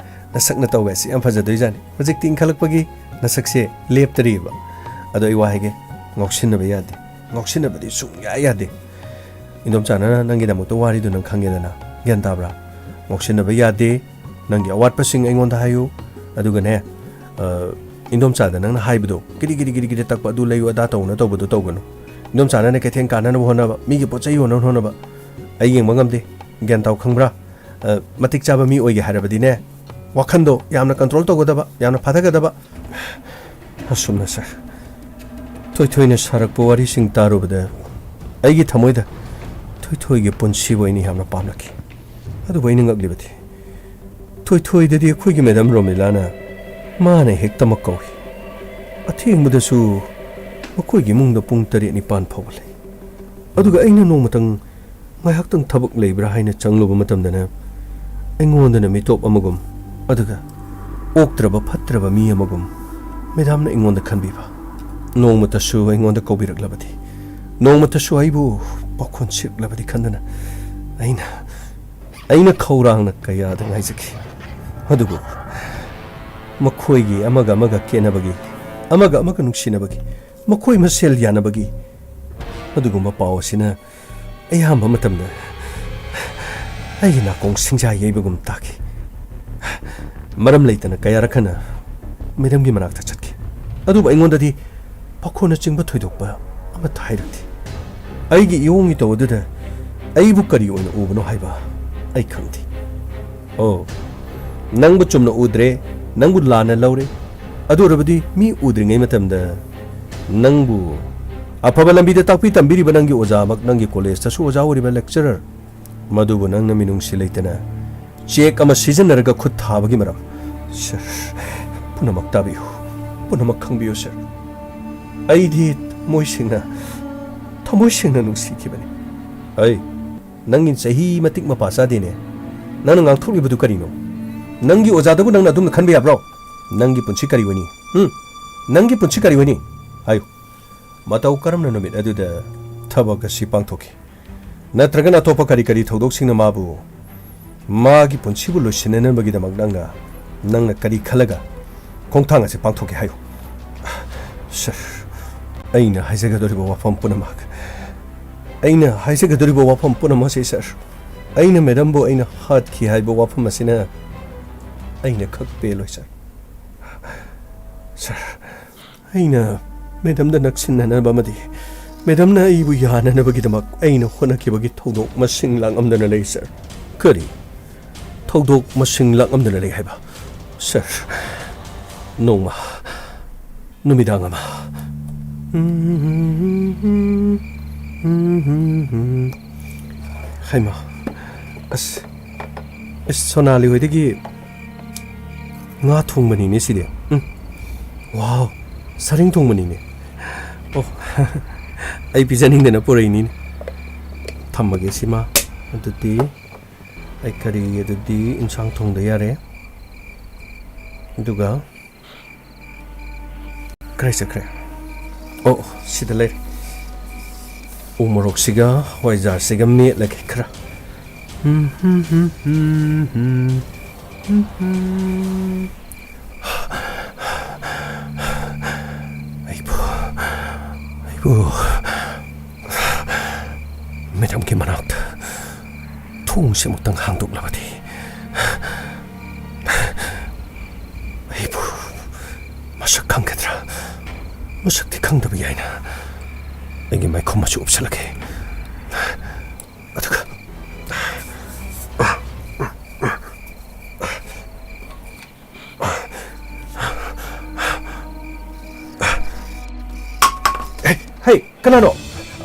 ꯅꯁꯛꯅ ꯇꯧꯕ ꯑꯁꯤ ꯌꯥꯝ ꯐꯖꯗꯣꯏꯖꯥꯠꯅꯤ ꯍꯧꯖꯤꯛꯇꯤ ꯏꯟꯈꯠꯂꯛꯄꯒꯤ ꯅꯁꯛꯁꯦ ꯂꯦꯞꯇꯔꯤꯕ ꯑꯗꯣ ꯑꯩ ꯋꯥ ꯍꯥꯏꯒꯦ ꯉꯥꯎꯁꯤꯟꯅꯕ ꯌꯥꯗꯦ ꯉꯥꯎꯁꯤꯟꯅꯕꯗꯤ ꯁꯨꯡꯌꯥ ꯌꯥꯗꯦ ꯏꯟꯗꯣꯝꯆꯥꯅ ꯅꯪꯒꯤꯗꯃꯛꯇ ꯋꯥꯔꯤꯗꯨ ꯅꯪ ꯈꯪꯉꯦꯗꯅ ꯒ꯭ꯌꯥꯟ ꯇꯥꯕ꯭ꯔꯥ ꯉꯥꯎꯁꯤꯟꯅꯕ ꯌꯥꯗꯦ ꯅꯪꯒꯤ ꯑꯋꯥꯠꯄꯁꯤꯡ ꯑꯩꯉꯣꯟꯗ ꯍꯥꯏꯌꯨ ꯑꯗꯨꯒꯅꯦ ꯏꯟꯗꯣꯝꯆꯥꯗ ꯅꯪꯅ ꯍꯥꯏꯕꯗꯣ ꯀꯤꯔꯤ ꯇꯛꯄ ꯑꯗꯨ ꯂꯩꯌꯨ ꯑꯗꯥ ꯇꯧꯅ ꯇꯧꯕꯗꯣ ꯇꯧꯒꯅꯨ ꯏꯟꯗꯣꯝꯆꯥꯅꯅꯦ ꯀꯩꯊꯦꯜ ꯀꯥꯟꯅꯅꯕ ꯍꯣꯠꯅꯕ ꯃꯤꯒꯤ ꯄꯣꯠ ꯆꯩ ꯌꯣꯟꯅꯕ ꯍꯣꯠꯅꯕ ꯑꯩ ꯌꯦꯡꯕ ꯉꯝꯗꯦ ꯒ꯭ꯌꯥꯟ ꯇꯥꯎ ꯈꯪꯕ꯭ꯔꯥ ꯃꯇꯤꯛ ꯆꯥꯕ ꯃꯤ ꯑꯣꯏꯒꯦ ꯍꯥꯏꯔꯕꯗꯤꯅꯦ ꯋꯥꯈꯟꯗꯣ ꯌꯥꯝꯅ ꯀꯟꯇ꯭ꯔꯣꯜ ꯇꯧꯒꯗꯕ ꯌꯥꯝꯅ ꯐꯥꯊꯒꯗꯕ ꯑꯁꯨꯝꯅ ꯁꯥꯔ ꯊꯣꯏꯊꯣꯏꯅ ꯁꯥꯔꯛꯄ ꯋꯥꯔꯤꯁꯤꯡ ꯇꯥꯔꯨꯕꯗ ꯑꯩꯒꯤ ꯊꯃꯣꯏꯗ ꯊꯣꯏꯊꯣꯏꯒꯤ ꯄꯨꯟꯁꯤꯕꯨ ꯑꯩꯅ ꯌꯥꯝꯅ ꯄꯥꯝꯂꯛꯈꯤ ꯑꯗꯨꯕꯨ ꯑꯩꯅ ꯉꯛꯂꯤꯕꯗꯤ ꯊꯣꯏꯊꯣꯏꯗꯗꯤ ꯑꯩꯈꯣꯏꯒꯤ ꯃꯦꯗꯥꯝ ꯔꯣꯃꯤꯂꯥꯅ ꯃꯥꯅ ꯍꯦꯛꯇꯃꯛ ꯀꯧꯏ ꯑꯊꯦꯡꯕꯗꯁꯨ ꯃꯈꯣꯏꯒꯤ ꯏꯃꯨꯡꯗ ꯄꯨꯡ 7-9 ꯐꯥꯎꯕ ꯂꯩ ꯑꯗꯨꯒ ꯑꯩꯅ ꯅꯣꯡꯃꯇꯪ ꯉꯥꯏꯍꯥꯛꯇꯪ ꯊꯕꯛ ꯂꯩꯕ꯭ꯔꯥ ꯍꯥꯏꯅ ꯆꯪꯂꯨꯕ ꯃꯇꯝꯗꯅ ꯑꯩꯉꯣꯟꯗꯅ ꯃꯤꯇꯣꯞ ꯑꯃꯒꯨꯝ ꯑꯗꯨꯒ ꯑꯣꯛꯇ꯭ꯔꯕ ꯐꯠꯇ꯭ꯔꯕ ꯃꯤ ꯑꯃꯒꯨꯝ ꯃꯦꯗꯥꯝꯅ ꯑꯩꯉꯣꯟꯗ ꯈꯟꯕꯤꯕ ꯅꯣꯡꯃꯇꯁꯨ ꯑꯩꯉꯣꯟꯗ ꯀꯧꯕꯤꯔꯛꯂꯕꯗꯤ ꯅꯣꯡꯃꯇꯁꯨ ꯑꯩꯕు ꯄꯥꯎꯈꯣꯟ ꯁꯤꯔꯛꯂꯕꯗꯤ ꯈꯟꯗꯅ ꯑꯩꯅ ꯈꯧꯔꯥꯡꯅ ꯀꯌꯥꯗ ꯉꯥꯏꯖꯈꯤ ꯑꯗꯨꯕꯨ ꯃꯈꯣꯏꯒꯤ ꯑꯃꯒ ꯀꯦꯅꯕꯒꯤ ꯑꯃꯒ ꯅꯨꯡꯁꯤꯅꯕꯒꯤ ꯃꯈꯣꯏ ꯃꯁꯦꯜ ꯌꯥꯅꯕꯒꯤ ꯑꯗꯨꯒꯨꯝꯕ ꯄꯥꯎ ꯑꯁꯤꯅ ꯑꯌꯥꯝꯕ ꯃꯇꯝꯗ ꯑꯩꯒꯤ ꯅꯥꯀꯣꯡ ꯁꯤꯡꯖꯥ ꯌꯩꯕꯒꯨꯝ ꯇꯥꯈꯤ ꯃꯔꯝ ꯂꯩꯇꯅ ꯀꯌꯥꯔꯛꯈꯟꯅ ꯃꯦꯗꯥꯝꯒꯤ ꯃꯅꯥꯛꯇ ꯆꯠꯈꯤ ꯑꯗꯨꯕꯨ ꯑꯩꯉꯣꯟꯗꯗꯤ ꯄꯥꯈꯣꯟꯅꯆꯤꯡꯕ ꯊꯣꯏꯗꯣꯛꯄ ꯑꯃꯠꯇ ꯍꯥꯏꯔꯛꯇꯦ ꯑꯩꯒꯤ ꯏꯑꯣꯡ ꯏꯇꯧ ꯑꯗꯨꯗ ꯑꯩꯕꯨ ꯀꯔꯤ ꯑꯣꯏꯅ ꯎꯕꯅꯣ ꯍꯥꯏꯕ ꯑꯩ ꯈꯪꯗꯦ ꯑꯣ ꯅꯪꯕꯨ ꯆꯨꯝꯅ ꯎꯗ꯭ꯔꯦ ꯅꯪꯕꯨ ꯂꯥꯟꯅ ꯂꯧꯔꯦ ꯑꯗꯨ ꯑꯣꯏꯔꯕꯗꯤ ꯃꯤ ꯎꯗ꯭ꯔꯤꯉꯩ ꯃꯇꯝꯗ ꯅꯪꯕु ꯑꯐꯕ ꯂꯝꯕꯤꯗ ꯇꯥꯛꯄꯤ ꯇꯝꯕꯤꯔꯤꯕ ꯅꯪꯒꯤ ꯑꯣꯖꯥꯃꯛ ꯅꯪꯒꯤ ꯀꯣꯂꯦꯖꯇꯁꯨ ꯑꯣꯖꯥ ꯑꯣꯏꯔꯤꯕ ꯂꯦꯛꯆꯔꯔ ꯃꯗꯨꯕꯨ ꯅꯪꯅ ꯃꯤꯅꯨꯡꯁꯤ ꯂꯩꯇꯅ ꯆꯦꯛ ꯑꯃ ꯁꯤꯖꯤꯟꯅꯔꯒ ꯈꯨꯠ ꯊꯥꯕꯒꯤ ꯃꯔꯝ ꯁꯔ ꯄꯨꯝꯅꯃꯛ ꯇꯥꯕꯤꯌꯨ ꯄꯨꯝꯅꯃꯛ ꯈꯪꯕꯤꯌꯨ ꯁꯔ ꯑꯩꯗꯤ ꯊꯃꯣꯏ ꯁꯦꯡꯅ ꯅꯨꯡꯁꯤꯈꯤꯕꯅꯤ ꯑꯩ ꯅꯪꯒꯤ ꯆꯍꯤ ꯃꯇꯤꯛ ꯃꯄꯥ ꯆꯥꯗꯦꯅꯦ ꯅꯪꯅ ꯉꯥꯡꯊꯣꯛꯂꯤꯕꯗꯨ ꯀꯔꯤꯅꯣ ꯅꯪꯒꯤ ꯑꯣꯖꯥꯗꯕꯨ ꯅꯪꯅ ꯑꯗꯨꯝꯅ ꯈꯟꯕ ꯌꯥꯕ꯭ꯔꯣ ꯅꯪꯒꯤ ꯄꯨꯟꯁꯤ ꯀꯔꯤ ꯑꯣꯏꯅꯤ ꯅꯪꯒꯤ ꯄꯨꯟꯁꯤ ꯀꯔꯤ ꯑꯣꯏꯅꯤ ꯍꯥꯏꯌꯨ ꯃꯇꯧ ꯀꯔꯝꯅ ꯅꯨꯃꯤꯠ ꯑꯗꯨꯗ ꯊꯕꯛ ꯑꯁꯤ ꯄꯥꯡꯊꯣꯛꯈꯤ ꯅꯠꯇ꯭ꯔꯒꯅ ꯑꯇꯣꯞꯄ ꯀꯔꯤ ꯊꯧꯗꯣꯛꯁꯤꯡꯅ ꯃꯥꯒꯤ ꯄꯨꯟꯁꯤꯕꯨ ꯂꯣꯏꯁꯤꯟꯅꯅꯕꯒꯤꯗꯃꯛ ꯅꯪꯅ ꯀꯔꯤ ꯈꯜꯂꯒ ꯈꯣꯡꯊꯥꯡ ꯑꯁꯤ ꯄꯥꯡꯊꯣꯛꯈꯤ ꯍꯥꯏꯌꯨ ꯁꯔ ꯑꯩꯅ ꯍꯥꯏꯖꯒꯗꯧꯔꯤꯕ ꯋꯥꯐꯝ ꯄꯨꯝꯅꯃꯛꯁꯤ ꯁꯔ ꯑꯩꯅ ꯃꯦꯗꯥꯝꯕꯨ ꯑꯩꯅ ꯍꯥꯠꯈꯤ ꯍꯥꯏꯕ ꯋꯥꯐꯝ ꯑꯁꯤꯅ ꯑꯩꯅ ꯈꯛ ꯄꯦꯜꯂꯣꯏ ꯁꯔ ꯑꯩꯅ ꯃꯦꯗꯥꯝꯗ ꯅꯛꯁꯤꯟꯅꯅꯕ ꯑꯃꯗꯤ ꯃꯦꯗꯥꯝꯅ ꯑꯩꯕꯨ ꯌꯥꯅꯅꯕꯒꯤꯗꯃꯛ ꯑꯩꯅ ꯍꯣꯠꯅꯈꯤꯕꯒꯤ ꯊꯧꯗꯣꯛ ꯃꯁꯤꯡ ꯂꯥꯡꯉꯝꯗꯅ ꯂꯩ ꯁꯔ ꯀꯔꯤ ꯊꯧꯗꯣꯛ ꯃꯁꯤꯡ ꯂꯥꯡꯉꯝꯗꯅ ꯂꯩ ꯍꯥꯏꯕ ꯁꯔ ꯅꯣꯡꯃ ꯅꯨꯃꯤꯗꯥꯡ ꯑꯃ ꯍꯩꯃꯥ ꯑꯁ ꯁꯣꯅꯥꯂꯤ ꯍꯣꯏꯗꯒꯤ ꯉꯥ ꯊꯣꯡꯕꯅꯤꯅꯦ ꯁꯤꯗꯤ ꯋꯥꯎ ꯁꯔꯦꯡ ꯊꯣꯡꯕꯅꯤꯅꯦ ꯑꯣ ꯑꯩ ꯄꯤꯖꯅꯤꯡꯗꯅ ꯄꯨꯔꯛꯏꯅꯤꯅꯦ ꯊꯝꯃꯒꯦ ꯁꯤꯃ ꯑꯗꯨꯗꯤ ꯑꯩ ꯑꯗꯨꯗꯤ ꯏꯟꯁꯥꯡ ꯊꯣꯡꯗ ꯌꯥꯔꯦ ꯑꯗꯨꯒ ꯀꯔꯥꯏ ꯆꯠꯈ꯭ꯔꯦ ꯑꯣ ꯁꯤꯗ ꯂꯩꯔꯦ Umoroksiga hoijarsiga metlake khara aibu medam ki manat thung se mutang hangduk labati aibu masak khangkadra masak ti khangdaba yaina agi mai khoma chu upsalake aduga hey kanano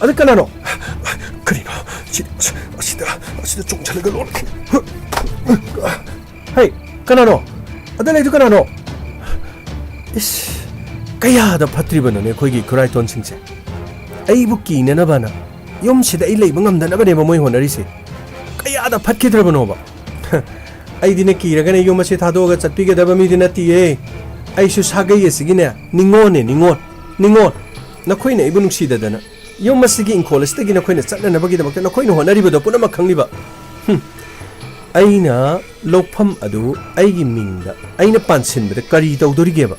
adu kanano karino asida chongchalaga lol hey kanano adalai du kanano is kaya da phatriba ne khoi gi kurai ton singse aibu kinanabana yomsida ai leiba ngamdanaba ne moi honarise kaya da phatkidrabano ba ai dine kiragane yomase thadoga chatpigedaba mi dinatiye ai su sagai yesigine ningon nakoina ibu nungsidadana yommasigi inkolestagi nakoina chatnanabagidamakta nakoina honaribado punama khangliba aina lokpham adu aigi mingda aina pansinbada kari tawdorigeba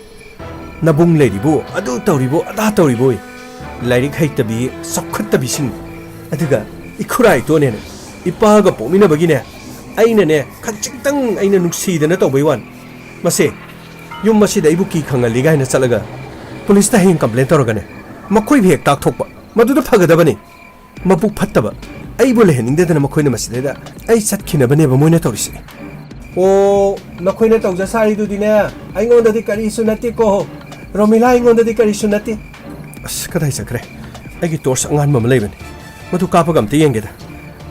nabung leiribo adu tawribo ada tawribo lairik haitabi sakhattabi sing aduga ikurai tone ipaga pomina bagine aina ne khachitang aina nungsidana tawbaiwan mase yommasida ibu ki khangali gaina chalaga police ta hin complaint toragane makoi bhek tak thokpa maduda phagadabani mapuk phattaba ai bole heningdena makoina masideda ai chatkhina bane ba moina torisi o makoina tawja sari du dine ai ngonda di kari sunati ko romila ai ngonda di kari sunati as kadai sakre ai gi tors angan mam leibani madu kapagam te yengeda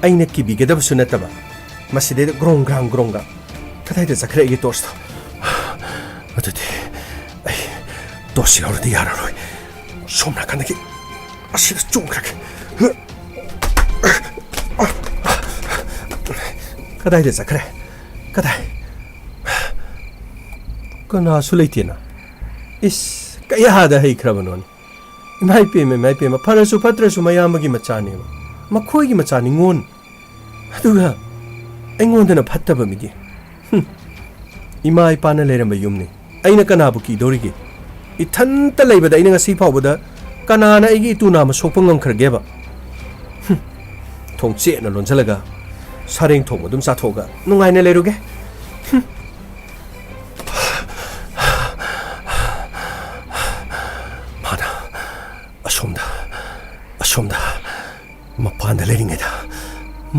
ai ne kibi gedab sunataba masideda gronga kadai de sakre gi tors madudi ai torsi ordi yararoi somna kanaki asida chungkrak kadai de sakre kadai kana suleitina is kaya hada hei krabanon mai pe ma pharasu patrasu mayamagi machani makhoi gi machani ngon aduga aingodana phattaba midi ima ipana leramba yumni aina kanabu ki dorigi ithanta leibada ina ngasi phawbada kanana igi tuna ma sopangam khargeba thongche na lonjalaga sareng thong dum sa thoga nungai na leruge mana asomda mapanda leringeda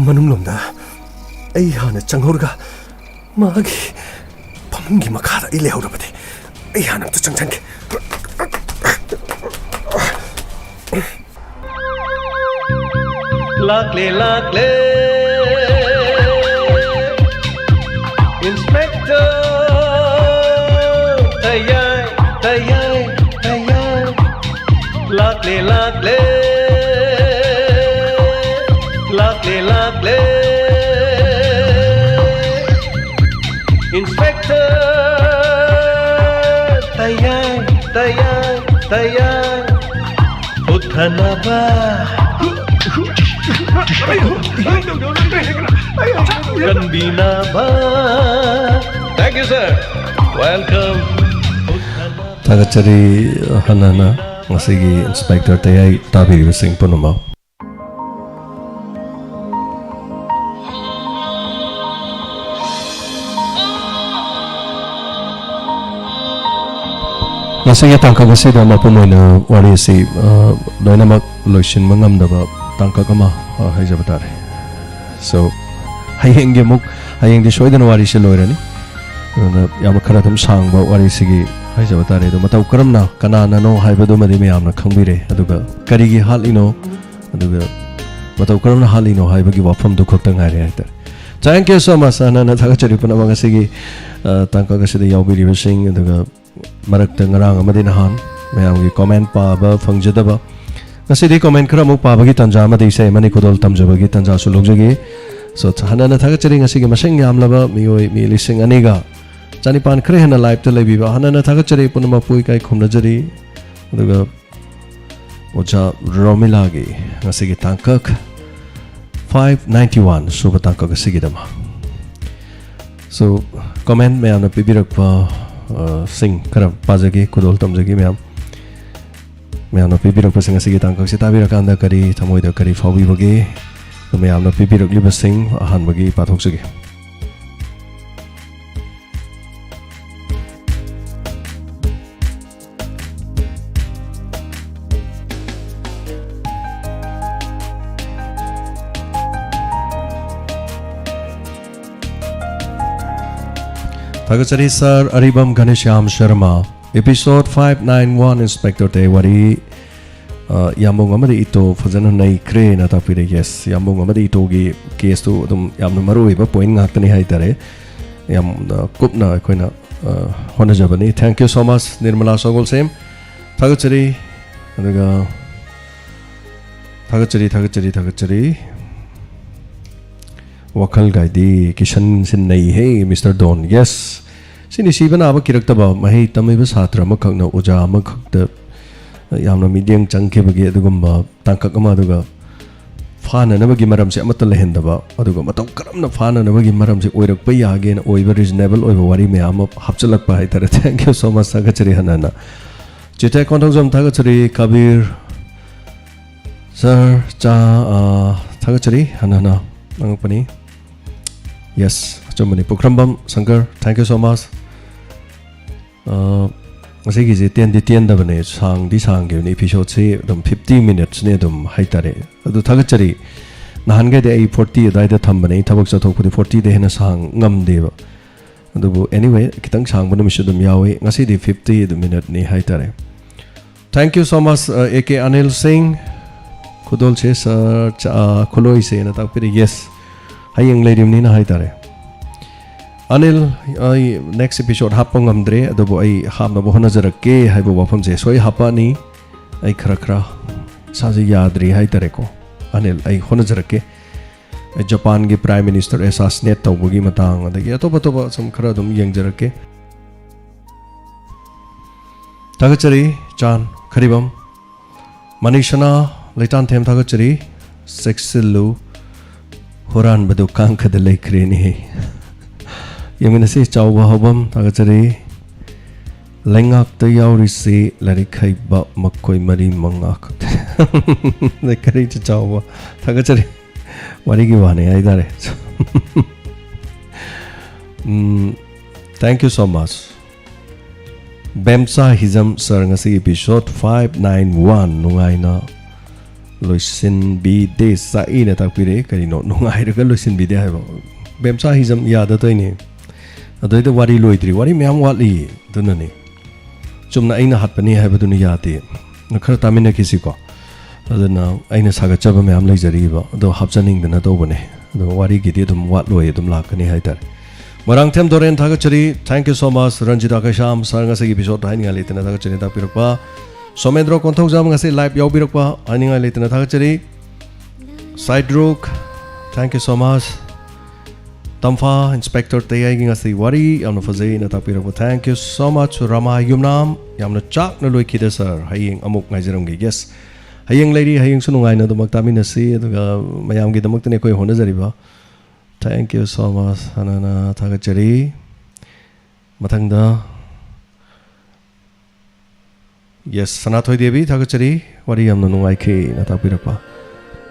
manunglomda ai hana changhorga magi pamungi makara ilehorabade ai hana to changchangke Lakle Inspector Tayai Lakle Inspector Tayai Uthanaba Kanbinaba. Thank you, sir. Welcome. Tagachari hanana ngasigi Inspector Tayai tabiri sing punuma. Ngasigi tangkap asida mapumoina warisi doinamak loishin mangamdaba tangkap ama hajabatare. So hayeng di soidana warisi loirani. Yama karatam sangba warisigi hajabatare do matau karamna kanana no haibadu madi meyamna khangbire aduga karigi halino aduga matau karamna halino haibagi wafam du khotang ngare aita. Thank you so much anana thagachari punama ngasigi tangkap asida yaubiri sing aduga marakta ngarang amadi nahan mayamgi comment paaba fangjadaba ngasidi comment khara muk paabagi tanja amadi se mani kodol tamjabagi tanja su logjagi so hanana thagachari ngasigi maseng yamlaba mioi mi lising aniga chanipan khre hena live te lebiba hanana thagachari punama pui kai khumnajari aduga Oja Romilagi ngasigi tangkak 591 suba tangkak sigidama. So comment mayam na pibirak pa sing kara pajagi kudol tamjagi mayam na pibirak pa sing ngasigi tangkak si tabirakanda kari tamoida kari fawi bagi mayam na pibirak liba sing ahan bagi pathok sige. Thagachari Sir Aribam Ganesham Sharma Episode 591 Inspector TAYAI Yambong amadi ito fazana nai kre na tapire yes Yambong amadi ito gi case to dum yamna maru iba point ngakani haitare yam kupna koina hona jabani. Thank you so much Nirmala Sogol same Thagachari aduga Thagachari Wakal Gaidi Kishan Sin Nei Hey Mr. Don yes Sinisiba na ba kiraktaba mahi tamay ba satra makak na uja makak da yamna midyang changke bagi adugamba tangkak ama aduga fana na bagi maram se amata lehenda ba aduga mataw karam na fana na bagi maram se oirak pa yage na oiba reasonable oiba wari me am hapchalak pa haitara. Thank you so much Thagachari hanana chite kontong jam Thagachari Kabir Sir cha Thagachari hanana angpani. Yes, Chomani Pukrambam Sankar, thank you so much. Masigi is 10 the bane sang di sang given episode say 50 minutes near them haitare. Adu Thagachari Nahanga de 40 died the Tambane, Tabaks talk with the 40 day in a sang ngam deva. Anyway, Kitang sang when Mishudum Yawe, Nasi di 50 the minute ni haitare. Thank you so much, AK Anil Singh. Kudol says Koloi say in a tapiri, yes. Hayang lady nina haitare. Anil next episode hapang amdre adobo ay hap na bohona jarake haibo wafam je soi hapa ni ay khrakra saji yadri haitare ko Anil ay hona jarake Japan ge Prime Minister assassinate tawbugi matang adagi atoba sam khara dum yang jarake. Thagachari Chan Kharibam Manishana Leitan Them Thagachari Sexilu Horan badu kanka de lekre ni yamina se chawba hobam Thagachari lengak to yauri se lari khaiba makoi mari mangak de kari chawba Thagachari wari gi wane ai dare. Thank you so much Bemsa Hizam Sir ngasi episode 591 nungaina Loisin bi de sa ina tapire karino nungai raga loisin bi de haiba Bemsa Hizam yada toini adoida wari loidri wari myam watli dunani chumna aina hatpani haiba duni yate nakhara tamina kisi ko adana aina sagachaba myam leijariba ado hapchaning dana tobane ado wari gidi dum watloi dum lakani haitar. Marang them doren Thagachari thank you so much Ranjita Kasham saranga se episode hainga letena Thagachari tapirpa Somendro Konthong Jam ngasi live yaubirokpa aninga letena Thagachari Side Rook thank you so much Tamfa Inspector TAYAI ngasi wari amna fazai na tapirokpa thank you so much Rama Yumnam yamna chak na loikida sir hayeng amuk ngaijaram gi yes hayeng lady hayeng sunungai na dumak taminasi aduga mayam gi damak tane koi hona jariba. Thank you so much hanana Thagachari mathangda yes Sanathoi Devi Thagachari wari yamna nungai ke na tapirapa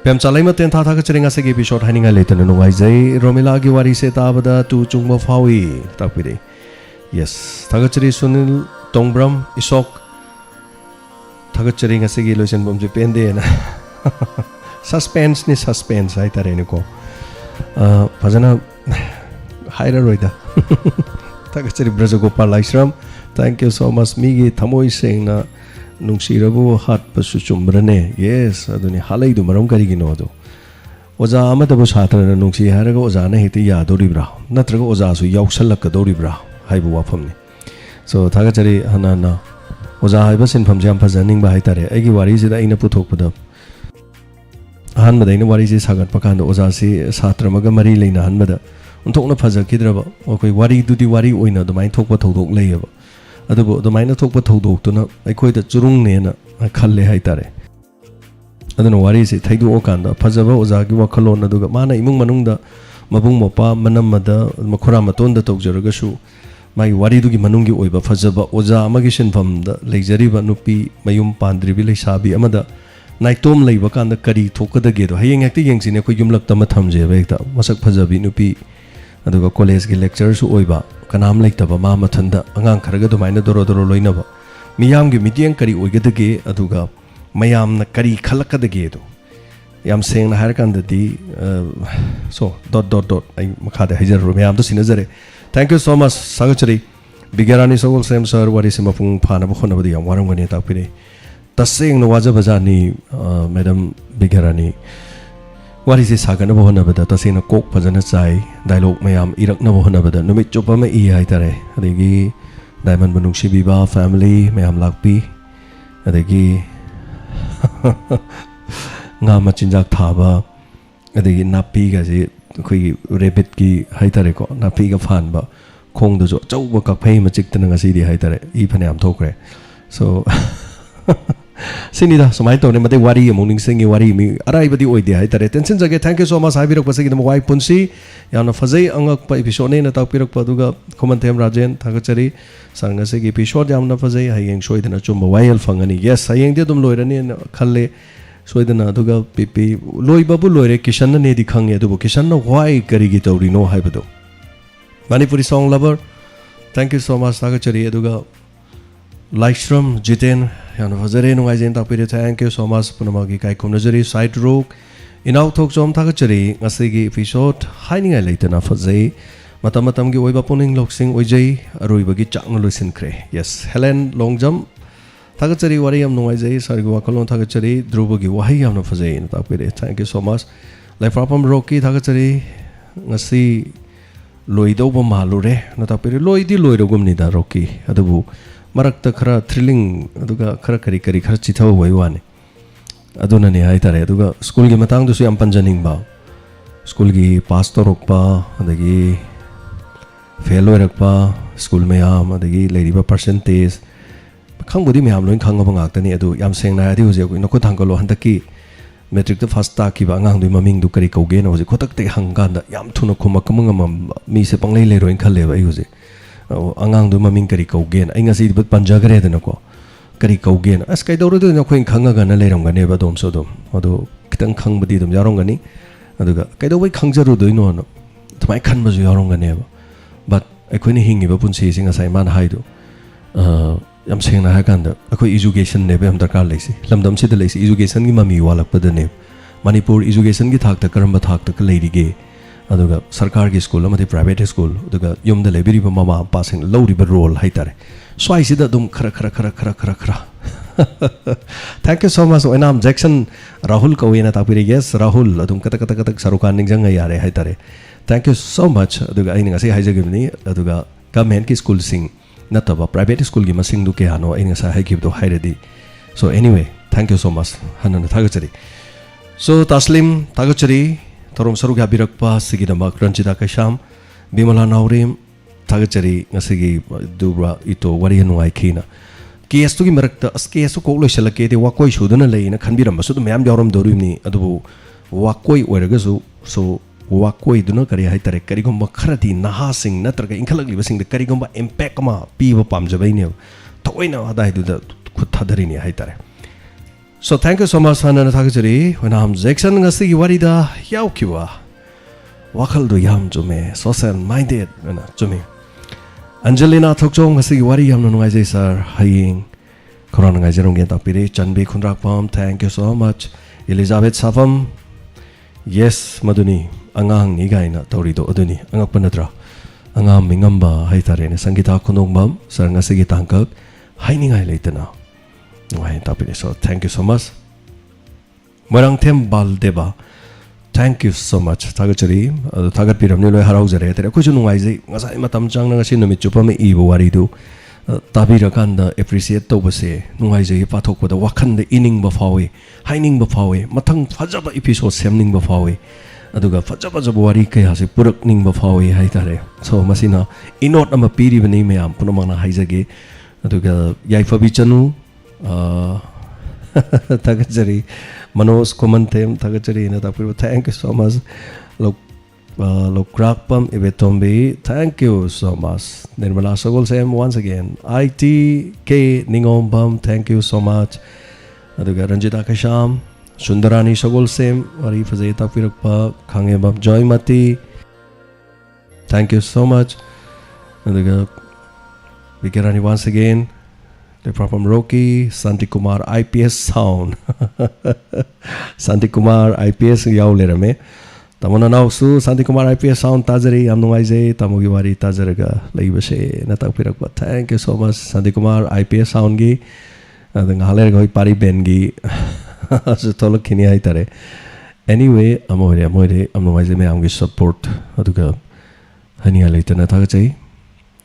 pem chalai maten Thagachari ngase ge episode haninga letena nungai jai Romila gi wari se tabada tu chungma fawi tapire yes Thagachari Sunil Tongbram Isok Thagachari ngase ge loisen bom je pende na suspense ni suspense ai tare ni ko Fazana Haira Roida Thagachari Brajagopal Aishram thank you so much migi thamoi sengna nungsirabu hat pasu chumbrane yes aduni halai du maram kari gino do oja amada bu satra na nungsi haraga oja na hiti ya doribra natraga oja su yauksalak ka doribra haibu wafam ni so Thagachari hanana oja haiba sinpham jam phajaning ba haitare aigi wari sida aina puthokpada hanbada ina wari se sagat pakanda oja se satra maga mari leina hanbada unthokna phajakidraba okoi wari dudi wari oina domai thokpa thodok leiaba adubo domaina thokpa thodok tuna aikoi da churung ne na khalle haitare aduna wari se thaidu okanda phajaba oja gi wakhalon aduga mana imung manungda mabung mopa manamada makhura matonda tawjaraga su mai wari dugi manungi oiba phajaba oja amagi sinfamda leijariba nupi mayum pandribi leisabi amada naitom leiba kanda kari thokadage do hayeng ekti yengsine ko yumlak tama thamje bekta masak phajabi nupi aduga college gi lecture su oiba kanam leitaba ma mathanda angang kharaga dumaina doro doro loinaba miyam gi midiang kari oigadage aduga mayam na kari khalakadage do yam seng na har kanda di so dot ai makhade hajar ro mayam to sinajare thank you so much sagachari bigarani sogol sem sir wari sima pung phana ba khona ba yam waram gani takpini taseng no waja bajani madam bigarani wari se sagana ba hona ba da taseng na kok phajana chai dialogue mayam irak na ba hona ba da numit chopa ma I hai tare adegi diamond banungsi biba family mayam lakpi adegi nga machinjak thaba adegi napi ga je khoi rabbit ki hai tare ko napi ga phan ba khong do jo chau ba kak phai ma chik tan nga si di hai tare I phane am thokre so sinida somai to ne mate wari among ning singi wari mi arai badi oi di hai tare tension jage thank you so much habirak pasagi dam wai punsi yana fazai angak pa episode ne na tak pirak pa duga khoman them rajen thagachari sanga se gi episode yamna fazai hayeng soidana chumba wail fangani yes hayeng de dum loirani khalle soidana aduga pipi loibabu loire kishan ne di khange adubu kishan no why kari gi tawri no haibado manipuri song lover thank you so much thagachari aduga Likestrom Jiten yana fazare no aijen tapire thank you so much punamagi kai komnajari side rook inau thok jom thagachari ngasigi episode haining ai leitana fazai matam gi oiba puning loksing oijai aroibagi changna loisin kre yes Helen Longjam thagachari wari yam nungai jai sargi wakalon thagachari drubogi wahi yam na fazai na tapire thank you so much life rapam rocky thagachari ngasi loido ba malure na tapire loidi loirogum ni da rocky adubu marakta khara thrilling aduga khara kari khara chithau wai wane aduna ne hai tare aduga school gi matang du su yam panjaning ba school gi pass torok pa adagi fail oirak pa school me yam adagi lady ba percentage khang budi me yam loin khang ba ngak tani adu yam seng na adi hoje ko nokko thangkalo handaki metric ta first ta ki ba ngang du maming du kari kauge na hoje khotak te hanggan da yam thuna khuma kamang mi se panglei le roin khalle ba I hoje angang du maming kari kaugen ai ngasi bat panja gare dana ko kari kaugen as kai dawru du na khoin khanga ga na leram ga ne ba dom so dom adu kitang khang badi dom yarong ga ni aduga kai daw bai khangjaru do no no thmai khan ba ju yarong ga ne ba but ai khoini hingi ba punsi singa sai man hai du yam seng na ha kan da akhoi education ne be am darkar leisi lamdam si da leisi education gi mami walak pa da ne manipur education gi thak ta karamba thak ta ka leiri ge aduga sarkar gi school amati private school aduga yum da lebiri ba mama passing lowri ba role hai tare swai sida dum khara thank you so much enam Jackson Rahul kawina tapire yes Rahul adum kata sarukan ningjang yare hai tare thank you so much aduga ai ninga sai haijagimni aduga government ki school sing nataba private school gi masing du ke hano ai ninga sai haigib do hairedi so anyway thank you so much hanana thagachari so taslim thagachari thorom saru ga birakpa sigidama kranchida kasham bimala naurim thagachari ngasigi dubra ito wari nuai khina case tu gi marakta as case ko lo shalake de wakoi suduna leina khanbiram basu mayam jawram dorimni adubu wakoi oiragasu so wakoi duna kari hai tare kari gomba kharati naha sing natraga inkhalagli basing de kari gomba impact ma piba pamjabaine toina adai du da khutthadari ni hai tare so thank you so much hanana thagachari when am Jackson ngasi gi warida yaw kiwa wakal do yam jume social minded na jume Angelina thokjong ngasi gi wari yam no ngai jai sir haying corona ngai jerong gen tapire chanbi khunrak pam thank you so much Elizabeth Savam yes maduni angang ni gaina tori do aduni angak panatra angam mingamba hai tare ne sangita khunongbam sir ngasi gi tangkak hainingai leitana Why tapire so thank you so much Marang them baldeba thank you so much thagachari thagat piramni loi harau jare tere ko chu nungai jai ngasai matam chang na ngasi numit chupa me ibo wari du tabira kan da appreciate to base nungai jai pathok da wakhan de ining ba fawi haining ba fawi mathang fajaba episode semning ba fawi aduga fajaba wari kai hase purak ning ba fawi hai tare so masina inot ama piri bani me am punamana haijage aduga yai fabi chanu Tagachari Manos Komantem Tagachari na tapu. Thank you so much. Lokrakpam Ibetombi. Thank you so much. Nirmala Sogol Sam once again. ITK Ningombam. Thank you so much. Aduga Ranjita Kasham. Sundarani Sogol Sam. Wari Fazay Tapirakpa. Kangebab Joy Mati. Thank you so much. Aduga Vikirani once again. From Rocky, Santi Kumar, IPS Sound. Santi Kumar, IPS Yaulirame. Tamona now su Santi Kumar IPS Sound Tazari, Amnoise, Tamugiwari Tazaraga, Laibase, Natapiraka. Thank you so much, Santi Kumar, IPS Sound Gi, and the Halergoi Pari Bengi, Tolokini Haitare. Anyway, Amore, Amnoise me Amgi support, Aduga, Hania later Natagachi.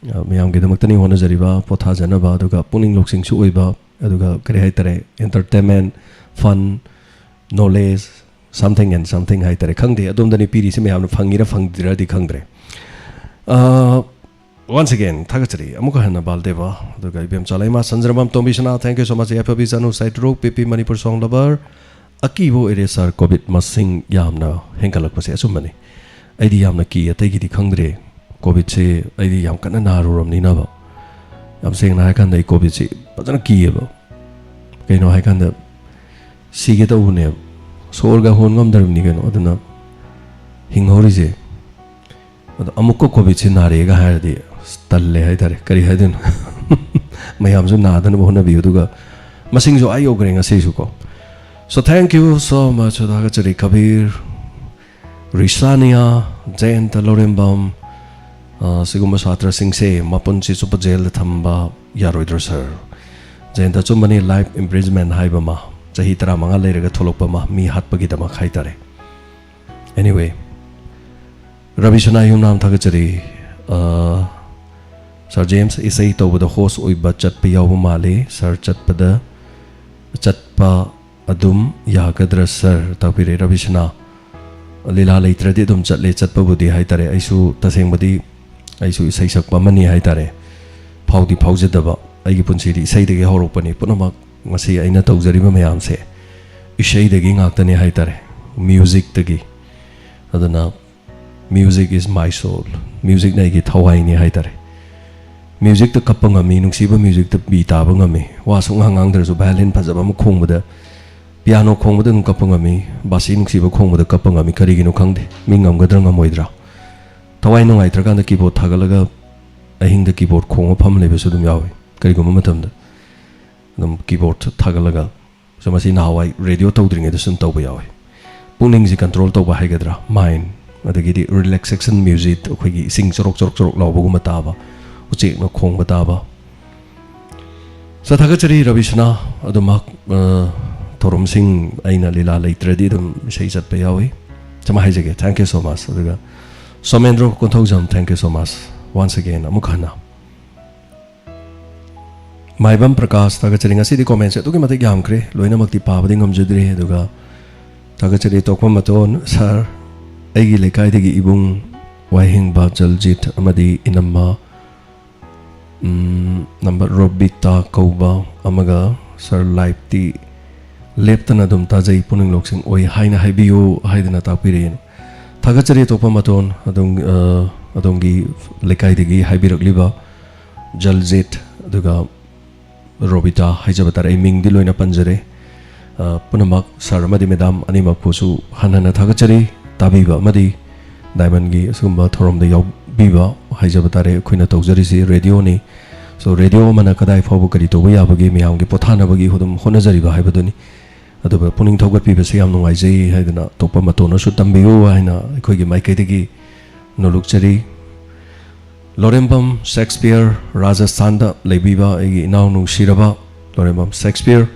Mayam Gidamatani Honazariba, Potazanaba, Duga, Puning Luxing Suiba, Aduga, Createre, entertainment, fun, knowledge, something and something Haitare Kangde, Adum Dani Piri Simeam Fangira Fangdira di Kangre. Once again, Tagatari, Amukahana Baldeva, Duga Ibim Salema, Sanzramam Tombishana, thank you so much, Yapabizano, Site Rope, Pipi Manipur Song Lover, Akivo Eresar, Kobit Masing Yamna, Henkalakwas Asumani, Adi Yamna Ki, Ataki di Kangre. COVID se ai yam kana naruram ni na ba yam seng na kan dai COVID se patana ki ba kai no hai kan da sige ta une sorga hon ngam dar ni kan odna hinghori se amuk ko COVID se nare ga ha di talle hai tare kari hai den mayam su na dan bo na bi du ga masing jo ai ogrenga se su ko so thank you so much da ga chari Kabir Risania Jayanta Lorembam Siguma Satra Singh se Mapun si Super Jail Thamba Yaroidra sir Jayanta Chumani life imprisonment haibama Jahitra Manga Lerega Tolopama mi Hatpagidama Haitare. Anyway, Ravi Shana Yunam Tagachari Sir James Isai Toba the host Uiba Chatpa Yawumali Sir Chatpada Chatpa Adum Yakadra sir Tapire Ravi Shana Lila later did Chatle Chatpa Budi Haitare Isu Tasing Budi Isu Isaisak Pamani Haitare Paudi Pauzadaba Aigipun City say the Horopani Punama Masi Aina Tozariba Mayam say Ishay the Ging Actani Haitare music tagi Adana music is my soul music Nagi Tawaini Haitare music the Kapangami Nuxiba music the Bitabangami Wasung Hang there's a violin Pazabam Kong with the piano Kong with the Kapangami Basin Siba Kong with the Kapangami Karigino Kangde Mingam Gadrangam Moidra Tawai no I tragan the keyboard Tagalaga I hing the keyboard Kong of Pamle Sudum Yawi Karigum the keyboard Tagalaga so must now I radio towing it isn't Toba Yawi Puning the control Toba Hagadra mine at the giddy relaxation music Quiggy sing Sorok Labumataba Uchi no Kong Bataba Satagachari Ravishna Adumak Torum Singh Aina Lila later did say at Payawi Samahajake thank you so much Somendro Kontozam, thank you so much. Once again, Amukana. My bum Prakash, Tagachering a city comments, took him at the Yamkre, Loina Makti Pavading of Judri, Duga, Tagacheri Tokwamaton, Sir, Egi Lekaidi Ibung, Wahing Bajaljit, Amadi Inama, number Robita Koba, Amaga, Sir Lipti, Leptanadum Tazai Puning Loxing, Oi Haina Habiu, Haidana Tapirin. Tagachari Topamaton, Adongi Lekaidigi, Habirak Liba, Jaljit, Duga Robita, Hijabatare, Ming Diloina Panjare, Punamak, Saramadi Medam, Anima Pusu, Hanana Tagachari, Tabiba, Madi, Diamondgi, Sumba, Torom the Yob Biba, Hijabatare, Quina Tozarisi, Radioni, so Radio Manakadai Fobukari to Wayabagi, Miangi Potana Bagi, Hodum Honazariba, Hibadoni. Aduba puning togat people say am no Isaiah Hadana Topa Matona Sutambio Hina Kogi Maikatigi no luxury Lorembam Shakespeare Raja Sanda Lebiba now no Shiraba Lorembam Shakespeare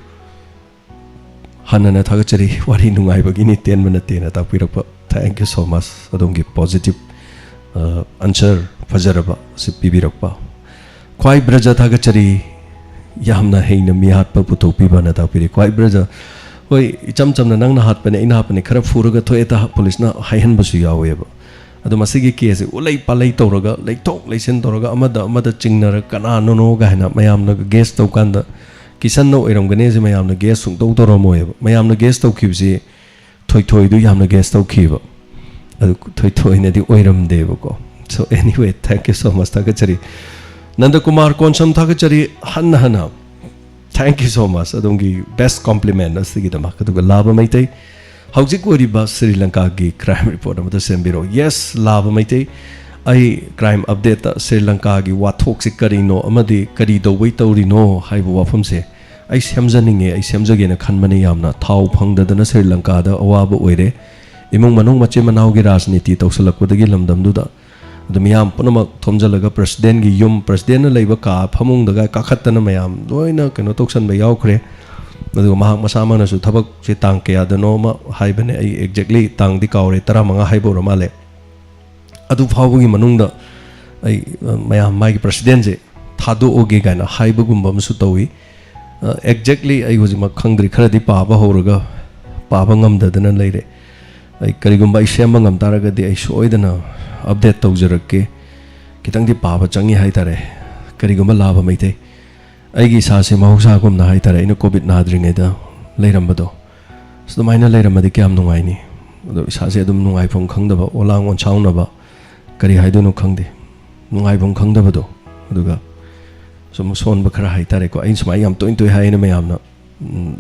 Hanana Tagachari what he knew I begin 10 minutes in a thank you so much I don't give positive answer Fajaraba Sipibirapa Quai Braja Tagachari Yamna Haina Mihat Paputopi Banatapiri Quai Braja Oi, Cham Nang Hatpan in Hapani, Karab Furaga Toyota Police now, Haihan Basuya web. Adamasigi case, Ulay Palay Toraga, like Tok, Listen Toraga, Amada, Mother Chingner, Kana, no, Gahana, Mayam, guest Tokanda, Kishan नो ओइरमगने जे मयामना guess सुंतौ तोरमोय मयामना guess तौखिबसे थोय थोय दु यामना गेस तौखिब अदु थोय थोय नेदि ओइरमदेबको so anyway thank you so much थागचरी नंद कुमार कोनसम थागचरी हन हन थैंक यू सो मच अदुंगी बेस्ट कॉम्प्लीमेंट असिगिदमा कदुगा लाभ मैतै हौजिक ओरिबा श्रीलंका की क्राइम रिपोर्ट अमदा सेंबिरो यस लाभ मैतै आई क्राइम अपडेट श्रीलंका की वाथोक से करीनो अमदी करी दौबै तौरिनो हाइबो वाफम से आई सेमजनिंगे आई सेमजगेना खनमने यामना थाव फंगददना श्रीलंका दा अवाब ओइरे इमुंग मनुंग मचे मनावगी राजनीति तौसलकपदगी लमदमदुदा मियाम पुनमक थोमजलगा प्रेसिडेंट की युम प्रेसिडेंट लैबा का फमुंगदगा काखत्तना मयाम लोइना कनो तौसनबा यावखरे अदुगा महाक मसामनसु थबक से तांग कयादनो मा हाइबने आई एक्जेक्टली तांगदी कावरे 15 हाइबो रमाले अदु फावगी मनुंगदा आई मयाम मागी प्रेसिडेंट जे थादो ओगे गाना हाइबगुंबा मसु तौई एक्जेक्टली आई होजिमा खंगद्रि खरदि पाबा होरगा पाबा ngamdadana leire आई करिगुंबा आई सेम ngam taragadi आई सोइदना अपडेट तौजरके कितंगदि पाबा चंगी हाइतारे करिगुंबा लाभ मैते आईगी सासे महौसागुमना हाइतारे इन कोविड नाद्रिङेदा लेरमबदो सुमाइना लेरमदि क्याम नुंगाइनी अदो सासे अदुम नुंगाइफम खंगदबा ओलांग ओनछाउनबा करी हाइदुनु खंगदे नुंगाइफम खंगदबदो अदुगा सम सोनबा खरा हाइतारे को आई सुमाइ याम तोइन तोइ हाइना मयामना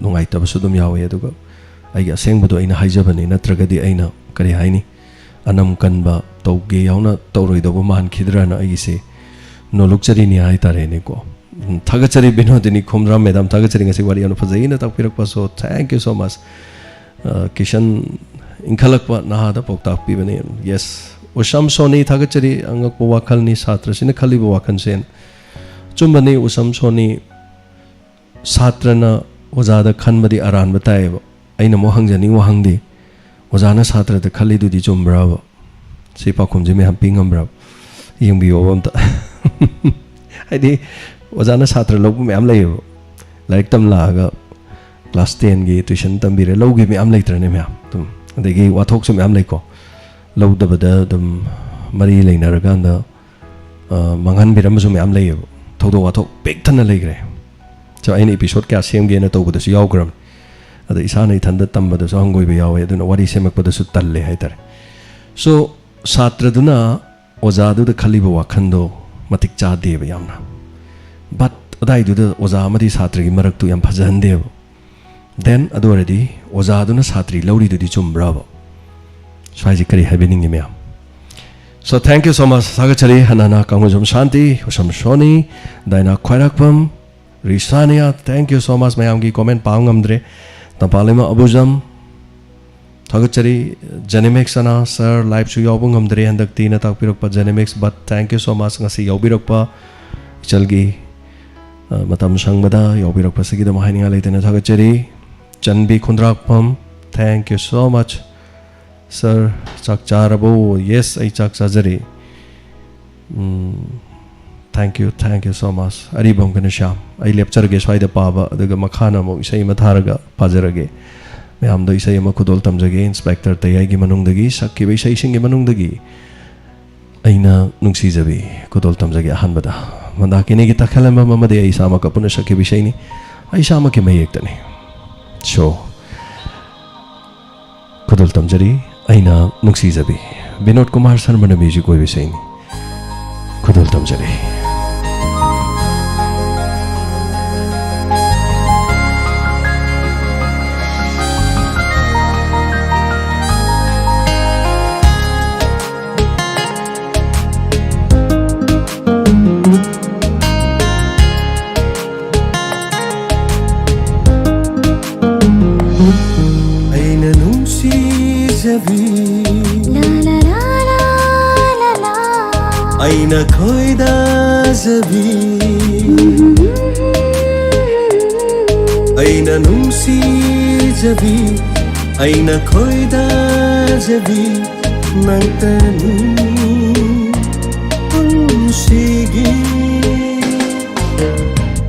नुंगाइतबसु दुम यावे अदुगा आई असेंगबदो आइना हाइजबनी नत्रगदि आइना करी हाइनी अनम कनबा तौगे यावना तौरोइदबो मानखिद्राना आइसे नोलुकचरीनी हाइतारेने को थागचरी बिनोदिनी खुमराम मैडम थागचरी ngasi wari anu fazayina takpirakpa so thank you so much kishan इनखलकपा नाहादा पोक्ताक पिबने यस उसम सोनी थागचरी अंगकपो वाखलनी छात्रसिना खलिबो वाखनसेन चुम्बनी उसम सोनी छात्रना ओजादा खनबदी अरान बताएब अइना मो हंगजनी वहंगदी ओजाना छात्रदा खलिदुदी चुम्ब्राब सि पाखुमजे मे हम पिंगमब्राब यंबियो अमता हाइदि ओजाना छात्र लौब मैम लेब लाइक तम लागा क्लास 10 की ट्यूशन तंबीरे लौगे मैम लेत्रने मैम तुम अदगी वाथोक से मैम लेको लौदबदा दम मरी लेनरगांदा मंगन बिरमसु मैम लेब थोदो वाथोक पेक्थना लेग्रे सो आइन एपिसोड क्या सेमगेना तौबदसु यावग्रम अद इसानै थंदा तंबदसु हंगोइबे यावे अदुना वारी सेमकपदसु तल्ले हाइतारे सो छात्रदुना ओजादुदा खलिबो वाखंदो मतिक चादेब यामना बट अदाइदुदा ओजा अमदि छात्रगी मरक्तु याम फजहंदेब देन अदोरदि ओजादुना छात्री लौरिदुदि चुम्ब्राब स्वाइजि करी हाइबेनिंग ma'am so thank you so much सागचरी हनाना कांगुजम शांति उसम सोनी दाइना Khairakpam Risania thank you so much ma'am की कमेंट पांगमद्रे तपालेमा अबुजम थागचरी जेनेमिक्सना सर लाइव सु यावबंगमद्रे हंदक्ति ना ताकपिरकपा जेनेमिक्स but thank you so much ngasi यावबिरकपा चलगी मतम संगबदा यावबिरकपसगिदम हाइनिंगा लेतेना थागचरी Chanbi Khundrakpam thank you so much sir चाक चारबो यस आई चाक चाजरी thank you so much Aribam कने श्याम आई लेक्चरगे स्वाइदा पाबा अदुगा मखाना मो इसै मथारगा पाजरगे मैम दो इसै म खुदोल तमजगे इंस्पेक्टर तयाई की मनुंगदगी सक्की बे इसै सिंगे मनुंगदगी अइना नुंगसिजबी खुदोल तमजगे अहनबदा मंदाकिने की तखलम ममदे आई सामा कपुन सक्की बिषयनी आई सामा के मयेक्तने सो खुदोल तमजरी अइना नुंगसिजबी विनोद कुमार शर्मा बेजी कोई विषयनी खुदोल तमजरी aina khoida zabi aina nungsi zabi aina khoida zabi nangtanu unsigi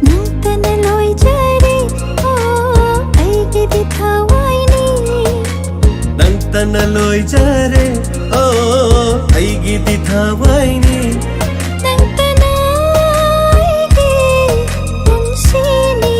nangtana loi jare o aigi dithawaini nangtana loi jare o aigi dithawaini nangtana aigi unsini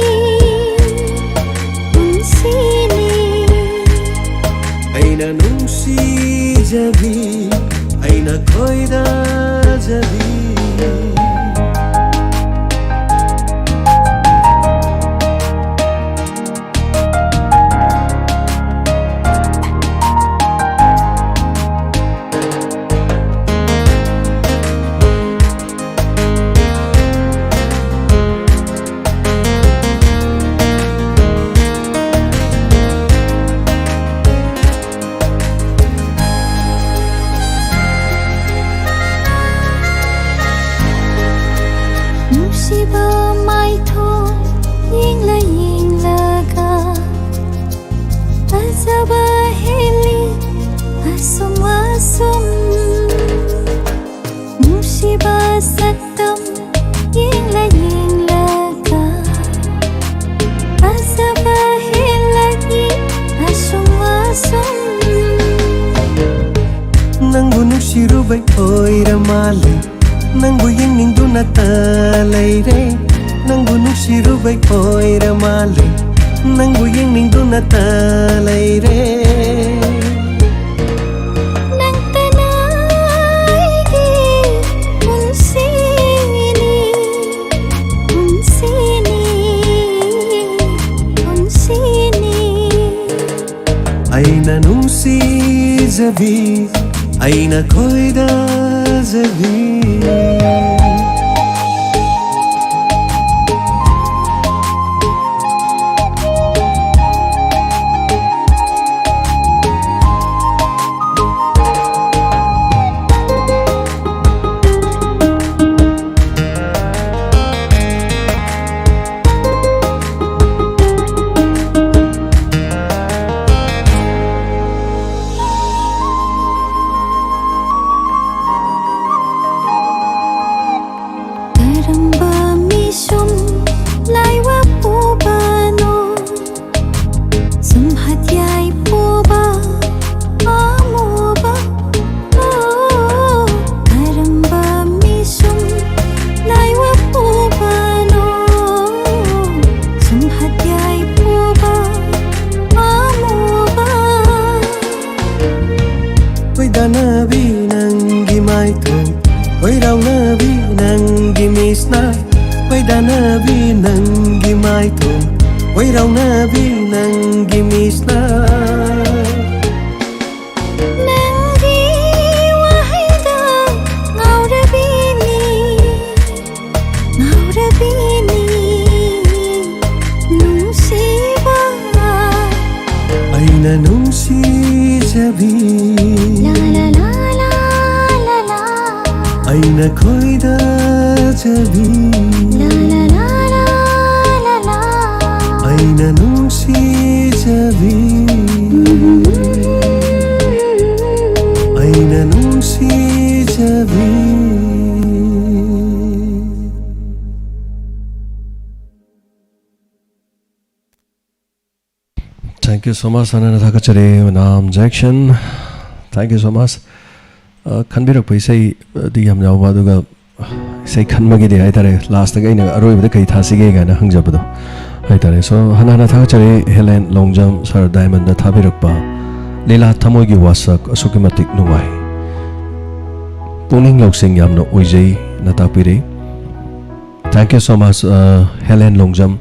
oiramale Nangbu yengingduna talaire Nangbu nukshirubai oiramale Nangbu yengingduna talaire Aina nungsizabi Aina koida zabi Nabi nangi maito Wai rau nabi nangi misna Wai da nabi nangi maito Wai rau nabi nangi misna Nangi wahida ngaurabini Nungsiba Aina nungsi jabi Aina koida jabi Aina nungsi jabi Aina nungsi jabi Thank you so much Anana Thakachare Nam Jackson. Thank you so much. Khanbirak paisai di yam jaw baduga sai khanmagi de haitare last ga ina aroi bada kai thasige ga na hangjabado haitare so hanana Thakachare Helen Longjam Sir Diamond da thabirak pa lela thamoi gi wasak asuki matik nuwai puning loksing yam no oijai na tapire. Thank you so much Helen Longjam.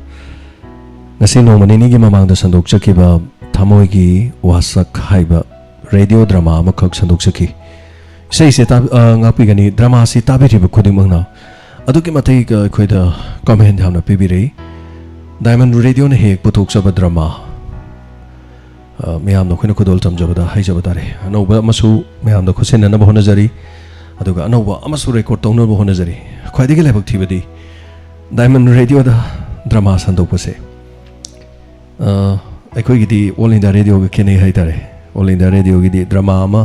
Ngasi no manini gi mamang da sandok chakiba thamoi gi wasak haiba radio drama amakak sandok chaki sei se ta ngapi gani drama si tabiri bu khuding mangna aduki matai khoida comment hamna pibirei Diamond Radio na hek puthok saba drama meyam no khina khudol chamjabada haijabada re anoba masu meyam da khusena na bahona jari aduga anoba amasu record tawna bahona jari khwaidi ge lebak thibadi Diamond Radio da drama sandok pase aikoi gidi all India radio ge kene haitare all India radio gidi drama ama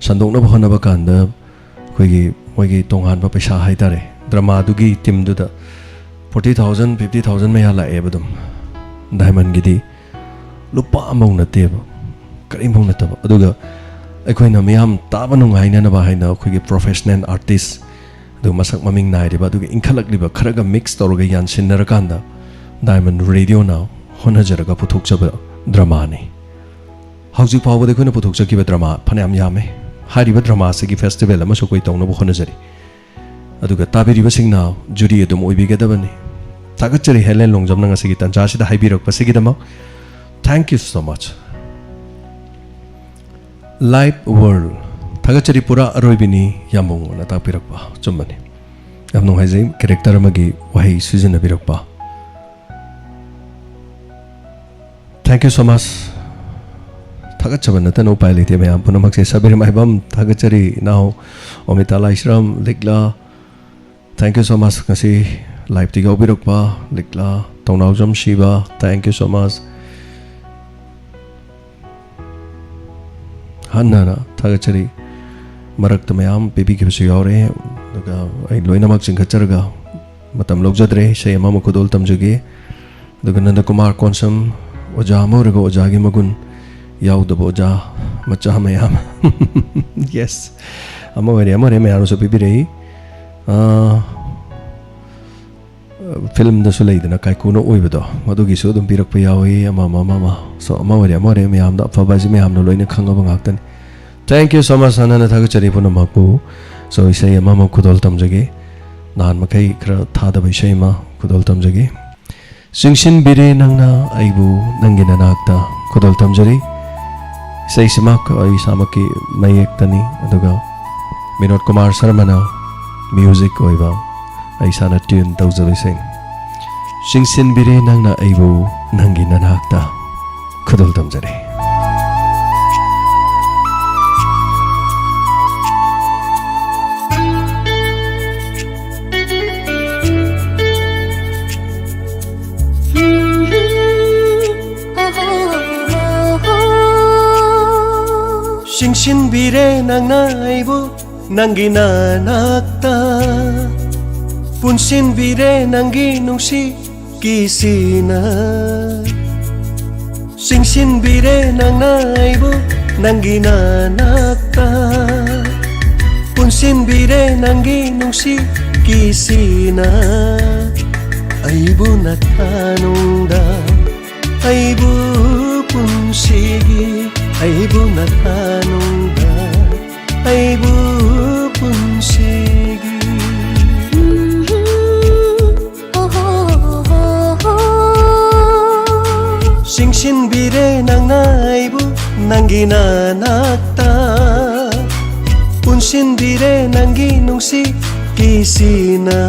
sandok na bahona bakanda khoigi moigi tongan ba paisa haitare drama dugi team du da 40,000 50,000 me hala ebadum Diamond gidi lupa among na teba karim hong na taba aduga aikoi na miyam taba nung haina na ba haina khoigi professional artist du masak maming nai riba dugi inkhalak liba kharaga mix toroga yan sinnar kanda Diamond Radio now hona jaraga puthok chaba drama ni hauji pawa de khoina puthok chakiba drama phanam yame hariba drama se gi festival ama so koi tawna bo hona jari aduga tabiri ba singna juri edum oibiga dabani tagachari Helen Longjam nanga sigi tanja sida haibirak pasigi dama. Thank you so much. Live world tagachari pura aroibini yamong na tapirak pa chumani amno haizai character amagi wahi season abirak pa. Thank you so much. Tagachaban na tano pilot ya mayam puno magse sabir maibam tagachari now Omitala Ishram Likla. Thank you so much kasi live tiga ubirok pa Likla Tongnawjam Shiva. Thank you so much. Hanna na tagachari marak tamayam baby ki basi yaure daga ay loina mag singkacharaga matam logjadre say mama ko dol tamjugi daga Nanda Kumar Konsam oja amuraga ojagi magun yaw da boja macha mayam. Yes ama ore me aro so pibirei film da su leidana kai kuno oibado madugi su dum pirak pa yawi ama so ama ore me am da fa ba ji me am no loina khanga ba ngak tan thank you so much anana thagu chari puna mapu so isai ama ma kudol tamjage nan makai khra tha da bai sai ma kudol tamjage singshin bire nangna aibu nangina nakta kudol tamjari isai simak ai samaki mayek tani aduga Vinod Kumar Sharmana music oiba ai sana tune tawjari singsin bire nangna aibu nangi nanakta khudol tamjare singsin bire nangna aibu nangi nanakta punsin bire nangi nungsi kisina singsin bire nangna aibu nangi nanakta punsin bire nangi nungsi kisina aibu natanungda aibu punsigi aibu natanungda aibu punsigi singsin bire nangna aibu nangi nanakta punsin bire nangi nungsi kisina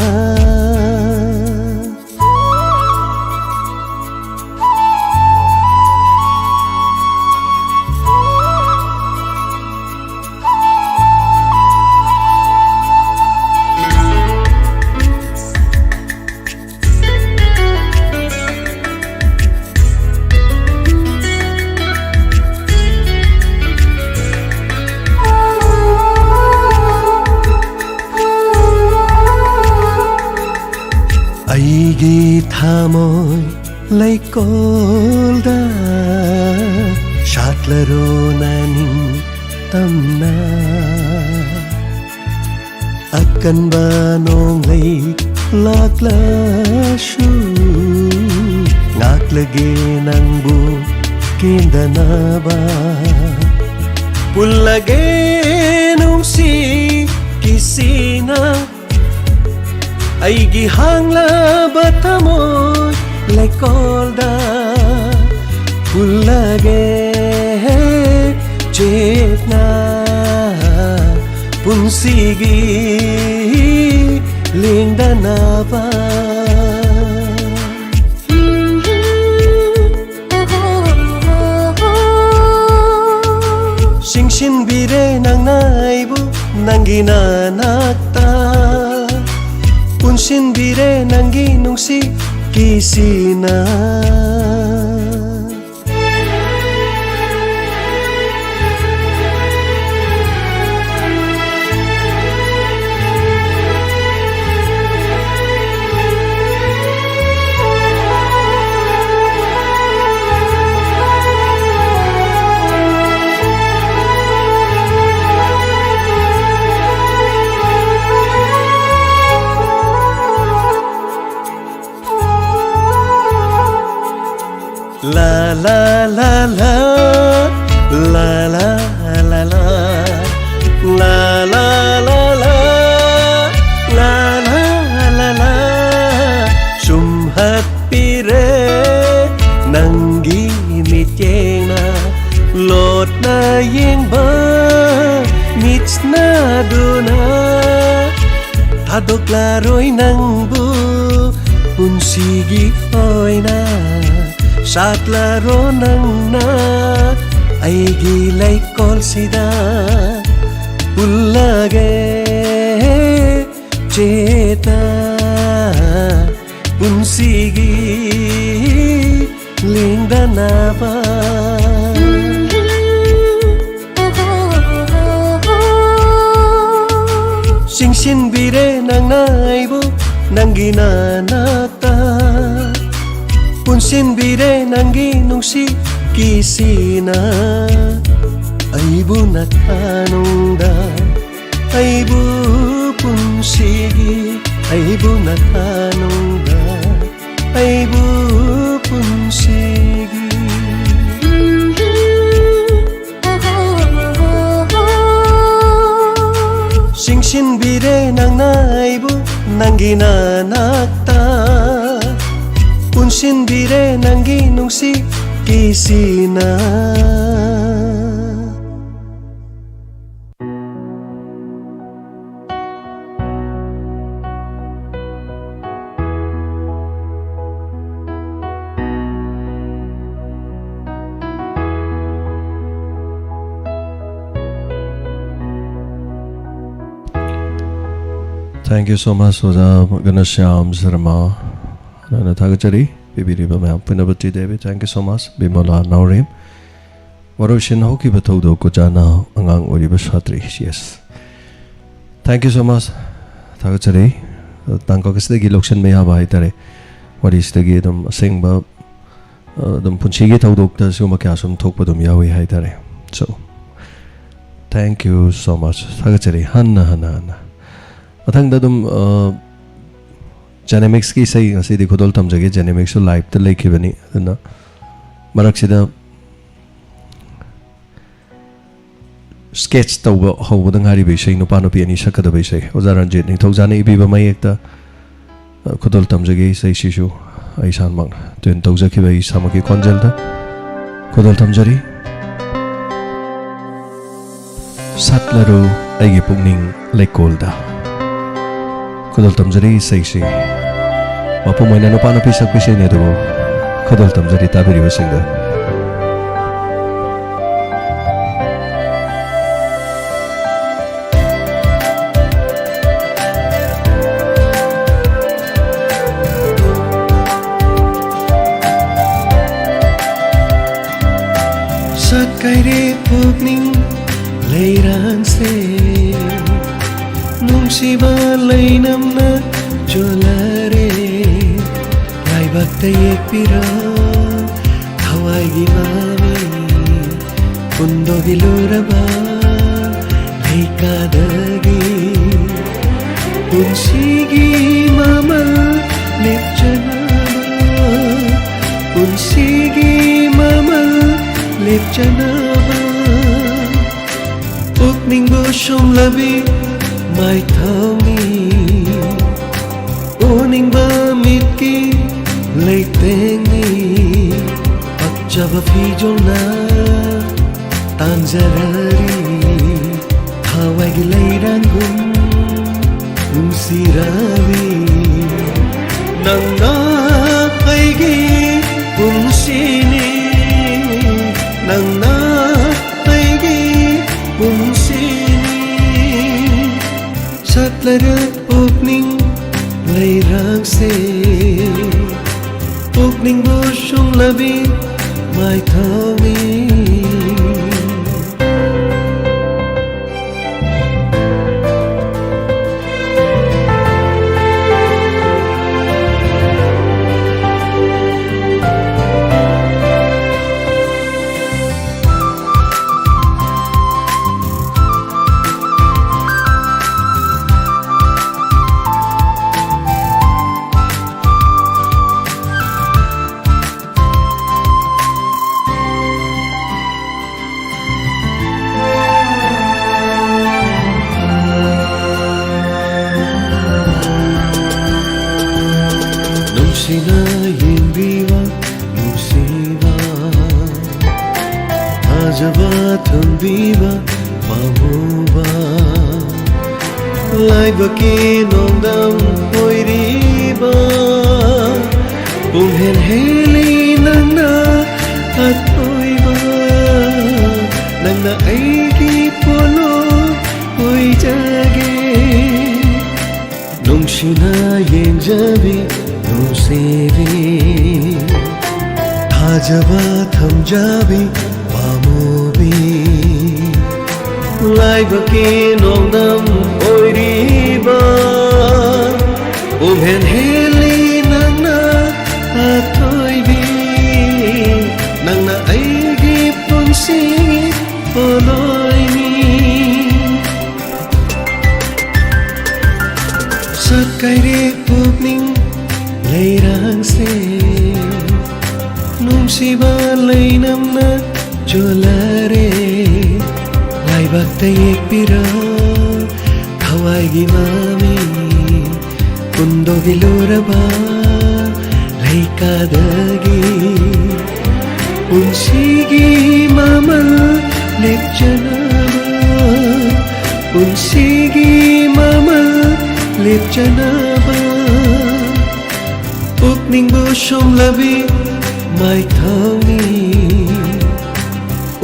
aigi thamoy laikolda shatlaro naning tamna akan banong lay laklashu ngaklage nang bu kindanaba pullage nung si kisina aigi hangla batamoy laikolda pullage chetna punsigi lingdanaba singsin bire nangna aibu nangi nanakta punsin bire nangi nungsi kisina la la la la la la la la la la la la la la la sumhat pire nangi mityenga lot na yengba mitna duna thadok laroi nangbu punsigi oina satlaro nangna aigi laikol sida pullage cheta punsigi lingdanaba singsin bire nangna aibu nangi nanakta punsin bire nangi nungsi kisina aibu natanungda aibu punsigi aibu natanongda aibu punsigi singsin bire nang naibu nangi nanakta punsin bire nangi nungsi kisina Thank you so much for the Ganashyam Sarma. Nanathagachari, Bibiriba Mam Punabati Devi. Thank you so much. Bimola Naurim. Waroshin Hoki Batodo Kojana Angang Uriba Shatri. Yes. Thank you so much. Thagachari. Tankakastagi Lokshan Meha Baitare. What is the gate? Singba the Punchigi Taudokta Sumakasum Tokpadum Yawi Haitare. So, thank you so much. Thagachari. Hanna. Athangdadum Genemics ki say ngasi di khodol tamjage Genemics so live ta lekhibani aduna maraksida sketch tawba hawdang hari bishay no pano pi ani sakada bishay ozaranjit ni thojana ibiba mai ekta khodol tamjage say shishu aisan mang ten tawjaki bai samaki konjelda khodol tamjari satlaru aigi pungning lekolda Khodol tamjari saisi Wapu moina no pano pisak pisay niya dugo Khodol tamjari tabiri wasingda Sakayre pugning leirang se Nungsiba lainamna jolare Laibakta yekpira Hawaii mami Kundogi luraba Leikadagi Punsigi mama Lipjanaba Punsigi mama Lipjanaba Ukning bushum labi Mai thami Uning ba mitki Leitengi Akjaba fijona Tanjarari Hawai gilairangum Nungsiravi Nangna aigi Punsini Nangna aigi Punsini Satlarat pugning leirang se Pugning busyong labi may thami Nungsina yinbiwa nungsiba Ajaba thambiba pamuba Laibaki nongdam oiriba Punghen heli nangna atoiba Nangna aigi polo oijage Nungsina yenjabi Nungsevi Thajaba thamjabi pamubi Laibaki nongdam oiriba Umhen heli nangna atoibi Nangna aigi punsi poloini kairi pukning leirang se nungsiba leinamna jolare laibakta yekpira thawai gi mami kundo giluraba leikadagi unsigi mama lepjanaba unsigi mama lepjanaba pukning bushum labi mai thani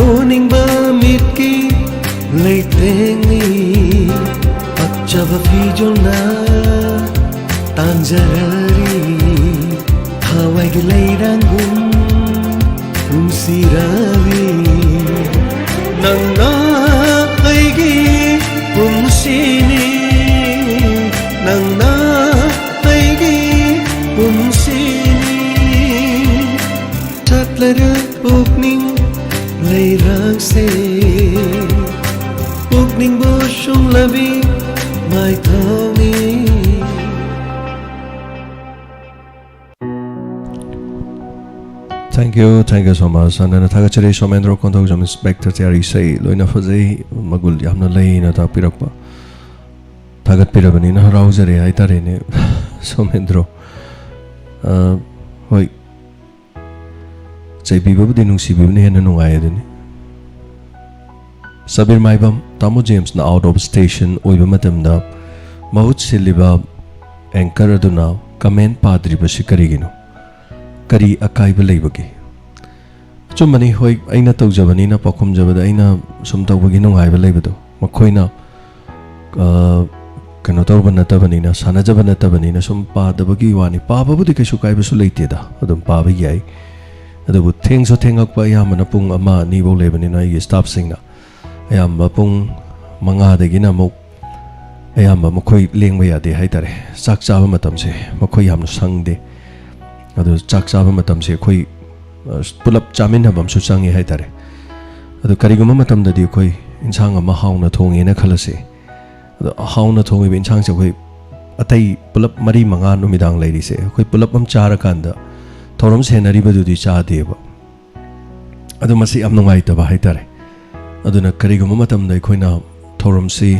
uning ba mitki leitengi akchaba fijolna tanjarari hawai gi leirangum unsiravi nangna aigi umsini nangna aigi umsini tatlara pukning leirang se pukning boshung labi mai thani Thank you so much. And then Thagachari Somendro Kontojam Inspector Terry say, Loina Faze, Magul Yamna Lay, Nata Pirapa Tagat Pirabanina, Rausere, Aitarene, Somendro. Hoi Say people didn't see Bibni and no Iadini Sabir Maibam, Tamu James na out of station, Oibamatamda, Maut Siliba, and Karaduna, Kamen Padri Bashikarigino. Kari akaiba leibagi chumani hoi aina tawjabani na pakhum jabada aina sum tawbagi nungai ba leibado makhoina kano tawba natabani na sanajaba natabani na sum pa dabagi wani pa babudi kaisu kaiba su leite da adum pa ba yai adabu thengso thengak pa yamana pung ama ni bo lebani na yi staff singna ayamba pung manga dagi na mok ayamba makhoi lengba yade haitare sak chaba matam se makhoi yamna sangde adu chak chaba matam se khoi pulap chamin habam su changi haitare adu kariguma matam da di khoi insang ama hauna thongi na khalase adu hauna thongi bin chang se khoi atai pulap mari manga numidang leiri se khoi pulap am chara kanda thorom senari badu di cha deba adu masi am nungai ta ba haitare adu na kariguma matam dai khoina thorom si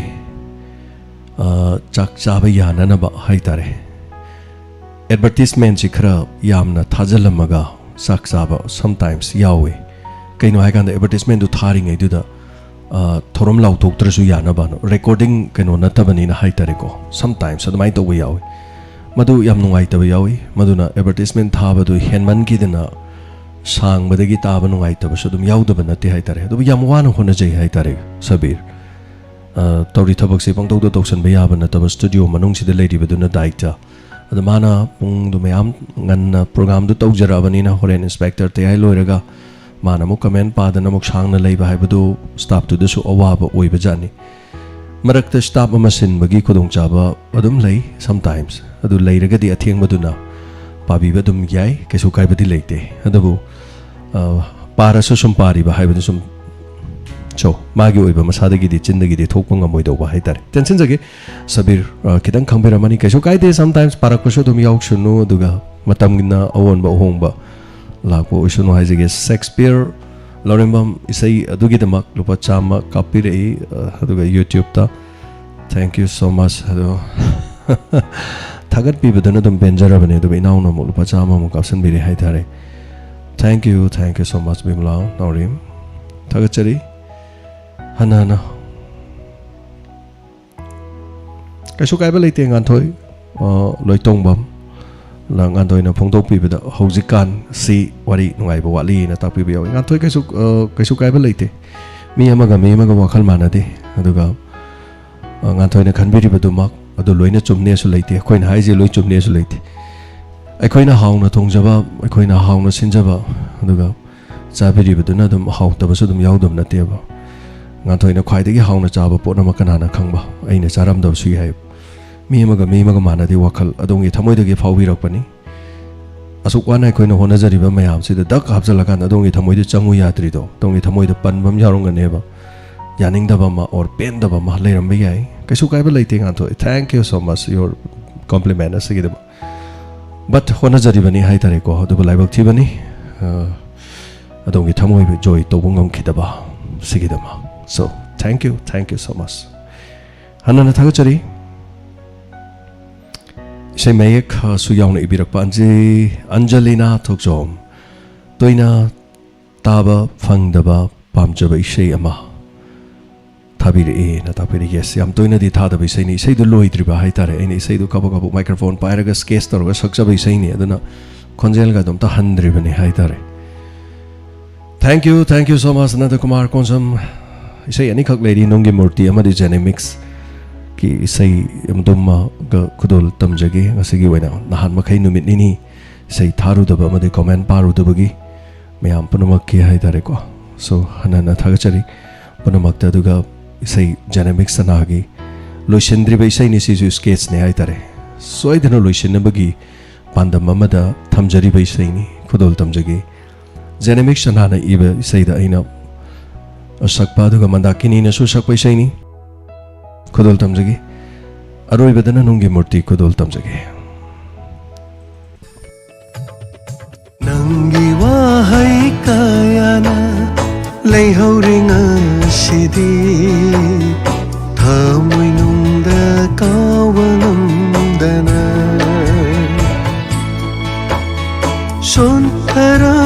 chak chaba yana na ba haitare advertisement si khara yamna thajalamaga saksaba sometimes yawe kaino haikanda advertisement du tharing ai du da thorom lau tok trasu yana ba no recording kaino natabani na haitare ko sometimes admai to yawe madu yam nungai ta yawe maduna advertisement thaba du henman ki dina sang badagi ta ba nungai ta ba sudum yauda ba nati haitare du yam wana hona jai haitare sabir tawri thabak se pangtau do toksan ba ya ba na ta studio manung si de lady ba du na daita adamana pung du mayam ngan program du tawjarabani na horen inspector TAYAI loiraga mana mu comment padana muk sangna leiba haibadu staff tu du su awaba oiba jani marakta staff amasin bagi kodong chaba adum lei sometimes adu leiraga di atheng maduna pabi badum yai kesu kai badi leite adabu para so sum pari ba haibadu sum so magi oiba masadagi di chindagi di thokpang amoi do ba haitare tension jage sabir kidang khambera mani kesu kai de sometimes parak ko so dum yauk sunu duga matam gina awon ba hong ba lakpo isunu haijage Shakespeare lorembam isai adugi demak lupa chama kapire aduga YouTube ta thank you so much ado thagat pi badana dum benjara bane do inau no lupa chama mu kapsan biri haitare thank you so much bimla naurim thagat chari hana kaisu kai ba leite ngan thoi loitong bam la ngan thoi na phongtok pi bada haujikan si wari nungai ba wali na tak pi bi ngan thoi kaisu kai ba leite mi amaga wakhal manade aduga ngan thoi na khanbiri badu mak adu loina chumne su leite khoina haije loi chumne su leite aikoina hauna thongjaba aikoina hauna sinjaba aduga chabiri badu na dum hautaba su dum yaudum na teba ngan thoi na khwaidagi hauna chaba potna makana na khangba aina charam da su hai mi amaga manade wakhal adongi thamoidagi phawbirakpani asukwana aikoina honajariba mayam sida dak habjalakan adongi thamoide changu yatri do dongi thamoide panbam yaronganeba yaningdaba ma or pendaba ma leirambe yai kaisu kaiba leite ngan thoi thank you so much your compliment asigidam but honajari hai tare ko adubu laibak thibani adongi thamoi be joy tobungam khidaba sigidama so thank you so much hanana thagachari sei mayek su yauna ibirakpa anjalina thokjom toina taba phangdaba pamjaba isei ama thabiri na tapiri yes yam toina di thada bi sei ni sei du loidriba hai tare ai sei du kabo kabo microphone pairaga sketch torga sakjaba sei ni aduna konjel ga dum ta handribani hai tare thank you so much Nanda Kumar Konsam isai ani khak lady nongi murti amadi genemics ki isai amdumma ga kudol tamjagi asigi waina nahan makai numit ni sei tharu daba amadi comment paru dabagi mayam punamak ki hai tare ko so hanana thagachari punamak ta duga isai genemics anagi loishendri ba isai ni sisu sketch ne hai tare soidana loishenabagi pandam amada thamjari ba isai ni kudol tamjagi genemics anana iba isai da aina asakpa duga mandakini na su sakpa isai ni kudol tamjagi aroi badana nungi murti kudol tamjagi Nangi wahai kayana lay hauring asidi thamoi nungda kawanam dana son thara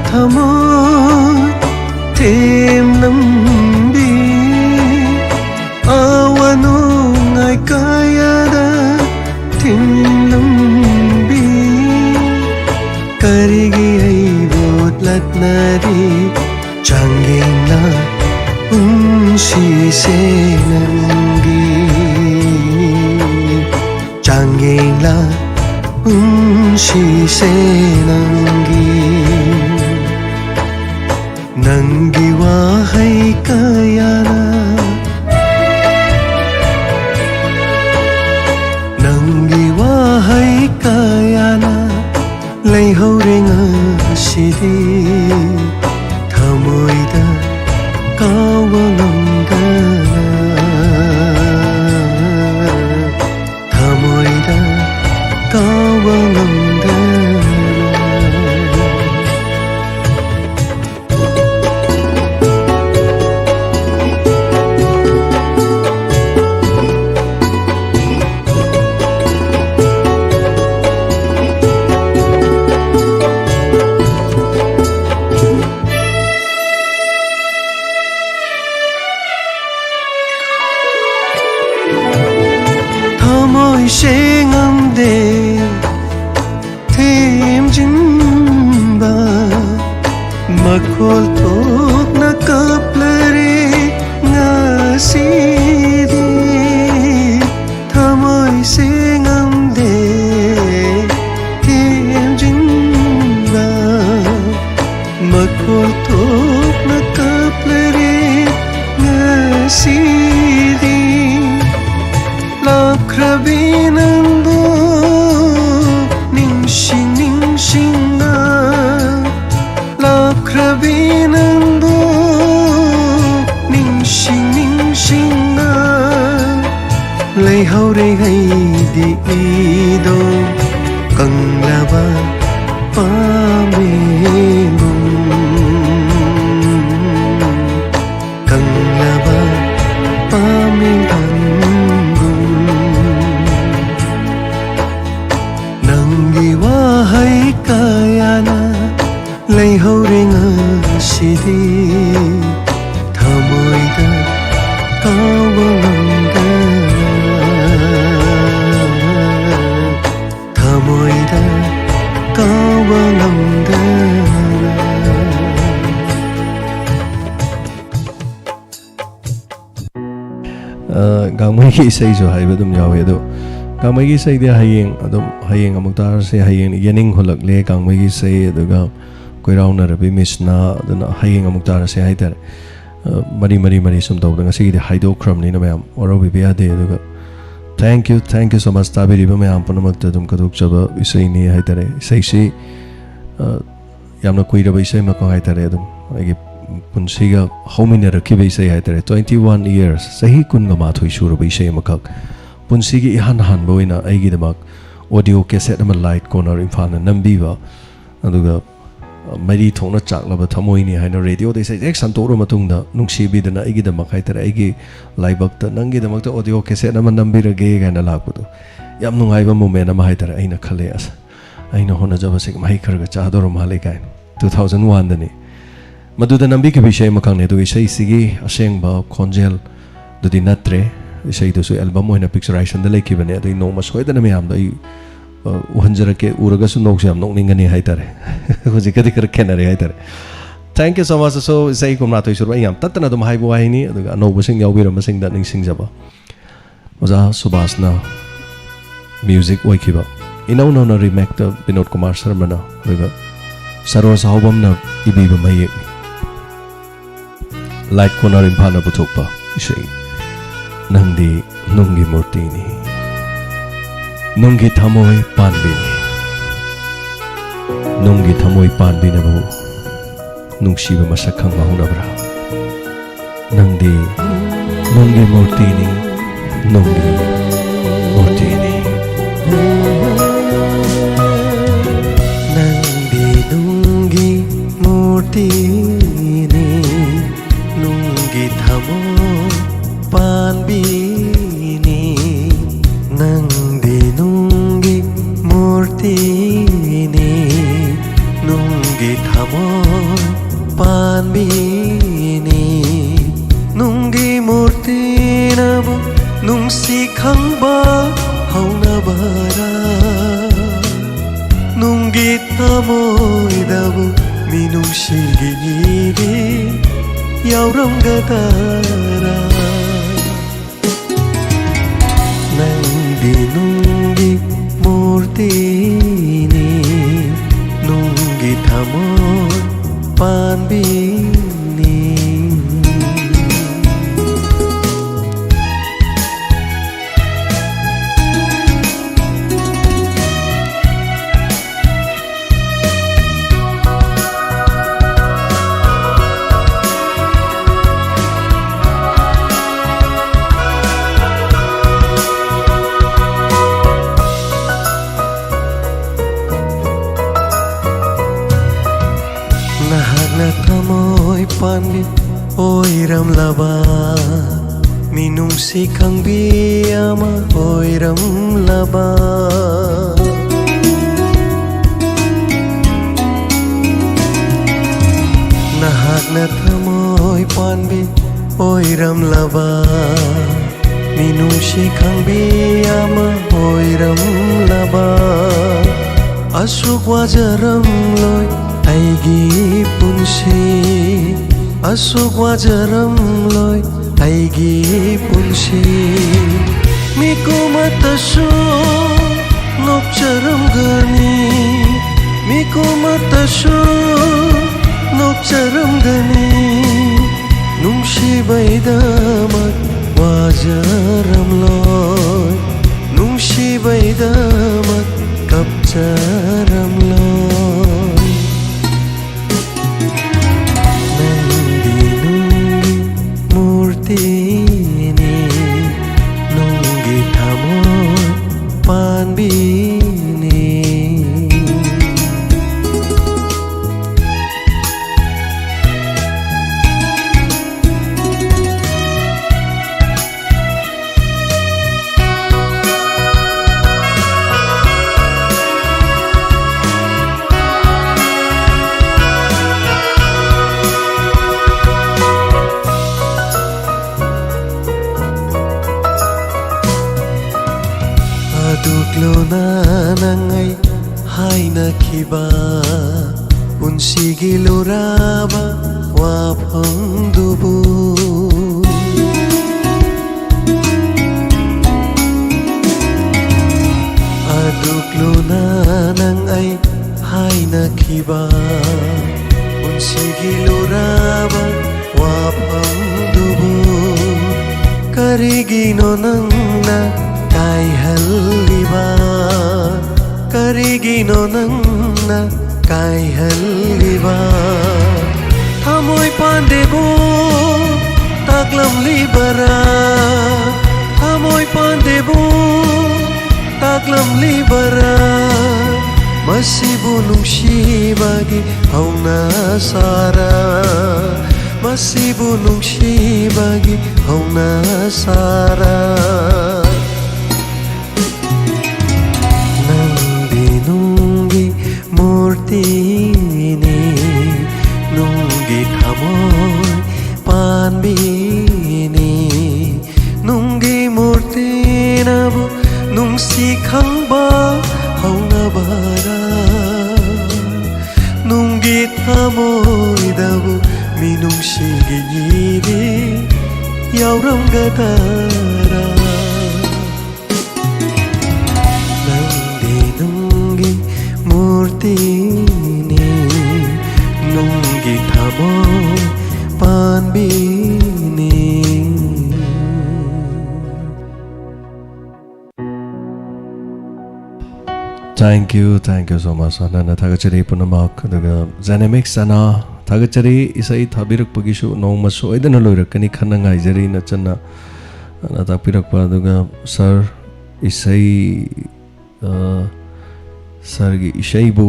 thamoi tem nambi awanu ngai kayada tim nambi karigi ai bot latnari changena unsi se nangi changena unsi se nangi nangi wahai kayana nangi wahai kayana lay hauring asidi thamoida kawangamdana thamoida kawangamdana Shengamde Themjimba Makol tok na kaplare ngasidi Thamoy shengamde Themjimba Makol tok na kaplare ngasidi Lakrabinando ningshinga Lakrabinando ningshinga Lay haure hai di ido kanglaba pamengum kanglaba pamengum wahai kayana lay hauring asidi thamoida kawangamdana thamoida kawangamdana gangmai ki sei jo hai badum yawe do gangmai gi sei de hayeng adum hayeng amuktar se hayeng yening holak le gangmai gi sei aduga koirauna rabi misna aduna hayeng amuktar se haitar mari sum tawda ngasi gi haido kram ni na mayam oro bi ya de aduga thank you so much tabiri ba mayam panamak ta dum kaduk chaba isei ni haitare sei si yamna koira ba isei ma ko haitare adum agi punsiga homina rakhiba isei haitare 21 years sahi kun ga ma thui shuru ba isei makak punsi gi ihan han boina aigi damak audio cassette ama light corner imphal na nambiba aduga mari thongna chaklaba thamoi ni haina radio de sai ek santoro matungda nungsi bidana aigi damak haitara aigi laibak ta nangi damak ta audio cassette ama nambirage gaina lakpudu yam nungaiba moment ama haitara aina khale as aina hona jaba sik mai kharga chador male kai 2001 dani maduda nambi ke bishay makang ne do isai sigi aseng ba khonjel dudi natre isai do su album hoina picturization da leki bane adai no mas hoida na me am dai uhanjara ke uraga su nok jam nok ningani haitare hoji kadi kar kenare haitare thank you so much so isai komna to isur ba yam tatna dum haibo haini aduga no basing yaubira masing da ning singjaba oja subasna music oikiba inau no na remake the Vinod Kumar Sharma na aduga Saro Sahobam na ibiba mayek light corner imphana puthokpa isai nangdi nungi murti ni nungi thamoi panbi ni nungi thamoi panbi na bu nungsiba masak khang mahunabra nangdi nungi murti ni nungi murti ni nangdi nungi murti ni nungi thamo panbini nangdi nungi murtini nungi thamo panbini nungi murtina bu nungsi khangba haunabara nungi thamo idabu minungshigi yauramgadara nangdi nungi murtini nungi thamon panbini nahagna thamoy panbi oiram laba minungsi khangbi ama oiram laba nahagna thamoy panbi oiram laba minungsi khangbi ama oiram laba asuk wajaram loi aigi punsi asuk wajaram loi aigi punsi miku matasu nokcharam gani miku matasu nokcharam gani nungsi baidamat wajaram loi nungsi baidamat kapcharam loi murtini nungi thamon panbini Duklona nangai haina khiba punsigi luraba wapang dubu aduklona nangai haina khiba punsigi luraba wapang dubu karigino nangna kai halliba karigino nangna kai halliba thamoi pandebo taklam libara thamoi pandebo taklam libara masibu nungsibagi hauna sara masibu nungsibagi hauna sara nangdi nungi murti ni nungi thamoy panbini nungi murti nabu nungsi khangba hauna bara nungi thamoy dabu minungsi giyidi yauram gadara nangdi nungi murti ni nungi thamoy panbini Thank you so much. Anana thagachari punamak daga Zenemics ana thagachari isai thabirak pagishu nongma soidana loirakani khananga ijari na channa ana tapirak pa daga sir isai sir gi isai bu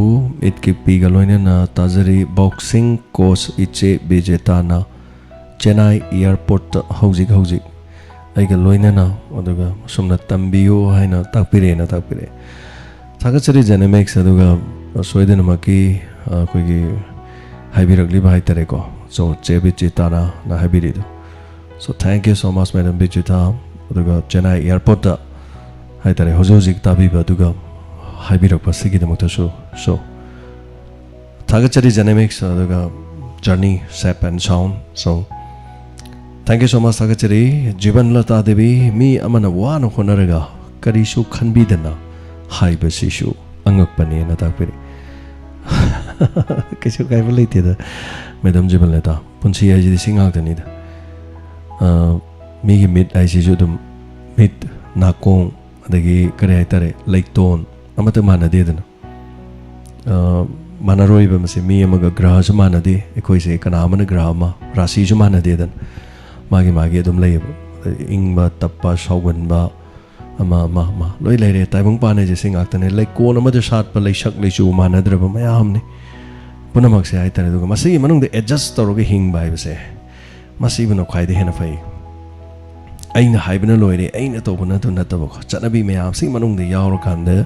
itki piga loina na tajari boxing course iche bejetana Chennai airport hojik aiga loina na odaga sumna tambiyo haina takpire Thagachari Zenemics aduga soidana maki koigi haibirakli ba haitare ko so chebijita na haibirido so thank you so much madam bijita aduga Chennai airport da haitare hojik tabiba aduga haibirak pasigi damakta so Thagachari Zenemics aduga journey sap and sound so thank you so much Thagachari Jiban Lata Devi mi amana wana honaraga karishu khanbidana Haiba sishu angakpani na takpiri kaishu kaiba leitida madam Jiban Lata punsi ai ji singak tani da migi mid ai sishu dum mid nakong adagi kare haitare laikton amata manade dana manaroi ba mase mi amaga graha su manade ekoi se kana amana graha ma rasi su manade dan magi dum lei ingba tappa sauganba ama loi leire taibung pa ne je singak tane lai kon ama de shat pa lai shak lai chu manadra ba mayam ni punamak se ai tare duga masi manung de adjust toroge hing bai base masi bano khaide hena fai aina haibana loire aina to bana to nata ba chanabi mayam sing manung de yaur kan de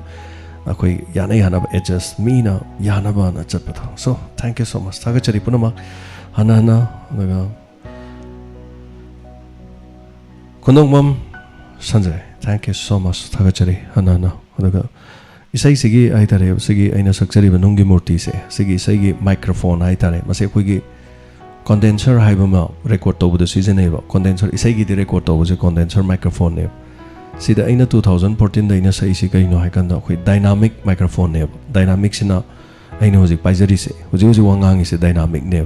akoi yana adjust mina yana ba na chapata so thank you so much thagachari punamak hana daga konongmam sanjay thank you so much thagachari hana daga isai sigi ai tare sigi aina sakchari banungi murti se sigi isai gi microphone ai tare mase khoi gi condenser haibama record to bu season eba condenser isai gi record to bu condenser microphone ne sida aina 2014 da aina sai si kai no haikan da khoi dynamic microphone ne dynamic sina aina hoji paijari se hoji wangang se dynamic ne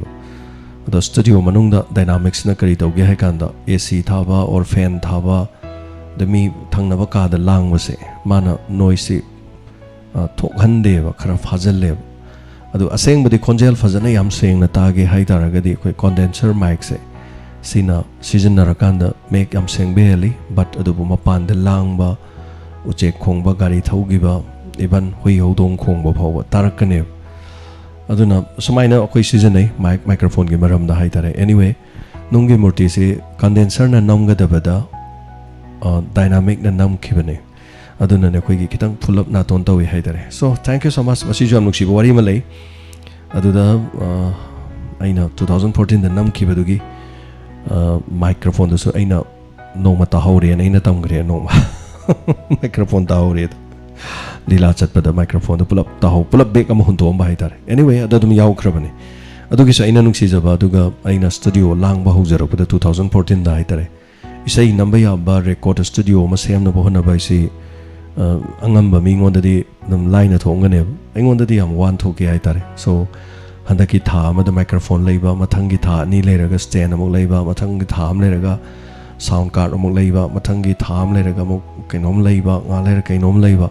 the studio manung da dynamics na kari to ge haikan da AC thaba or fan thaba the mi thangna ba ka da lang wa se mana noise thok hande ba khara fazal le adu aseng badi konjel fazana yam seng na ta ge hai taraga di khoi condenser mic se sina season na rakanda make yam seng beli but adu bu mapan da lang ba uche khong ba gari thogi ba even hui hodong khong ba phaw tarakane aduna sumaina khoi season nei mic microphone ge maram da hai tare anyway nunggi murti se condenser na namga da bada dynamic na nam khibane aduna ne khoi gi kitang full up na ton tawi hai tare so thank you so much wasi jam nuksi wari malai aduda aina 2014 da nam khibadu gi microphone da so aina noma ta hore na aina tam gre noma microphone ta hore lila chat pada microphone da pull up back am hun to ba hai tare anyway adadum yaw khrabane adugi so aina nuksi jaba aduga aina studio lang ba hojaro pada 2014 da hai tare isai number ya ba record studio ma sem na bohna ba isi angam ba mingon da di nam line thong ne aingon da di am wan thoke ai tare so handaki tha ma da microphone leiba mathangi tha ni leiraga stand amuk leiba mathangi tha am leiraga sound card amuk leiba mathangi tha am leiraga amuk kainom leiba nga leira kainom leiba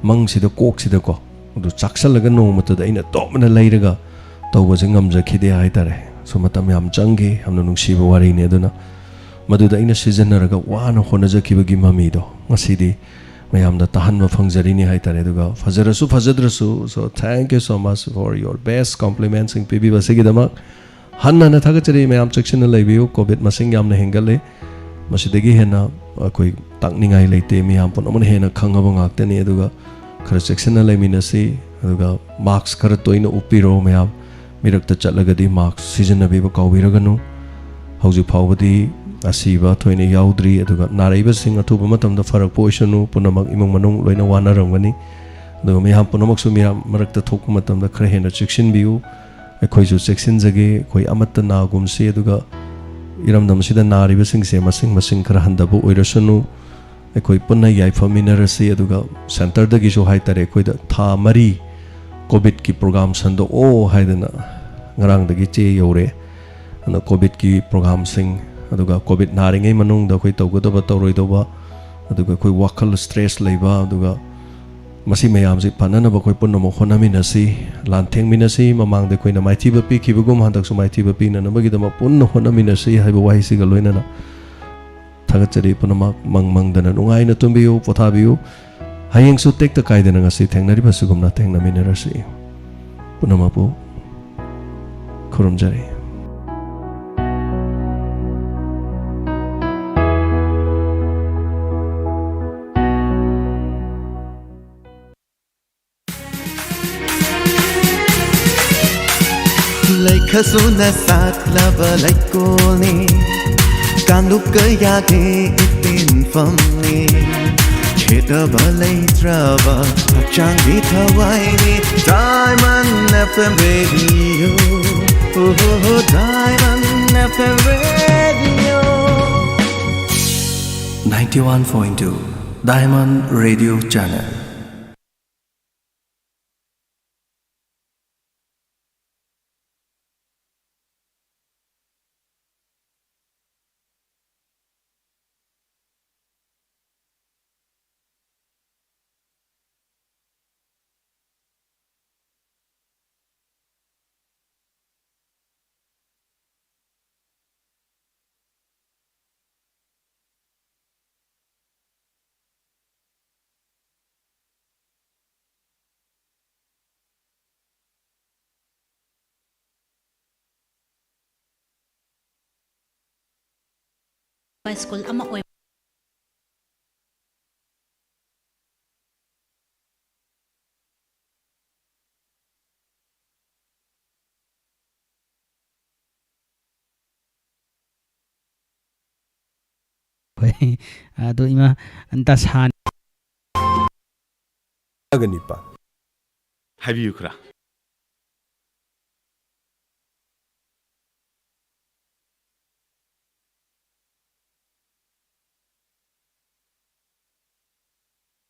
mang sida kok sida ko du chaksalaga no mata da ina tomna leiraga tawba jangam ja khide ai tare so matam yam changi hamna nungsi ba wari ne duna ꯃꯗꯨꯗ ꯑꯩꯅ ꯁꯤꯖꯤꯟꯅꯔꯒ ꯋꯥꯅ ꯍꯣꯠꯅꯖꯈꯤꯕꯒꯤ ꯃꯃꯤꯗꯣ ꯉꯁꯤꯗꯤ ꯃꯌꯥꯝꯗ ꯇꯥꯍꯟꯕ ꯐꯪꯖꯔꯤꯅꯤ ꯍꯥꯏꯇꯥꯔꯦ ꯑꯗꯨꯒ ꯐꯖꯔꯁꯨ ꯐꯖꯗ꯭ꯔꯁꯨ so thank you so much for your best ꯀꯣꯝꯄ꯭ꯂꯤꯃꯦꯟꯁꯤꯡ ꯄꯤꯕꯤꯕꯁꯤꯒꯤꯗꯃꯛ ꯍꯟꯅ ꯊꯥꯒꯠꯆꯔꯤ ꯃꯌꯥꯝ ꯆꯦꯛꯁꯤꯟꯅ ꯂꯩꯕꯤꯌꯨ ꯀꯣꯚꯤꯗ ꯃꯁꯤꯡ ꯌꯥꯝꯅ ꯍꯦꯟꯒꯠꯂꯦ ꯃꯁꯤꯗꯒꯤ ꯍꯦꯟꯅ ꯑꯩꯈꯣꯏ ꯇꯥꯛꯅꯤꯡꯉꯥꯏ ꯂꯩꯇꯦ ꯃꯤꯌꯥꯝ ꯄꯨꯝꯅꯃꯛꯅ ꯍꯦꯟꯅ ꯈꯪꯉꯕ ꯉꯥꯛꯇꯅꯤ ꯑꯗꯨꯒ ꯈꯔ ꯆꯦꯛꯁꯤꯟꯅ ꯂꯩꯃꯤꯟꯅꯁꯤ ꯑꯗꯨꯒ ꯃꯥꯛꯁ ꯈꯔ ꯇꯣꯏꯅ ꯎꯞꯄꯤꯔꯣ ꯃꯌꯥꯝ ꯃꯤꯔꯛꯇ ꯆꯠꯂꯒꯗꯤ ꯃꯥꯛꯁ ꯁꯤꯖꯤꯟꯅꯕꯤꯕ ꯀꯥꯎꯕꯤꯔꯒꯅꯨ ꯍꯧꯖꯤꯛ ꯐꯥꯎꯕꯗꯤ ꯑꯁꯤꯕ ꯊꯣꯏꯅ ꯌꯥꯎꯗ꯭ꯔꯤ ꯑꯗꯨꯒ ꯅꯥꯔꯛꯏꯕꯁꯤꯡ ꯑꯊꯨꯕ ꯃꯇꯝꯗ ꯐꯔꯛꯄ ꯑꯣꯏꯁꯅꯨ ꯄꯨꯝꯅꯃꯛ ꯏꯃꯨꯡ ꯃꯅꯨꯡ ꯂꯣꯏꯅ ꯋꯥꯅꯔꯝꯒꯅꯤ ꯑꯗꯨꯒ ꯃꯌꯥꯝ ꯄꯨꯝꯅꯃꯛꯁꯨ ꯃꯤꯌꯥꯝ ꯃꯔꯛꯇ ꯊꯣꯛꯄ ꯃꯇꯝꯗ ꯈꯔ ꯍꯦꯟꯅ ꯆꯦꯛꯁꯤꯟꯕꯤꯌꯨ ꯑꯩꯈꯣꯏꯁꯨ ꯆꯦꯛꯁꯤꯟꯖꯒꯦ ꯑꯩꯈꯣꯏ ꯑꯃꯠꯇ ꯅꯥꯒꯨꯝꯁꯤ ꯑꯗꯨꯒ ꯏꯔꯝꯗꯝꯁꯤꯗ ꯅꯥꯔꯤꯕꯁꯤꯡꯁꯦ ꯃꯁꯤꯡ ꯈꯔ ꯍꯟꯊꯕ ꯑꯣꯏꯔꯁꯅꯨ ꯑꯩꯈꯣꯏ ꯄꯨꯟꯅ ꯌꯥꯏꯐꯃꯤꯟꯅꯔꯁꯤ ꯑꯗꯨꯒ ꯁꯦꯟꯇꯔꯗꯒꯤꯁꯨ ꯍꯥꯏꯇꯥꯔꯦ ꯑꯩꯈꯣꯏꯗ ꯊꯥ 3 ꯀꯣꯚꯤꯗꯀꯤ ꯄ꯭ꯔꯣꯒ꯭ꯔꯥꯝ ꯁꯟꯗꯣꯛꯑꯣ ꯍꯥꯏꯗꯅ ꯉꯔꯥꯡꯗꯒꯤ ꯆꯦ ꯌꯧꯔꯦ ꯑꯗꯨꯅ ꯀꯣꯚꯤꯗꯀꯤ ꯄ꯭ꯔꯣꯒ꯭ꯔꯥꯝꯁꯤꯡ ꯑꯗꯨꯒ ꯀꯣꯚꯤꯗ ꯅꯥꯔꯤꯉꯩ ꯃꯅꯨꯡꯗ ꯑꯩꯈꯣꯏ ꯇꯧꯒꯗꯕ ꯇꯧꯔꯣꯏꯗꯕ ꯑꯗꯨꯒ ꯑꯩꯈꯣꯏ ꯋꯥꯈꯜ ꯁ꯭ꯇ꯭ꯔꯦꯁ ꯂꯩꯕ ꯑꯗꯨꯒ ꯃꯁꯤ ꯃꯌꯥꯝꯁꯤ ꯐꯅꯅꯕ ꯑꯩꯈꯣꯏ ꯄꯨꯟꯅꯃꯛ ꯍꯣꯠꯅꯃꯤꯟꯅꯁꯤ ꯂꯥꯟꯊꯦꯡꯃꯤꯟꯅꯁꯤ ꯃꯃꯥꯡꯗ ꯑꯩꯈꯣꯏꯅ ꯃꯥꯏꯊꯤꯕ ꯄꯤꯈꯤꯕꯒꯨꯝ ꯍꯟꯗꯛꯁꯨ ꯃꯥꯏꯊꯤꯕ ꯄꯤꯅꯅꯕꯒꯤꯗꯃꯛ ꯄꯨꯟꯅ ꯍꯣꯠꯅꯃꯤꯟꯅꯁꯤ ꯍꯥꯏꯕ ꯋꯥꯍꯩꯁꯤꯒ ꯂꯣꯏꯅꯅ ꯊꯥꯒꯠꯆꯔꯤ ꯄꯨꯝꯅꯃꯛ ꯃꯪꯗꯅ ꯅꯨꯡꯉꯥꯏꯅ ꯇꯨꯝꯕꯤꯌꯨ ꯄꯣꯊꯥꯕꯤꯌꯨ ꯍꯌꯦꯡꯁꯨ ꯇꯦꯛꯇ ꯀꯥꯏꯗꯅ ꯉꯁꯤ ꯊꯦꯡꯅꯔꯤꯕꯁꯤꯒꯨꯝꯅ ꯊꯦꯡꯅꯃꯤꯟꯅꯔꯁꯤ ꯄꯨꯝꯅꯃꯛꯄꯨ ꯈꯨꯔꯨꯝꯖꯔꯤ ꯂꯩꯈꯁꯨꯅ ꯁꯥꯠꯂꯕ ꯂꯩꯀꯣꯜꯅꯤ ꯀꯥꯡꯂꯨꯞꯀ ꯌꯥꯗꯦ ꯏꯇꯤꯟꯐꯝꯅꯤ ꯈꯦꯠꯅꯕ ꯂꯩꯇ꯭ꯔꯕ ꯍꯛꯆꯥꯡꯒꯤ ꯊꯋꯥꯏꯅꯤ diamond FM radio diamond FM radio 91.2 Diamond Radio Channel school ꯑꯃ ꯑꯣꯏ ꯑꯗꯣ ꯏꯃꯥ ꯗꯁꯥ ꯒꯅꯤꯄꯥ ꯍꯥꯏꯕꯤꯌꯨ ꯈꯔ